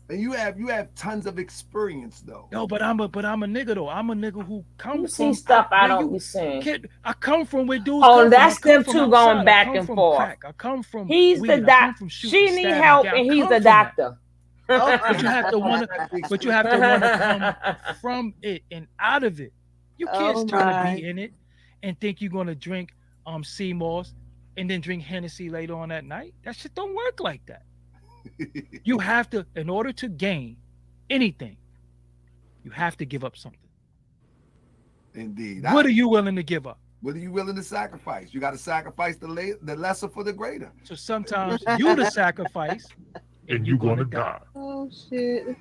and you have tons of experience though. No, but I'm a nigga though. I'm a nigga who You come see from stuff I where don't you be seeing. kid. I come from where dudes Oh, come from. that's I come them from two outside. going I back come and from forth. crack. I come from He's weed. the I come doc. from shooting, She need stabbing. help, I and he's come the from that. doctor. But you have to want to. But you have to want to come from it and out of it. You can't Oh try to my. be in it and think you're gonna drink sea moss and then drink Hennessy later on that night. That shit don't work like that. You have to, in order to gain anything, you have to give up something. Indeed. What are you willing to give up? What are you willing to sacrifice? You got to sacrifice the lesser for the greater. So sometimes you the sacrifice And you gonna die. Oh shit.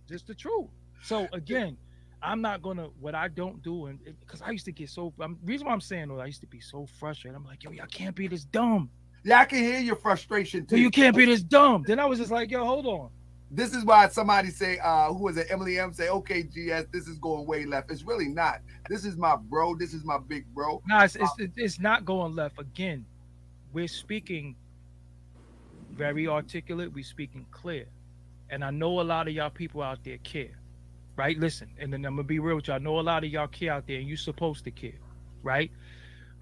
Just the truth. So again, I'm not gonna what I don't do, and because I used to get so. Reason why I'm saying though, I used to be so frustrated. I'm like, yo, y'all can't be this dumb. Yeah, I can hear your frustration So too. you can't be this dumb. Then I was just like, yo, hold on. This is why somebody say, who was it? Emily M say, okay, GS, this is going way left. It's really not. This is my bro. This is my big bro. No, it's not going left. Again, we're speaking very articulate. We're speaking clear. And I know a lot of y'all people out there care, right? Listen, and then I'm going to be real with y'all. I know a lot of y'all care out there, and you're supposed to care, right?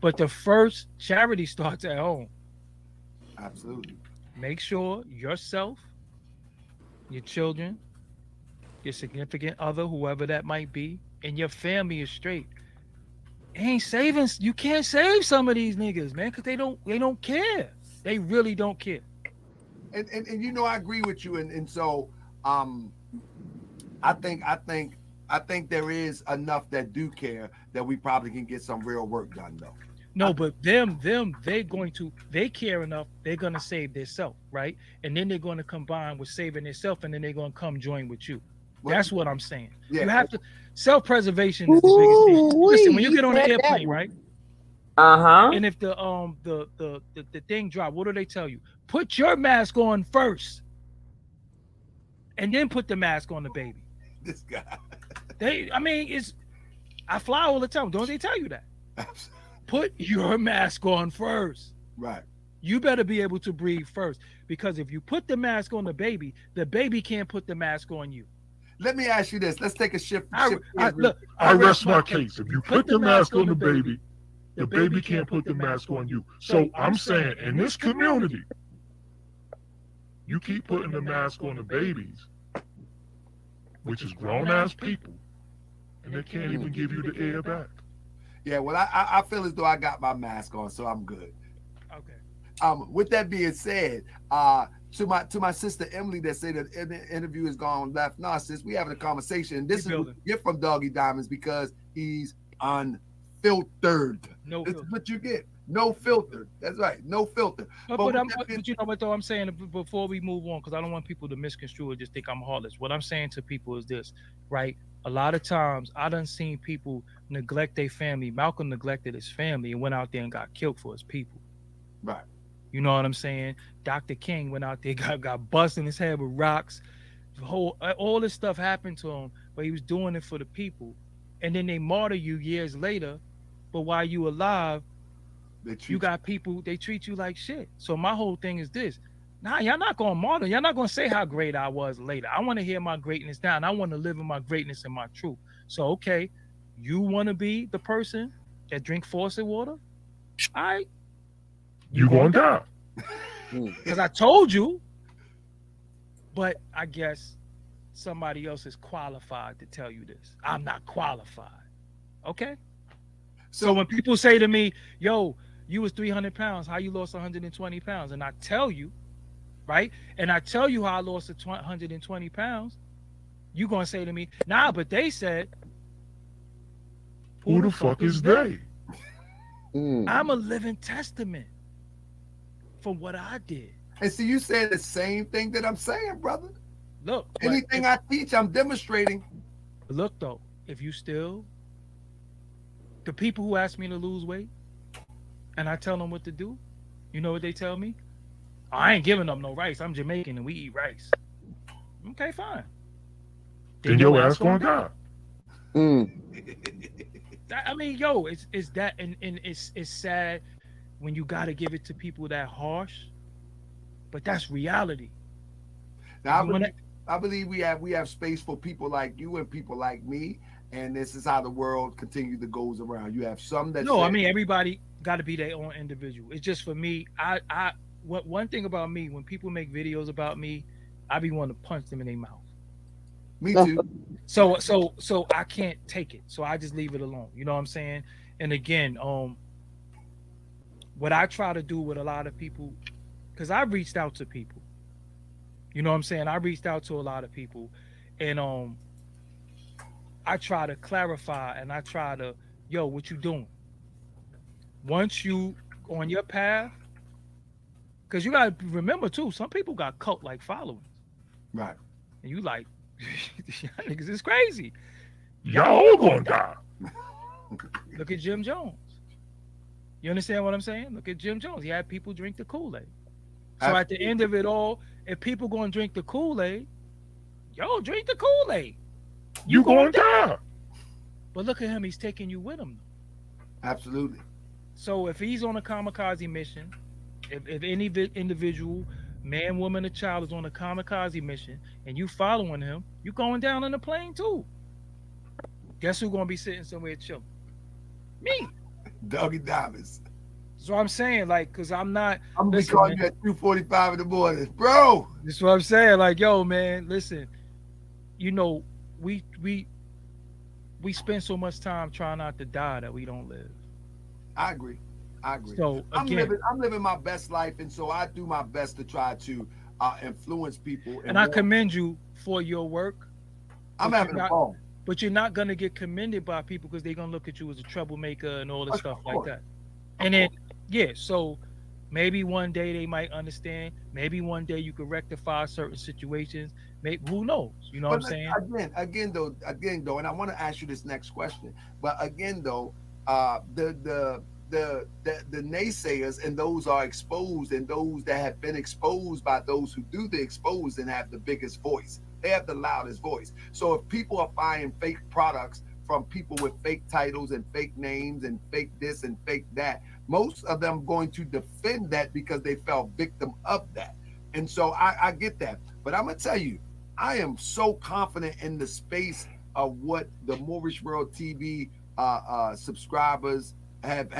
But the first charity starts at home. Absolutely. Make sure yourself, your children, your significant other, whoever that might be, and your family is straight. Ain't saving. You can't save some of these niggas, man, because they don't care. They really don't care. And you know, I agree with you. And so I think there is enough that do care that we probably can get some real work done though. No, but they care enough, they're gonna save themselves, right? And then they're gonna combine with saving themselves, and then they're gonna come join with you. That's what I'm saying. Yeah. You have to self-preservation is the biggest thing. Ooh, Listen, when you you get on the said that airplane, one. right? Uh-huh. And if the thing drop, what do they tell you? Put your mask on first, and then put the mask on the baby. This guy. I mean, it's I fly all the time. Don't they tell you that? Put your mask on first. Right. You better be able to breathe first, because if you put the mask on the baby can't put the mask on you. Let me ask you this. Let's take a shift. Look, I rest my case. If you put the mask on the baby can't put the mask on you. So I'm saying, in this community, you keep putting the mask on the babies, which is grown ass people, and they can't even give you the air back. Yeah, well, I feel as though I got my mask on, so I'm good. Okay. With that being said, to my sister Emily that said that the interview has gone left. No, sis, we having a conversation. This is what you get from Doggie Diamonds, because he's unfiltered. This is what you get. No filter. That's right. No filter. But you know what though, I'm saying before we move on, because I don't want people to misconstrue or just think I'm heartless. What I'm saying to people is this, right? A lot of times I done seen people neglect their family. Malcolm neglected his family and went out there and got killed for his people. Right. You know what I'm saying? Dr. King went out there, got busted in his head with rocks. All this stuff happened to him, but he was doing it for the people. And then they martyr you years later, but while you alive, you got people, they treat you like shit. So my whole thing is this. Nah, y'all not gonna martyr. Y'all not gonna say how great I was later. I want to hear my greatness now, and I want to live in my greatness and my truth. So okay, you want to be the person that drink faucet water? All right. You gonna die. Because I told you. But I guess somebody else is qualified to tell you this. I'm not qualified. Okay? So when people say to me, yo, you was 300 pounds, how you lost 120 pounds? And I tell you, right? And I tell you how I lost 120 pounds, you going to say to me, nah, but they said. Who the fuck is they? I'm a living testament for what I did. And see, you saying the same thing that I'm saying, brother. Look, anything I teach, I'm demonstrating. Look, though, if you still, the people who ask me to lose weight and I tell them what to do, you know what they tell me? I ain't giving them no rice. I'm Jamaican and we eat rice. Okay, fine. Then your ass gonna die. I mean, yo, it's that, and it's sad when you got to give it to people that harsh, but that's reality. Now, I believe we have space for people like you and people like me, and this is how the world continues to goes around. You have some that I mean, everybody got to be their own individual. It's just for me. One thing about me, when people make videos about me, I be wanting to punch them in their mouth. Me too. So I can't take it. So I just leave it alone. You know what I'm saying? And again, what I try to do with a lot of people, because I reached out to people. You know what I'm saying? I reached out to a lot of people, and I try to clarify, and I try to, yo, what you doing? Once you on your path, because you gotta remember too, some people got cult-like followings. Right. And you like, y'all niggas is crazy. Y'all all gonna die. Look at Jim Jones. You understand what I'm saying? Look at Jim Jones. He had people drink the Kool-Aid. So at the end of it all, if people gonna drink the Kool-Aid, yo, drink the Kool-Aid. You gonna die. But look at him, he's taking you with him. Absolutely. So if he's on a kamikaze mission, if any individual, man, woman, or child is on a kamikaze mission, and you following him, you going down in the plane too. Guess who's gonna be sitting somewhere chilling? Me. Doggie Diamonds. So I'm saying, like, because I'm not. I'm gonna be calling you at 2:45 in the morning, bro. That's what I'm saying. Like, yo, man, listen. You know, we spend so much time trying not to die that we don't live. I agree. So again, I'm living my best life, and so I do my best to try to influence people. And I commend you for your work. I'm having a ball. But you're not gonna get commended by people because they're gonna look at you as a troublemaker and all this stuff like that. And then, yeah, so maybe one day they might understand. Maybe one day you could rectify certain situations. Maybe, who knows? You know what I'm saying? Again though, and I want to ask you this next question. But again though, the naysayers, and those are exposed, and those that have been exposed by those who do the expose and have the biggest voice. They have the loudest voice. So if people are buying fake products from people with fake titles and fake names and fake this and fake that, most of them going to defend that because they fell victim of that. And so I get that. But I'm gonna tell you, I am so confident in the space of what the Moorish World TV subscribers have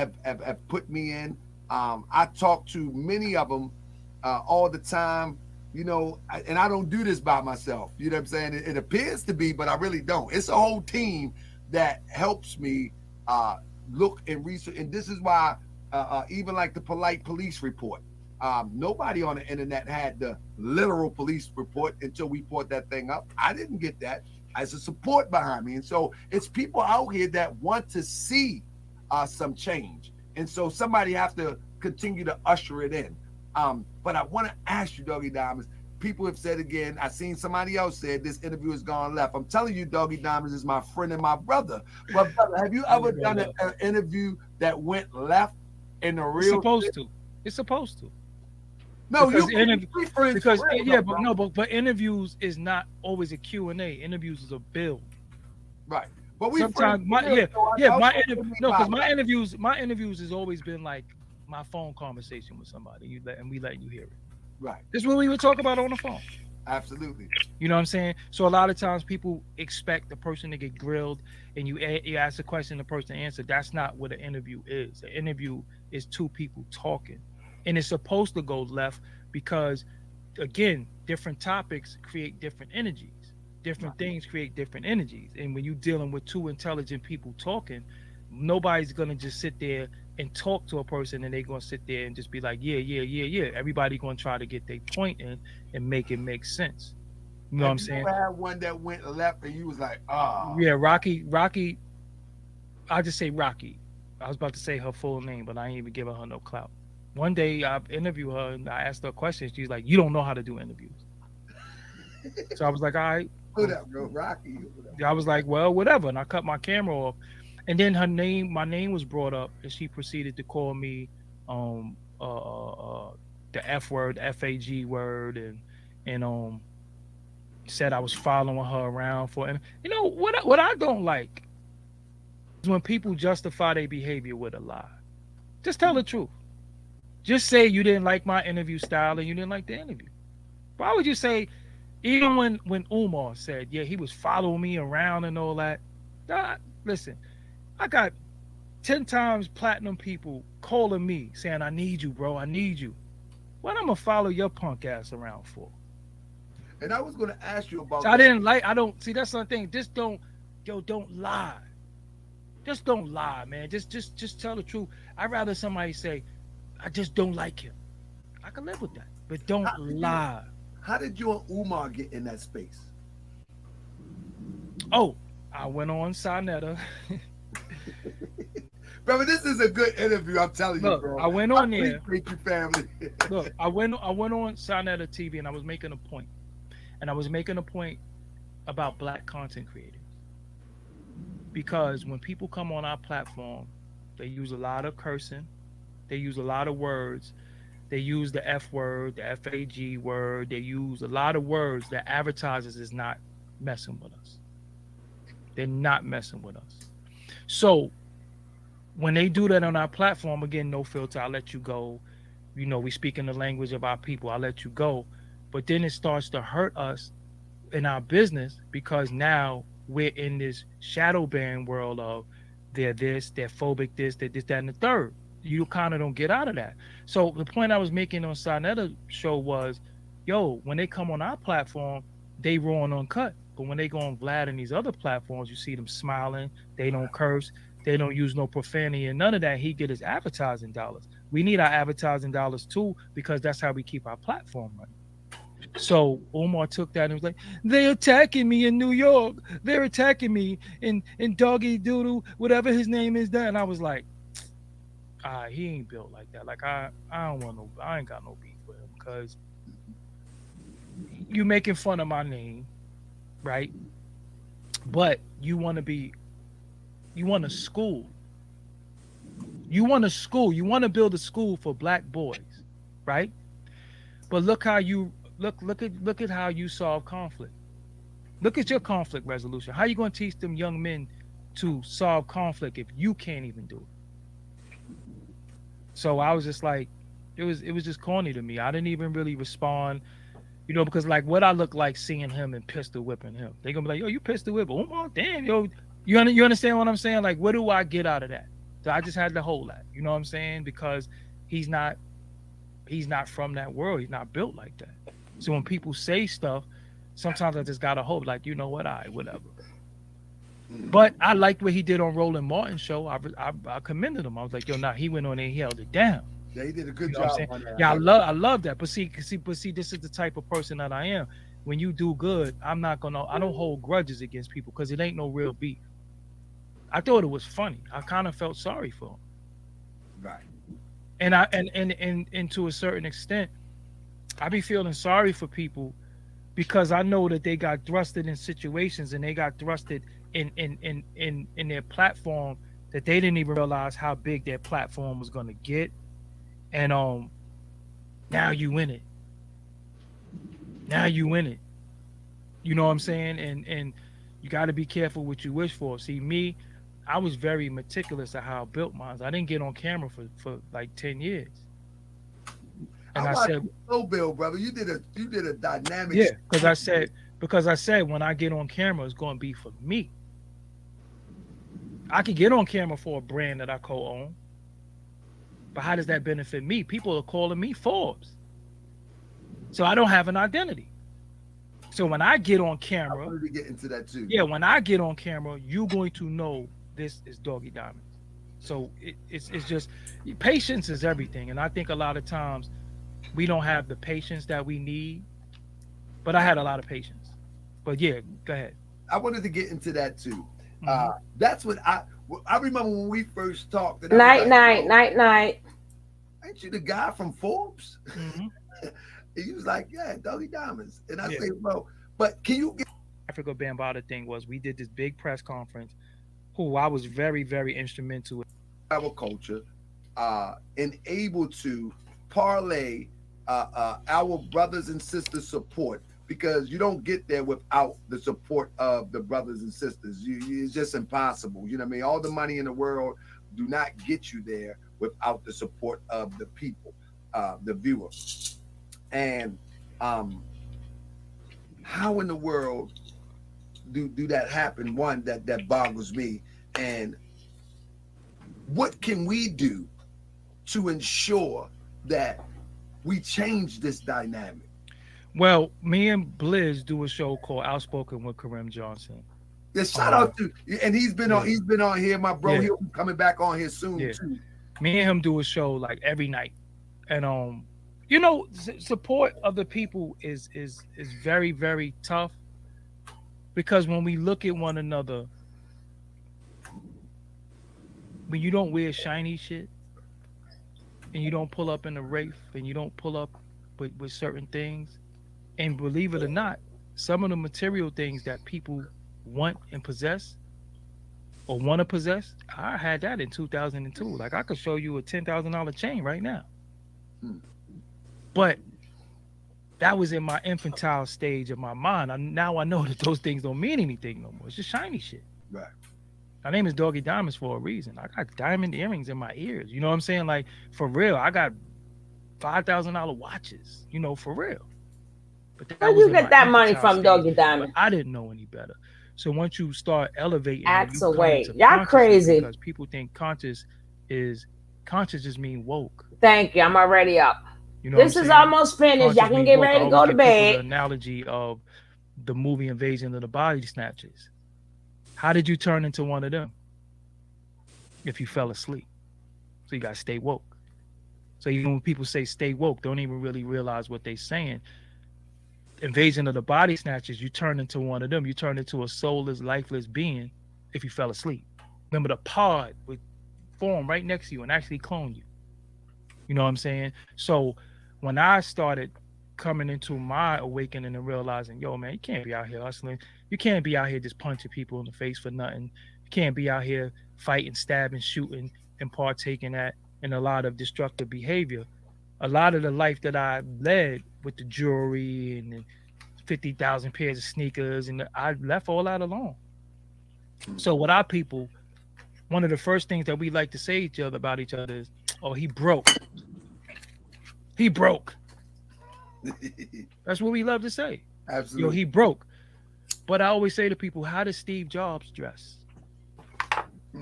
put me in. I talk to many of them all the time, and I don't do this by myself. You know what I'm saying? It appears to be, but I really don't. It's a whole team that helps me look and research. And this is why, even like the polite police report, nobody on the internet had the literal police report until we brought that thing up. I didn't get that as a support behind me. And so it's people out here that want to see some change. And so somebody have to continue to usher it in. But I want to ask you, Doggie Diamonds, people have said again, I seen somebody else said this interview has gone left. I'm telling you, Doggie Diamonds is my friend and my brother. But brother, have you ever done an interview that went left in the real? It's supposed to. No, but interviews is not always a Q&A. Interviews is a build. Right. But we sometimes my interviews has always been like my phone conversation with somebody, and we let you hear it. Right. This is what we would talk about on the phone. Absolutely. You know what I'm saying? So a lot of times people expect the person to get grilled, and you ask a question, the person answer. That's not what an interview is. An interview is two people talking, and it's supposed to go left because, again, different topics create different energies. Different things create different energies, and when you're dealing with two intelligent people talking, nobody's gonna just sit there and talk to a person and they're gonna sit there and just be like, yeah. Everybody gonna try to get their point in and make it make sense. You know what I'm saying? You had one that went left and you was like, yeah, Rocky. I'll just say Rocky. I was about to say her full name, but I ain't even giving her no clout. One day I interviewed her and I asked her a question. She's like, you don't know how to do interviews. So I was like, all right. Who that, bro? Rocky. I was like, well, whatever. And I cut my camera off. And then my name was brought up, and she proceeded to call me the F word, FAG word, and said I was following her around for. And you know what I don't like is when people justify their behavior with a lie. Just tell the truth. Just say you didn't like my interview style and you didn't like the interview. Why would you say? Even when Umar said, yeah, he was following me around and all that. Listen, I got 10 times platinum people calling me saying, I need you, bro. I need you. What I'm going to follow your punk ass around for? And I was going to ask you about so I don't see, that's something. Just don't lie. Just don't lie, man. Just tell the truth. I'd rather somebody say, I just don't like him. I can live with that. But don't lie. How did you and Umar get in that space? Oh, I went on Sinetta. Brother, this is a good interview. I'm telling you, bro. I went on there. Thank you, family. Look, I went on Sinetta TV, and I was making a point. And I was making a point about Black content creators. Because when people come on our platform, they use a lot of cursing. They use a lot of words. They use the F word, the FAG word. They use a lot of words that advertisers is not messing with us. They're not messing with us. So when they do that on our platform, again, no filter, I'll let you go. You know, we speak in the language of our people. I'll let you go. But then it starts to hurt us in our business because now we're in this shadow ban world of they're this, they're phobic this, they're this, that, and the third. You kind of don't get out of that. So the point I was making on Sinetta show was, yo, when they come on our platform, they raw and uncut. But when they go on Vlad and these other platforms, you see them smiling. They don't curse. They don't use no profanity and none of that. He get his advertising dollars. We need our advertising dollars too because that's how we keep our platform running. So Omar took that and was like, they're attacking me in New York. They're attacking me in Doggy Doodle, whatever his name is. That, and I was like, he ain't built like that. Like I ain't got no beef with him because you making fun of my name, right? But you want to school You want a school. You want to build a school for black boys, right? But look how you look at how you solve conflict. Look at your conflict resolution. How you going to teach them young men to solve conflict if you can't even do it? So I was just like, it was just corny to me. I didn't even really respond, because like what I look like seeing him and pistol whipping him. They gonna be like, yo, you pistol whip? Oh my damn, yo, you understand what I'm saying? Like, what do I get out of that? So I just had to hold that. You know what I'm saying? Because he's not from that world. He's not built like that. So when people say stuff, sometimes I just gotta hope, like, you know what, whatever. But I liked what he did on Roland Martin's show. I commended him. I was like, yo, nah, he went on there, he held it down. Yeah, he did a good You know what I'm job saying? on that. Yeah, I love that. But see, this is the type of person that I am. When you do good, I don't hold grudges against people because it ain't no real beef. I thought it was funny. I kind of felt sorry for him. Right. And and to a certain extent, I be feeling sorry for people because I know that they got thrusted in situations and they got thrusted in their platform that they didn't even realize how big their platform was gonna get. And now you win it. Now you win it. You know what I'm saying? And you got to be careful what you wish for. See, me, I was very meticulous at how I built mine. I didn't get on camera for like 10 years. And I said, "Oh, Bill, brother, you did a dynamic." Yeah, because I said when I get on camera, it's going to be for me. I could get on camera for a brand that I co-own, but how does that benefit me? People are calling me Forbes, so I don't have an identity. So when I get on camera, I wanted to get into that too. Yeah, when I get on camera, you're going to know this is Doggie Diamond. So it's just patience is everything, and I think a lot of times we don't have the patience that we need. But I had a lot of patience. But yeah, go ahead. I wanted to get into that too. Mhm. That's what I remember when we first talked. And Night, night, night, night. Ain't you the guy from Forbes? Mhm. And he was like, "Yeah, Doggie Diamonds." And I Yeah. say, "Well, but can you get Africa Bambaataa thing was we did this big press conference. Who I was very, very instrumental. our culture and able to parlay our brothers and sisters support, because you don't get there without the support of the brothers and sisters. It's just impossible. You know what I mean? All the money in the world do not get you there without the support of the people, the viewer. And how in the world do that happen? One, that boggles me. And what can we do to ensure that we change this dynamic? Well, me and Blizz do a show called Outspoken with Kareem Johnson. Yeah, shout out to, and he's been on here, my bro. Yeah. He'll be coming back on here soon Yeah. too. Me and him do a show like every night, and support of the people is very, very tough, because when we look at one another, when you don't wear shiny shit and you don't pull up in a Wraith and you don't pull up with certain things, and believe it or not, some of the material things that people want and possess or want to possess, I had that in 2002. Like, I could show you a $10,000 chain right now. But that was in my infantile stage of my mind. Now I know that those things don't mean anything no more. It's just shiny shit. Right. My name is Doggie Diamonds for a reason. I got diamond earrings in my ears. You know what I'm saying? Like, for real. I got $5,000 watches, for real. But that Where was you in get my that money infantile from, stage. Doggie But Diamond? I didn't know any better. So once you start elevating, and Axe you come away. into Y'all consciousness, crazy. because people think conscious just mean woke. Thank you. I'm already up. You know what I'm This is saying? almost finished. Y'all Conscious can mean get woke. ready I to go always to give people the bed. analogy of the movie Invasion of the Body Snatchers. How did you turn into one of them? If you fell asleep. So you got to stay woke. So even when people say stay woke, don't even really realize what they're saying. Invasion of the Body Snatchers, you turn into one of them. You turn into a soulless, lifeless being if you fell asleep. Remember, the pod would form right next to you and actually clone you. You know what I'm saying? So when I started coming into my awakening and realizing, yo, man, you can't be out here hustling. You can't be out here just punching people in the face for nothing. You can't be out here fighting, stabbing, shooting, and partake in that and a lot of destructive behavior. A lot of the life that I led with the jewelry and the 50,000 pairs of sneakers, and I left all that alone. So with our people, one of the first things that we like to say each other about each other is, "Oh, he broke. He broke." That's what we love to say. Absolutely. Yo, he broke. But I always say to people, how does Steve Jobs dress?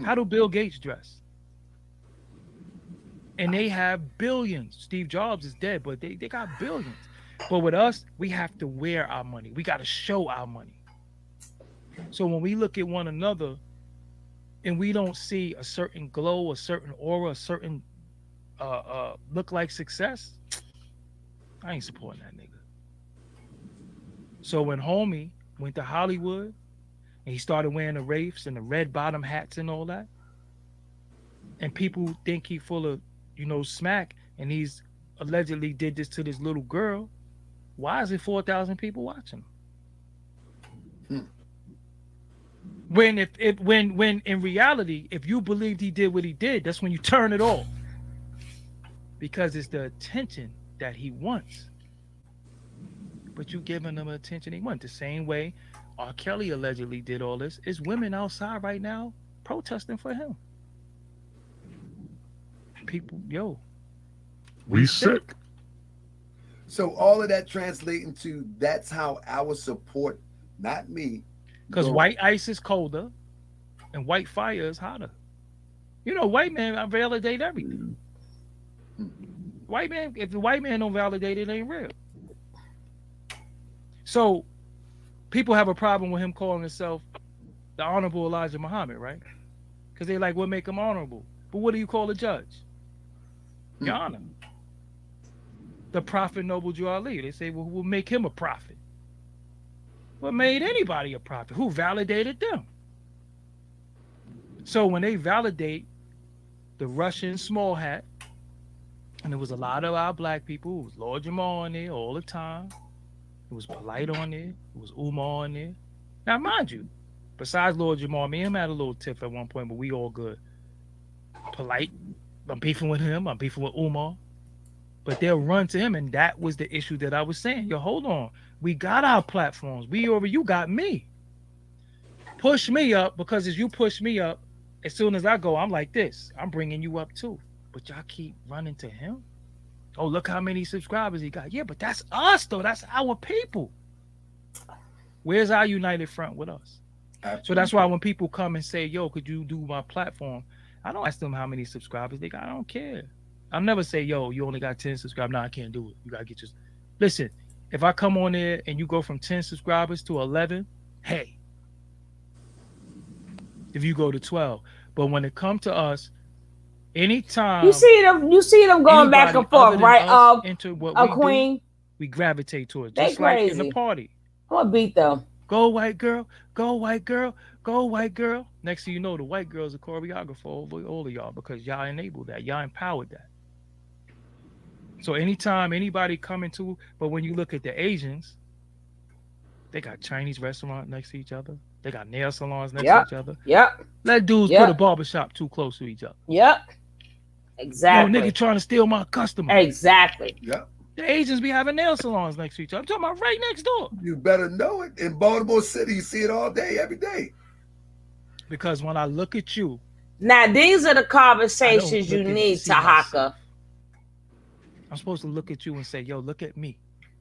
How do Bill Gates dress? And they have billions. Steve Jobs is dead, but they got billions. But with us, we have to wear our money. We got to show our money. So when we look at one another and we don't see a certain glow, a certain aura, a certain look like success, I ain't supporting that nigga. So when homie went to Hollywood and he started wearing the wraiths and the red bottom hats and all that, and people think he full of, smack, and he's allegedly did this to this little girl, why is it 4,000 people watching him? When when in reality, if you believed he did what he did, that's when you turn it off. Because it's the attention that he wants. But you giving him attention he wants. The same way R. Kelly allegedly did all this. It's women outside right now protesting for him. People, We sick. So all of that translating to that's how our support, not me. Because white ice is colder and white fire is hotter. White men validate everything. White man, if the white man don't validate it, ain't real. So people have a problem with him calling himself the Honorable Elijah Muhammad, right? Because they like, what make him honorable? But what do you call a judge? Your Honor. The Prophet Noble Drew Ali. They say, well, who will make him a prophet? What made anybody a prophet? Who validated them? So when they validate the Russian small hat, and there was a lot of our black people, it was Lord Jamal on there all the time. It was Polite on there. It was Umar on there. Now, mind you, besides Lord Jamal, me and him had a little tiff at one point, but we all good. Polite, I'm beefing with him. I'm beefing with Umar. But they'll run to him, and that was the issue that I was saying. Yo, hold on. We got our platforms. You got me. Push me up, because as you push me up, as soon as I go, I'm like this. I'm bringing you up too. But y'all keep running to him. Oh, look how many subscribers he got. Yeah, but that's us, though. That's our people. Where's our united front with us? Absolutely. So that's why when people come and say, yo, could you do my platform? I don't ask them how many subscribers they got. I don't care. I'll never say, yo, you only got 10 subscribers. No, I can't do it. You got to get your... Listen, if I come on there and you go from 10 subscribers to 11, hey. If you go to 12. But when it comes to us, anytime... You see them going back and forth, right? Into what we Queen. Do, we gravitate to it. Just crazy. Like in the party. I'm going to beat them. Go white girl, go white girl, go white girl. Next thing you know, the white girl's a choreographer over all of y'all because y'all enabled that. Y'all empowered that. So anytime anybody coming to, but when you look at the Asians, they got Chinese restaurants next to each other. They got nail salons next to each other. Yep. Let dudes put a barbershop too close to each other. Yep. Exactly. No nigga trying to steal my customer. Exactly. Yep. The Asians be having nail salons next to each other. I'm talking about right next door. You better know it. In Baltimore City, you see it all day, every day. Because when I look at you. Now, these are the conversations you need, Taharka. I'm supposed to look at you and say, yo, look at me.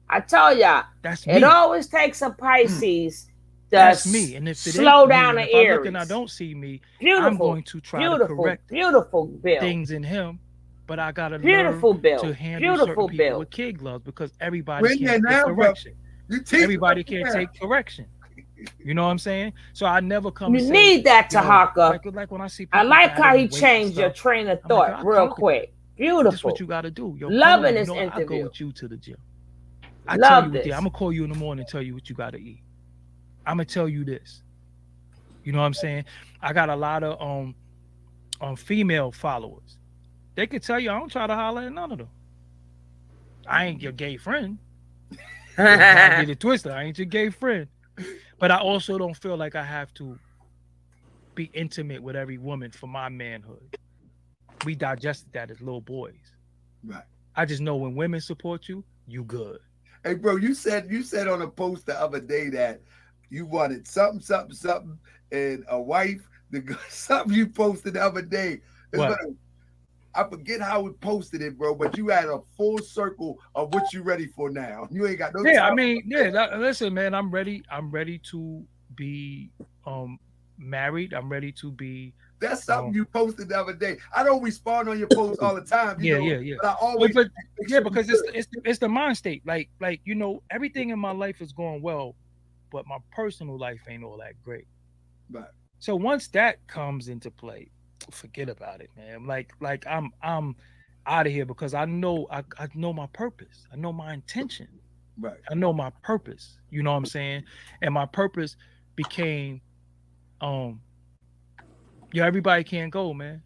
I tell y'all, that's me. It always takes a Pisces that's me. And if it slow down the Aries. If I look and I don't see me, I'm going to try to correct things in him. But I gotta learn to handle certain people with kid gloves because everybody can't take correction. Everybody can't take correction. You know what I'm saying? So I never come. You need that, Taharka. Like when I see. I like how he changed your train of thought real quick. Beautiful. That's what you got to do. Yo, loving this interview. I go with you to the gym. I tell you I'm gonna call you in the morning and tell you what you got to eat. I'm gonna tell you this. You know what I'm saying? I got a lot of female followers. They could tell you I don't try to holler at none of them. I ain't your gay friend. I get it twisted. I ain't your gay friend. But I also don't feel like I have to be intimate with every woman for my manhood. We digested that as little boys. Right. I just know when women support you, you good. Hey, bro, you said on a post the other day that you wanted something, something, something, and a wife. Something you posted the other day. It's What? been I forget how we posted it, bro, but you had a full circle of what you ready for now. You ain't got no Yeah, I time. mean, yeah. Listen, man, I'm ready. I'm ready to be married. I'm ready to be That's something um you posted the other day. I don't respond on your posts all the time, yeah, yeah, yeah. but I But always but make yeah, sure you because good. it's the mind state. Like everything in my life is going well, but my personal life ain't all that great. Right, So once that comes into play, forget about it, man. Like I'm out of here because I know my purpose. I know my intention. right. I know my purpose. You know what I'm saying? And my purpose became um yeah, everybody can't go, man.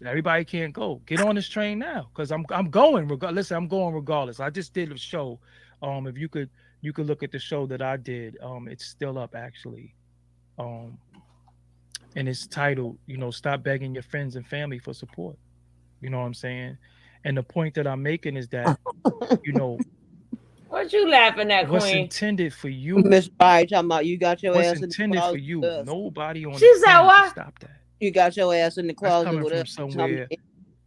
Everybody can't go. Get on this train now, because I'm going. Listen, I'm going regardless. I just did a show. If you could look at the show that I did. It's still up actually. Um, and it's titled, Stop Begging Your Friends and Family for Support. You know what I'm saying? And the point that I'm making is that, you know, What you laughing at, what's Queen? intended for you, Miss Barry talking about you got your what's ass in the intended for closet you, with us. nobody on She this said planet can what? stop that. You got your ass in the That's closet coming with from us. somewhere.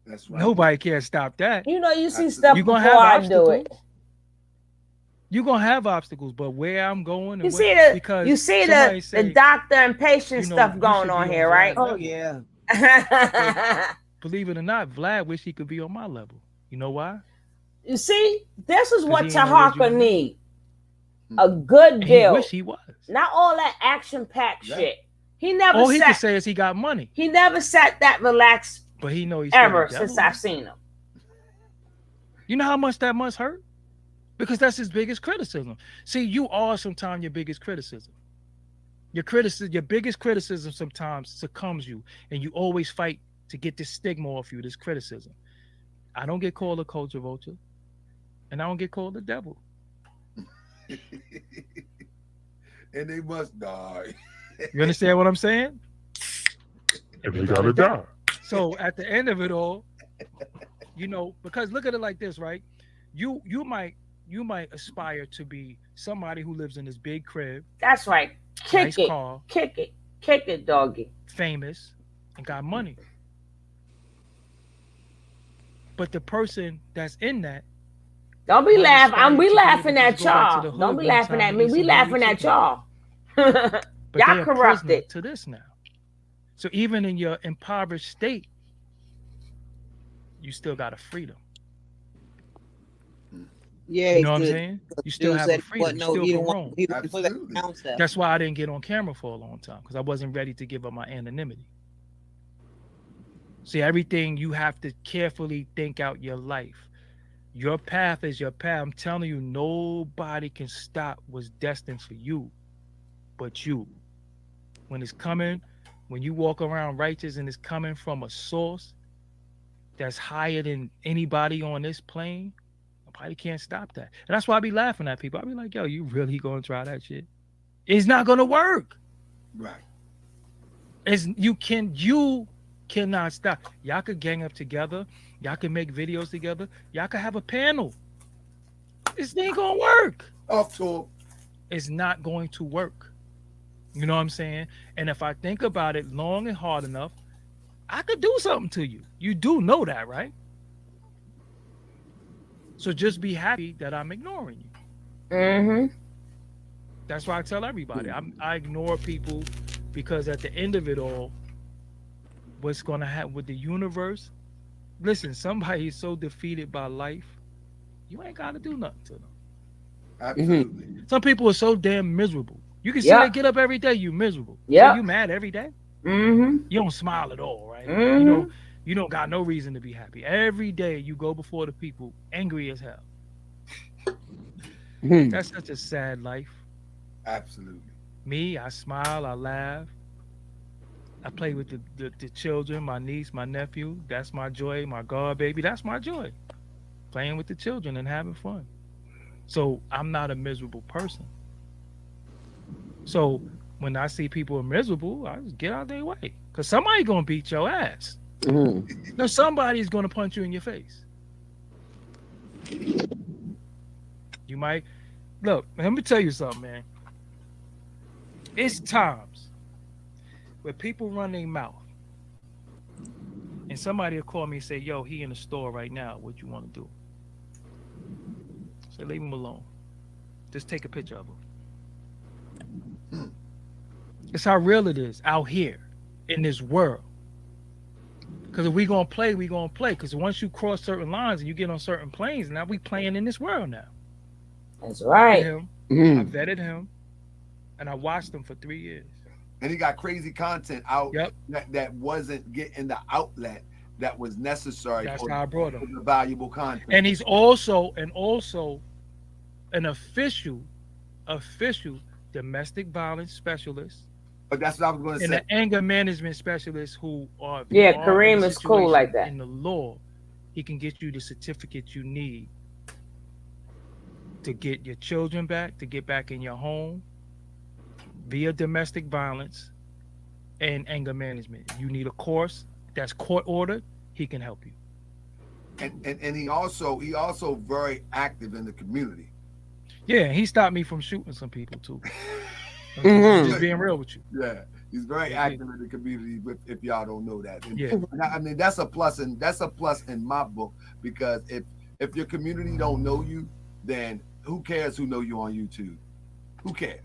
That's right. Nobody can stop that. You see Absolutely. stuff You're gonna before have I do obstacles. it. You're gonna have obstacles, but where I'm going You and what, see the you because see the somebody the say, doctor and patient stuff you going should on be on here, right? Vlad Oh level. yeah. But believe it or not, Vlad wish he could be on my level. You know why? You see, this is Because what he ain't know what you Taharka need. need. A good And he wish build. he was. Not all that action packed Yeah. shit. He never All he could sat say is he got money, he never sat that relaxed but he know he's still the ever since devil. I've seen him. You know how much that must hurt? Because that's his biggest criticism. See, you are sometimes your biggest criticism. Your biggest criticism sometimes succumbs you, and you always fight to get this stigma off you, this criticism. I don't get called a culture vulture, and I don't get called the devil. And they must die. You understand what I'm saying? And they gotta die. So at the end of it all, because look at it like this, right? You might aspire to be somebody who lives in this big crib, That's right. nice Kick it. car, Kick it. Kick it, doggy. famous, and got money. But the person that's in that Don't be might laughing. aspire We to be able laughing to at just go back to y'all. the Don't hood be one laughing time at and me. eat We some laughing Haiti at chicken. y'all. But Y'all they are prisoner corrupted. to this now. So even in your impoverished state, you still got a freedom. Yeah, You he's know what I'm good. saying? You still Dude have a said freedom. You still he can didn't want roam. he didn't for that Absolutely. concept. That's why I didn't get on camera for a long time, because I wasn't ready to give up my anonymity. See, everything you have to carefully think out your life. Your path is your path. I'm telling you, nobody can stop what's destined for you but you. When it's coming, when you walk around righteous and it's coming from a source that's higher than anybody on this plane, nobody can't stop that. And that's why I be laughing at people. I be like, yo, you really gonna try that shit? It's not gonna work. Right. You cannot stop. Y'all could gang up together. Y'all can make videos together. Y'all could have a panel. This ain't gonna work. Off tour. It's not going to work. You know what I'm saying? And if I think about it long and hard enough, I could do something to you. You do know that, right? So just be happy that I'm ignoring you. Mm-hmm. That's why I tell everybody I ignore people, because at the end of it all, what's going to happen with the universe? Listen, somebody is so defeated by life, you ain't got to do nothing to them. Absolutely. Some people are so damn miserable. You can see Yep. they get up every day, you miserable. Yep. So you mad every day? Mm-hmm. You don't smile at all, right? Mhm. You don't got no reason to be happy. Every day you go before the people angry as hell. That's such a sad life. Absolutely. Me, I smile, I laugh. I play with the children, my niece, my nephew. That's my joy, my god baby. That's my joy. Playing with the children and having fun. So I'm not a miserable person. So when I see people are miserable, I just get out their way. Cause somebody gonna beat your ass. Mm-hmm. No, somebody's gonna punch you in your face. You might look. Let me tell you something, man. It's times where people run their mouth, and somebody will call me and say, "Yo, he in the store right now. What you want to do?" Say, leave him alone. Just take a picture of him. It's how real it is out here in this world. Because if we gonna play, we gonna play. Because once you cross certain lines and you get on certain planes, now we playing in this world now. That's Vetted right. him. I Mm-hmm. vetted him, and I watched him for 3 years. And he got crazy content out Yep, that wasn't getting the outlet that was necessary that's for how I brought him. the valuable content. And he's also an official domestic violence specialist But that's what I was going to and say. an anger management specialist who are if you Yeah, are in a Kareem is cool like situation that. in the law, he can get you the certificate you need to get your children back, to get back in your home via domestic violence and anger management. You need a course that's court ordered, he can help you. And he also very active in the community. Yeah, he stopped me from shooting some people too. I'm Mhm. just being real with you. Yeah, he's very Yeah, active in the community. If y'all don't know that, and, yeah. and I mean that's a plus, and that's a plus in my book because if your community don't know you, then who cares who know you on YouTube? Who cares?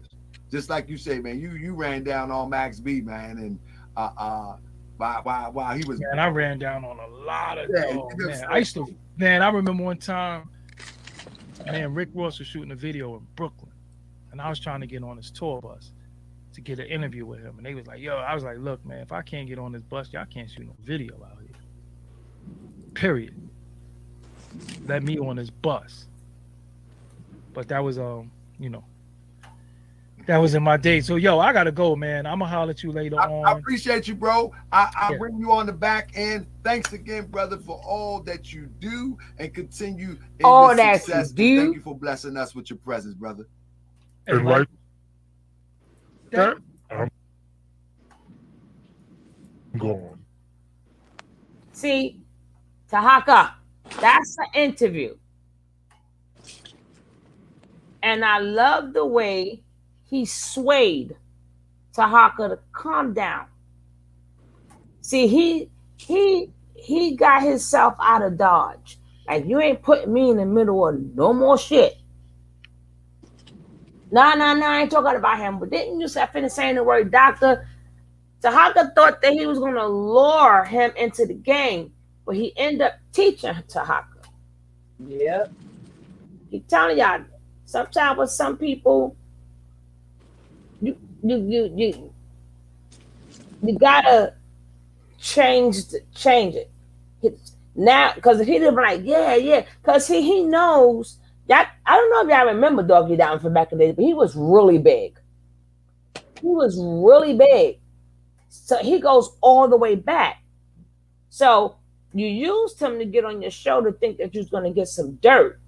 Just like you say, man, you ran down on Max B, man, and while he was Man, I ran down on a lot of yeah, oh man. I used to man, I remember one time, man, Rick Ross was shooting a video in Brooklyn. And I was trying to get on his tour bus to get an interview with him. And they was like, yo, I was like, look, man, if I can't get on this bus, y'all can't shoot no video out here. Period. Let me on this bus. But that was you know, that was in my day. So yo, I gotta go, man. I'ma holler at you later I on. appreciate you, bro. I Yeah. bring you on the back end. Thanks again, brother, for all that you do and continue in All your that you success. And do. thank you for blessing us with your presence, brother. And And like like that, that, I'm gone. See, Tahaka, that's the interview. And I love the way he swayed Tahaka to calm down. See, he got himself out of Dodge. Like you ain't putting me in the middle of no more shit. Nah, I ain't talking about him. But didn't you say finish saying the word doctor? Tahaka thought that he was gonna lure him into the game, but he ended up teaching Tahaka. Yep. He telling y'all sometimes with some people, you you you you, you gotta change it. Now, because if he'd have been like, yeah, because he knows that I don't know if y'all remember Doggy Down from back in the day, but he was really big. He was really big. So he goes all the way back. So you used him to get on your show to think that you was gonna get some dirt.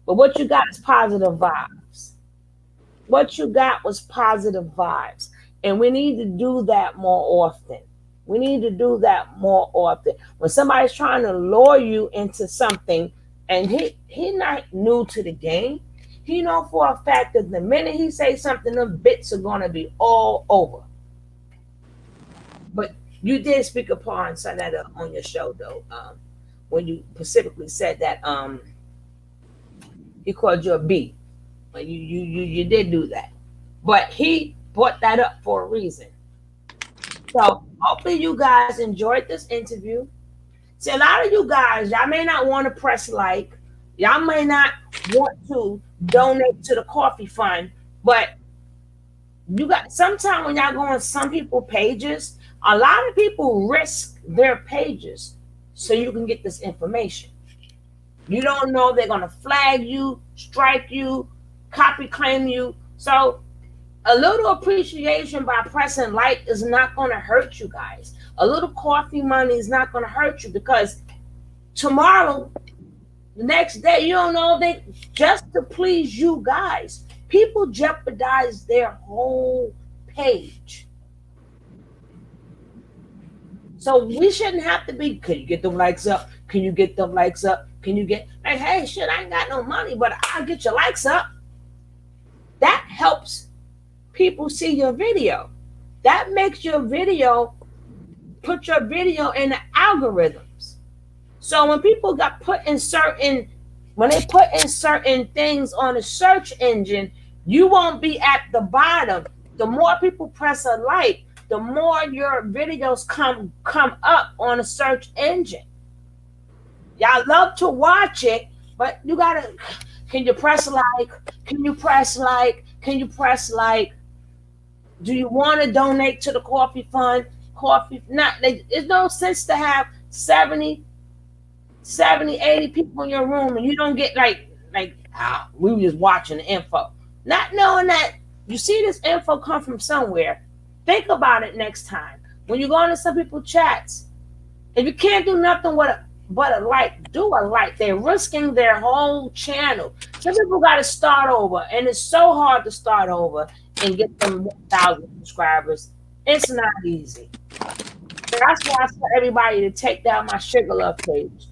But what you got is positive vibes. What you got was positive vibes. And we need to do that more often. We need to do that more often. When somebody's trying to lure you into something, and he not new to the game, he know for a fact that the minute he say something, them bits are gonna be all over. But you did speak upon some that on your show though, when you specifically said that he called you a B. But you did do that. But he brought that up for a reason. So hopefully you guys enjoyed this interview. See, a lot of you guys, y'all may not want to press like, y'all may not want to donate to the coffee fund, but you got sometimes when y'all go on some people pages, a lot of people risk their pages so you can get this information. You don't know they're gonna flag you, strike you, copy claim you. So a little appreciation by pressing like is not going to hurt you guys. A little coffee money is not going to hurt you because tomorrow, the next day, you don't know they just to please you guys. People jeopardize their whole page. So we shouldn't have to be, can you get them likes up? Can you get them likes up? Can you get, like, hey, shit, I ain't got no money, but I'll get your likes up. That helps people see your video. That makes your video, put your video in the algorithms. So when people got put in certain, when they put in certain things on a search engine, you won't be at the bottom. The more people press a like, the more your videos come up on a search engine. Y'all love to watch it, but you gotta, can you press like? Can you press like? Can you press like? Do you want to donate to the coffee fund? Coffee, not, there's no sense to have 70, 80 people in your room and you don't get we were just watching the info. Not knowing that you see this info come from somewhere. Think about it next time. When you go into some people's chats, if you can't do nothing but a like, do a like. They're risking their whole channel. Some people got to start over, and it's so hard to start over and get them 1,000 subscribers. It's not easy. That's why I tell everybody to take down my Sugar Love page.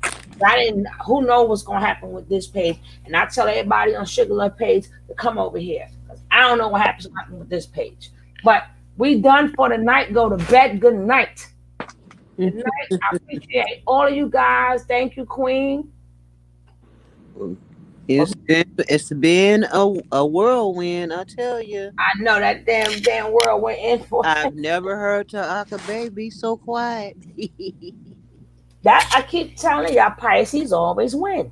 Who knows what's going to happen with this page. And I tell everybody on Sugar Love page to come over here. Because I don't know what happens with this page. But we done for the night. Go to bed. Good night. Good night. I appreciate all of you guys. Thank you, Queen. It's been a whirlwind, I tell you. I know that damn world we're in for. I've never heard taharka baby so quiet. That I keep telling y'all, Pisces always win.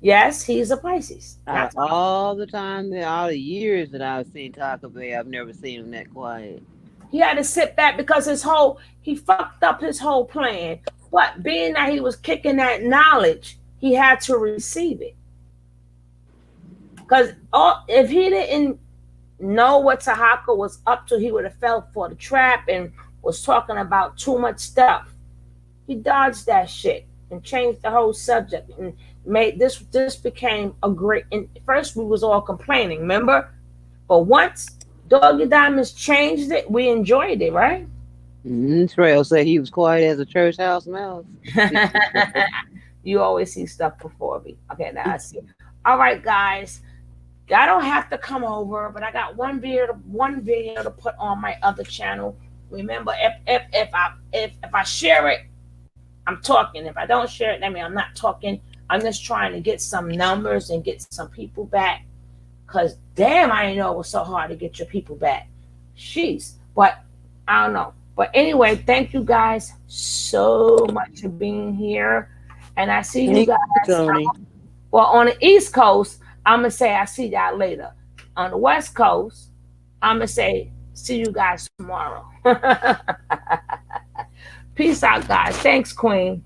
Yes, he's a Pisces. All the time, all the years that I've seen taharka baby, I've never seen him that quiet. He had to sit back because he fucked up his whole plan. But being that he was kicking that knowledge, he had to receive it. Because if he didn't know what taharka was up to, he would have fell for the trap and was talking about too much stuff. He dodged that shit and changed the whole subject and made this became a great. And first we was all complaining, remember? But once Doggie Diamonds changed it, we enjoyed it, right? Trail said he was quiet as a church house mouse. You always see stuff before me. Okay, now I see. All right, guys. I don't have to come over, but I got one video to put on my other channel. Remember, if I share it, I'm talking. If I don't share it, that means I'm not talking. I'm just trying to get some numbers and get some people back. Cause damn, I didn't know it was so hard to get your people back. Jeez. But I don't know. But anyway, thank you guys so much for being here. And I see you guys. Tony. Well, on the East Coast, I'm going to say I see y'all later. On the West Coast, I'm going to say see you guys tomorrow. Peace out, guys. Thanks, Queen.